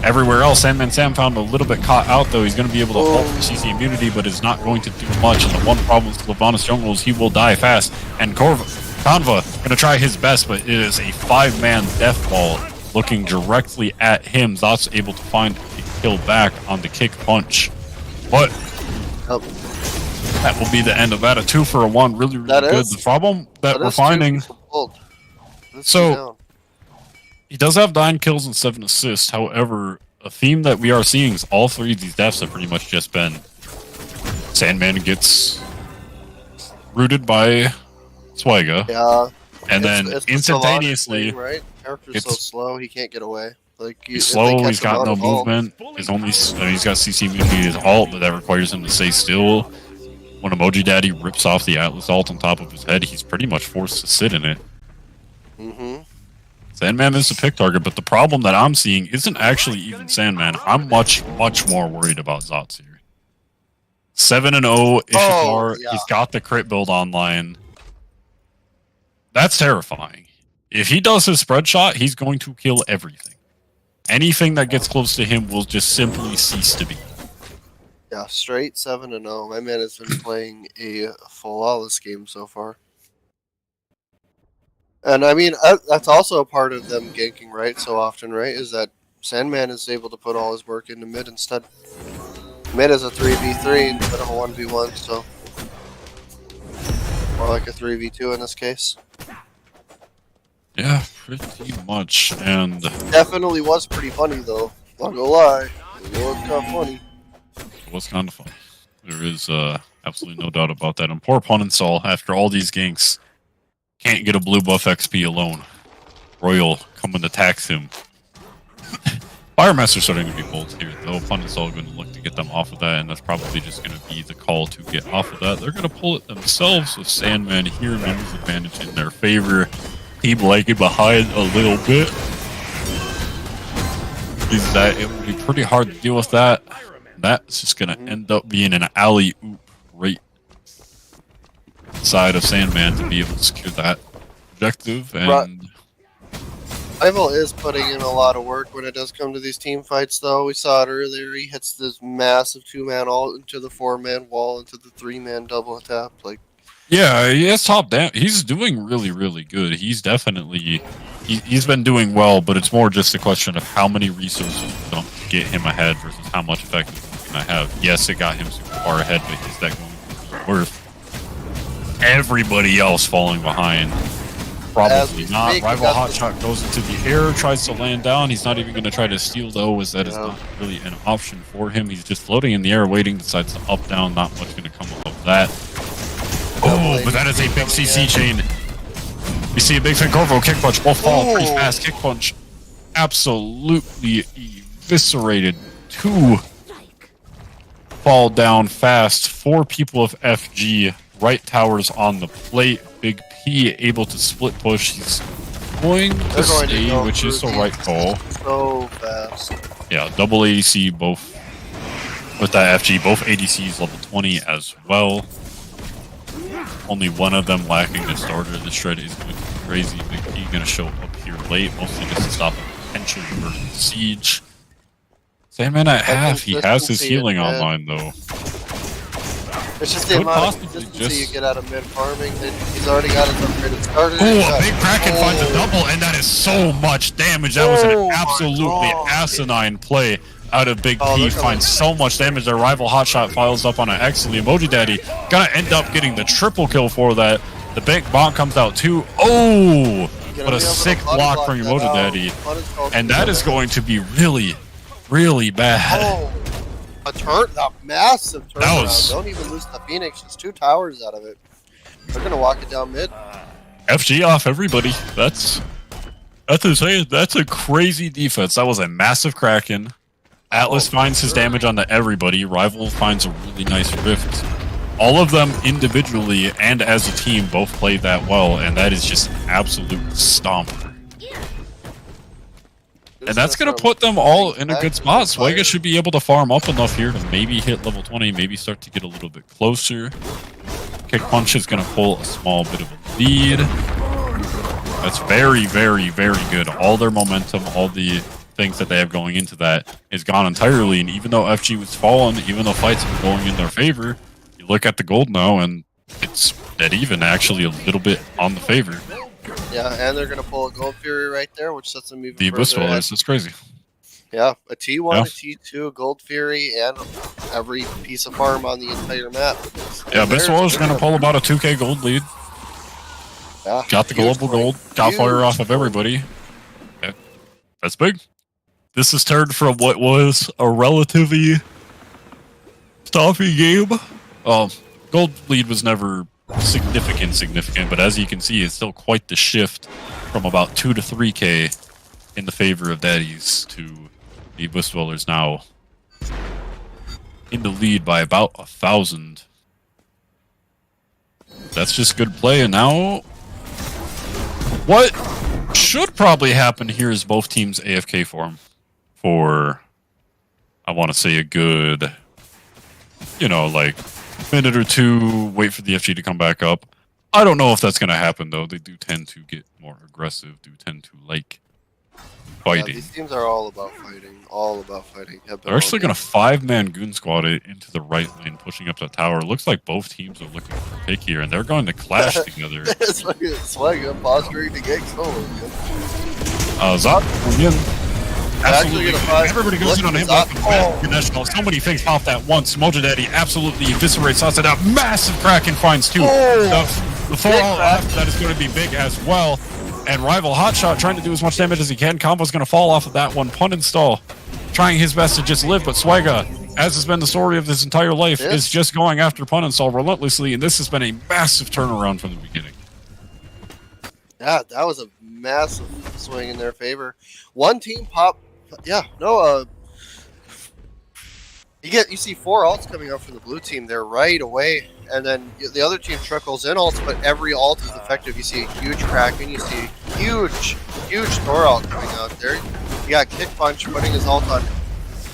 Everywhere else, Sandman Sam found a little bit caught out, though. He's going to be able to hold for CC immunity, but is not going to do much. And the one problem with Sylvanas Jungle is he will die fast. And Kanva going to try his best, but it is a 5-man death ball looking directly at him. Zots able to find a kill back on the kick punch. But that will be the end of that. A 2 for a 1. Really, really good. The problem that we're finding... So... he does have 9 kills and 7 assists. However, a theme that we are seeing is all 3 of these deaths have pretty much just been Sandman gets rooted by Swiga. Yeah. And then it's instantaneously, thing, right? Character's so slow, he can't get away. Like he's slow, he's got no movement. He's got CC immunity his ult, but that requires him to stay still. When Emoji Daddy rips off the Atlas ult on top of his head, he's pretty much forced to sit in it. Sandman is a pick target, but the problem that I'm seeing isn't actually even Sandman. I'm much, much more worried about Zots here. 7-0, Ishtar, he's got the crit build online. That's terrifying. If he does his spread shot, he's going to kill everything. Anything that gets close to him will just simply cease to be. Yeah, straight 7-0. My man has been playing a flawless game so far. And I mean, that's also a part of them ganking, right? So often, right? Is that Sandman is able to put all his work into mid instead. Mid is a 3v3 instead of a 1v1, so more like a 3v2 in this case. Yeah, pretty much. And definitely was pretty funny though. Not gonna lie, it was kind of funny. It was kind of funny. There is absolutely no doubt about that. And poor Uninstall, after all these ganks, can't get a blue buff XP alone. Royal coming to tax him. Firemaster's starting to be bold here, though. Uninstall going to look to get them off of that, and that's probably just going to be the call to get off of that. They're going to pull it themselves with Sandman here, numbers advantage in their favor. Team lagging behind a little bit. Is that it will be pretty hard to deal with that. That's just going to end up being an alley-oop right side of Sandman to be able to secure that objective. And Rival is putting in a lot of work when it does come to these team fights, though. We saw it earlier. He hits this massive 2-man all into the 4-man wall, into the 3-man double tap. Like, yeah, he has top down. He's doing really, really good. He's definitely he's been doing well, but it's more just a question of how many resources don't get him ahead versus how much effectiveness he's going to have. Yes, it got him super far ahead, but is that going to be worth everybody else falling behind? Probably not. Rival Hotshot goes into the air, tries to land down. He's not even going to try to steal, though, as that is not really an option for him. He's just floating in the air, waiting, decides to up, down. Not much going to come of that. Oh, but that is a big CC chain. You see a big fan Corvo kick punch. Both fall pretty fast. Kick punch absolutely eviscerated 2 fall down fast. 4 people of FG. Right towers on the plate. Big P able to split push. He's going to stay, which is the right call. So fast. Yeah, double ADC both with that FG. Both ADCs level 20 as well. Only one of them lacking the starter. The shred is going to be crazy. Big P going to show up here late, mostly just to stop a potential burst siege. Sandman at half. He has his healing online though. It's just the amount of consistency you get out of mid farming. He's already got his upgraded starter. Oh, a big Kraken finds a double, and that is so much damage. That was an absolutely asinine play out of Big P. Finds so much damage. Their rival Hotshot files up on an excellent Emoji Daddy. Gonna end up getting the triple kill for that. The big bonk comes out too. Oh, what a sick block from Emoji Daddy. And that is going to be really, really bad. A massive turnaround. Don't even lose the Phoenix. Just 2 towers out of it. They're gonna walk it down mid. FG off everybody. That's insane. That's a crazy defense. That was a massive Kraken. Atlas finds his damage onto everybody. Rival finds a really nice rift. All of them individually and as a team both played that well, and that is just an absolute stomper. And that's going to put them all in a good spot. Swega should be able to farm up enough here to maybe hit level 20, maybe start to get a little bit closer. Kick Punch is going to pull a small bit of a lead. That's very, very, very good. All their momentum, all the things that they have going into that is gone entirely. And even though FG was fallen, even though fights are going in their favor, you look at the gold now and it's dead even, actually a little bit on the favor. Yeah, and they're going to pull a Gold Fury right there, which sets them even the Abyss Dwellers, that's crazy. Yeah, a T1, a T2, a Gold Fury, and every piece of farm on the entire map. Yeah, Abyss Dwellers going to pull about a 2k gold lead. Yeah, got the global gold, got fire off of everybody. Okay. That's big. This has turned from what was a relatively stoppy game. Gold lead was never significant, but as you can see, it's still quite the shift from about 2 to 3k in the favor of Daddies to the Abyss Dwellers now in the lead by about 1,000. That's just good play, and now what should probably happen here is both teams AFK form for, I want to say, a good, like minute or 2, wait for the FG to come back up. I don't know if that's going to happen, though. They do tend to get more aggressive, do tend to like fighting. Yeah, these teams are all about fighting, They're actually going to 5-man goon squad it into the right lane, pushing up the tower. Looks like both teams are looking for a pick here, and they're going to clash together. It's like Swagger posturing to get solo. Zot coming in. Absolutely. Everybody goes in on him like national. So many things pop that once. Mojo Daddy absolutely eviscerates Sasa out. Massive Kraken finds 2. The fallout after that is going to be big as well. And rival Hotshot trying to do as much damage as he can. Combo's going to fall off of that one. Pun install. Trying his best to just live, but Swega, as has been the story of his entire life, is just going after Pun install relentlessly, and this has been a massive turnaround from the beginning. Yeah, that was a massive swing in their favor. One team pop. You see 4 ults coming up from the blue team. They're right away, and then the other team trickles in ults, but every ult is effective. You see a huge Kraken. You see a huge Thor ult coming out there. You got Kick Punch putting his ult on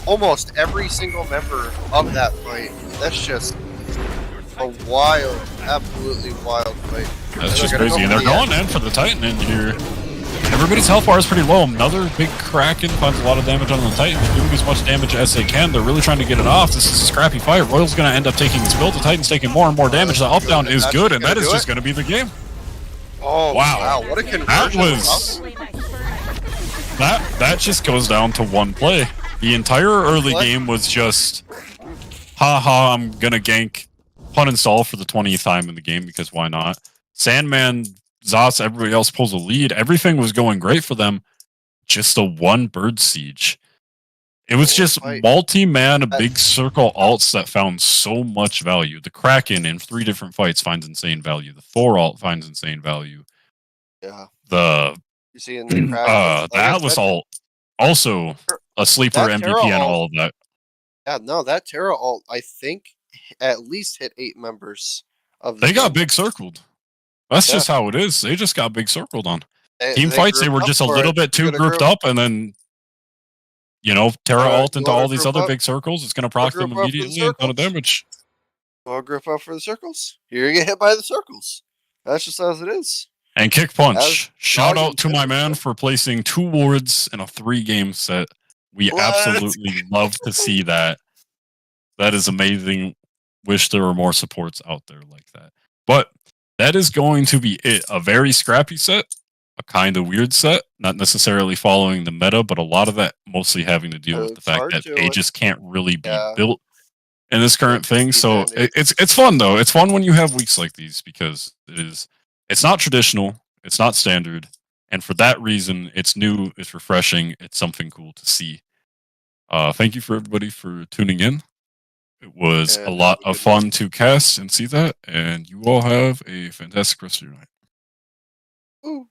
almost every single member of that fight. That's just a wild, absolutely wild fight. That's just crazy, and they're going in for the Titan in here. Everybody's health bar is pretty low. Another big Kraken finds a lot of damage on the Titan. They're doing as much damage as they can. They're really trying to get it off. This is a scrappy fight. Royal's going to end up taking his build. The Titan's taking more and more damage. The up-down is good, and that is just going to be the game. Oh, wow. What a conversion. That just goes down to one play. The entire early game was just, haha, I'm going to gank Pun install for the 20th time in the game, because why not? Sandman, Zots, everybody else pulls a lead. Everything was going great for them. Just a one bird siege. It was just multi-man, a big circle alts that found so much value. The Kraken in 3 different fights finds insane value. The 4 alt finds insane value. Yeah. You see in the Kraken, the Atlas alt, also a sleeper MVP and all of that. Yeah, no, that Terra alt, I think, at least hit 8 members of the They got game. big circled. That's Yeah. just how it is. They just got big circled on. They Team fights, they grouped were up just a for little it. bit too You gonna grouped group- up, and then, Terra alt you into wanna all these group other up? big circles. It's going to proc them group up for the immediately and ton of circles? damage. Well, group up for the circles. You're gonna get hit by the circles. That's just as it is. And Kick Punch. Shout Dog out to my intended, man yeah. for placing 2 wards in a 3-game set. We Let's absolutely love to see that. That is amazing. Wish there were more supports out there like that. But that is going to be it. A very scrappy set, a kind of weird set, not necessarily following the meta, but a lot of that mostly having to deal with the It's fact hard that to, pages can't really be yeah. built in this current Yeah, thing. So disadvantage. it's fun though. It's fun when you have weeks like these because it's not traditional, it's not standard, and for that reason, it's new, it's refreshing, it's something cool to see. Thank you for everybody for tuning in. It was And a have lot a of good fun night. to cast and see that, and you all have a fantastic rest of your night. Ooh.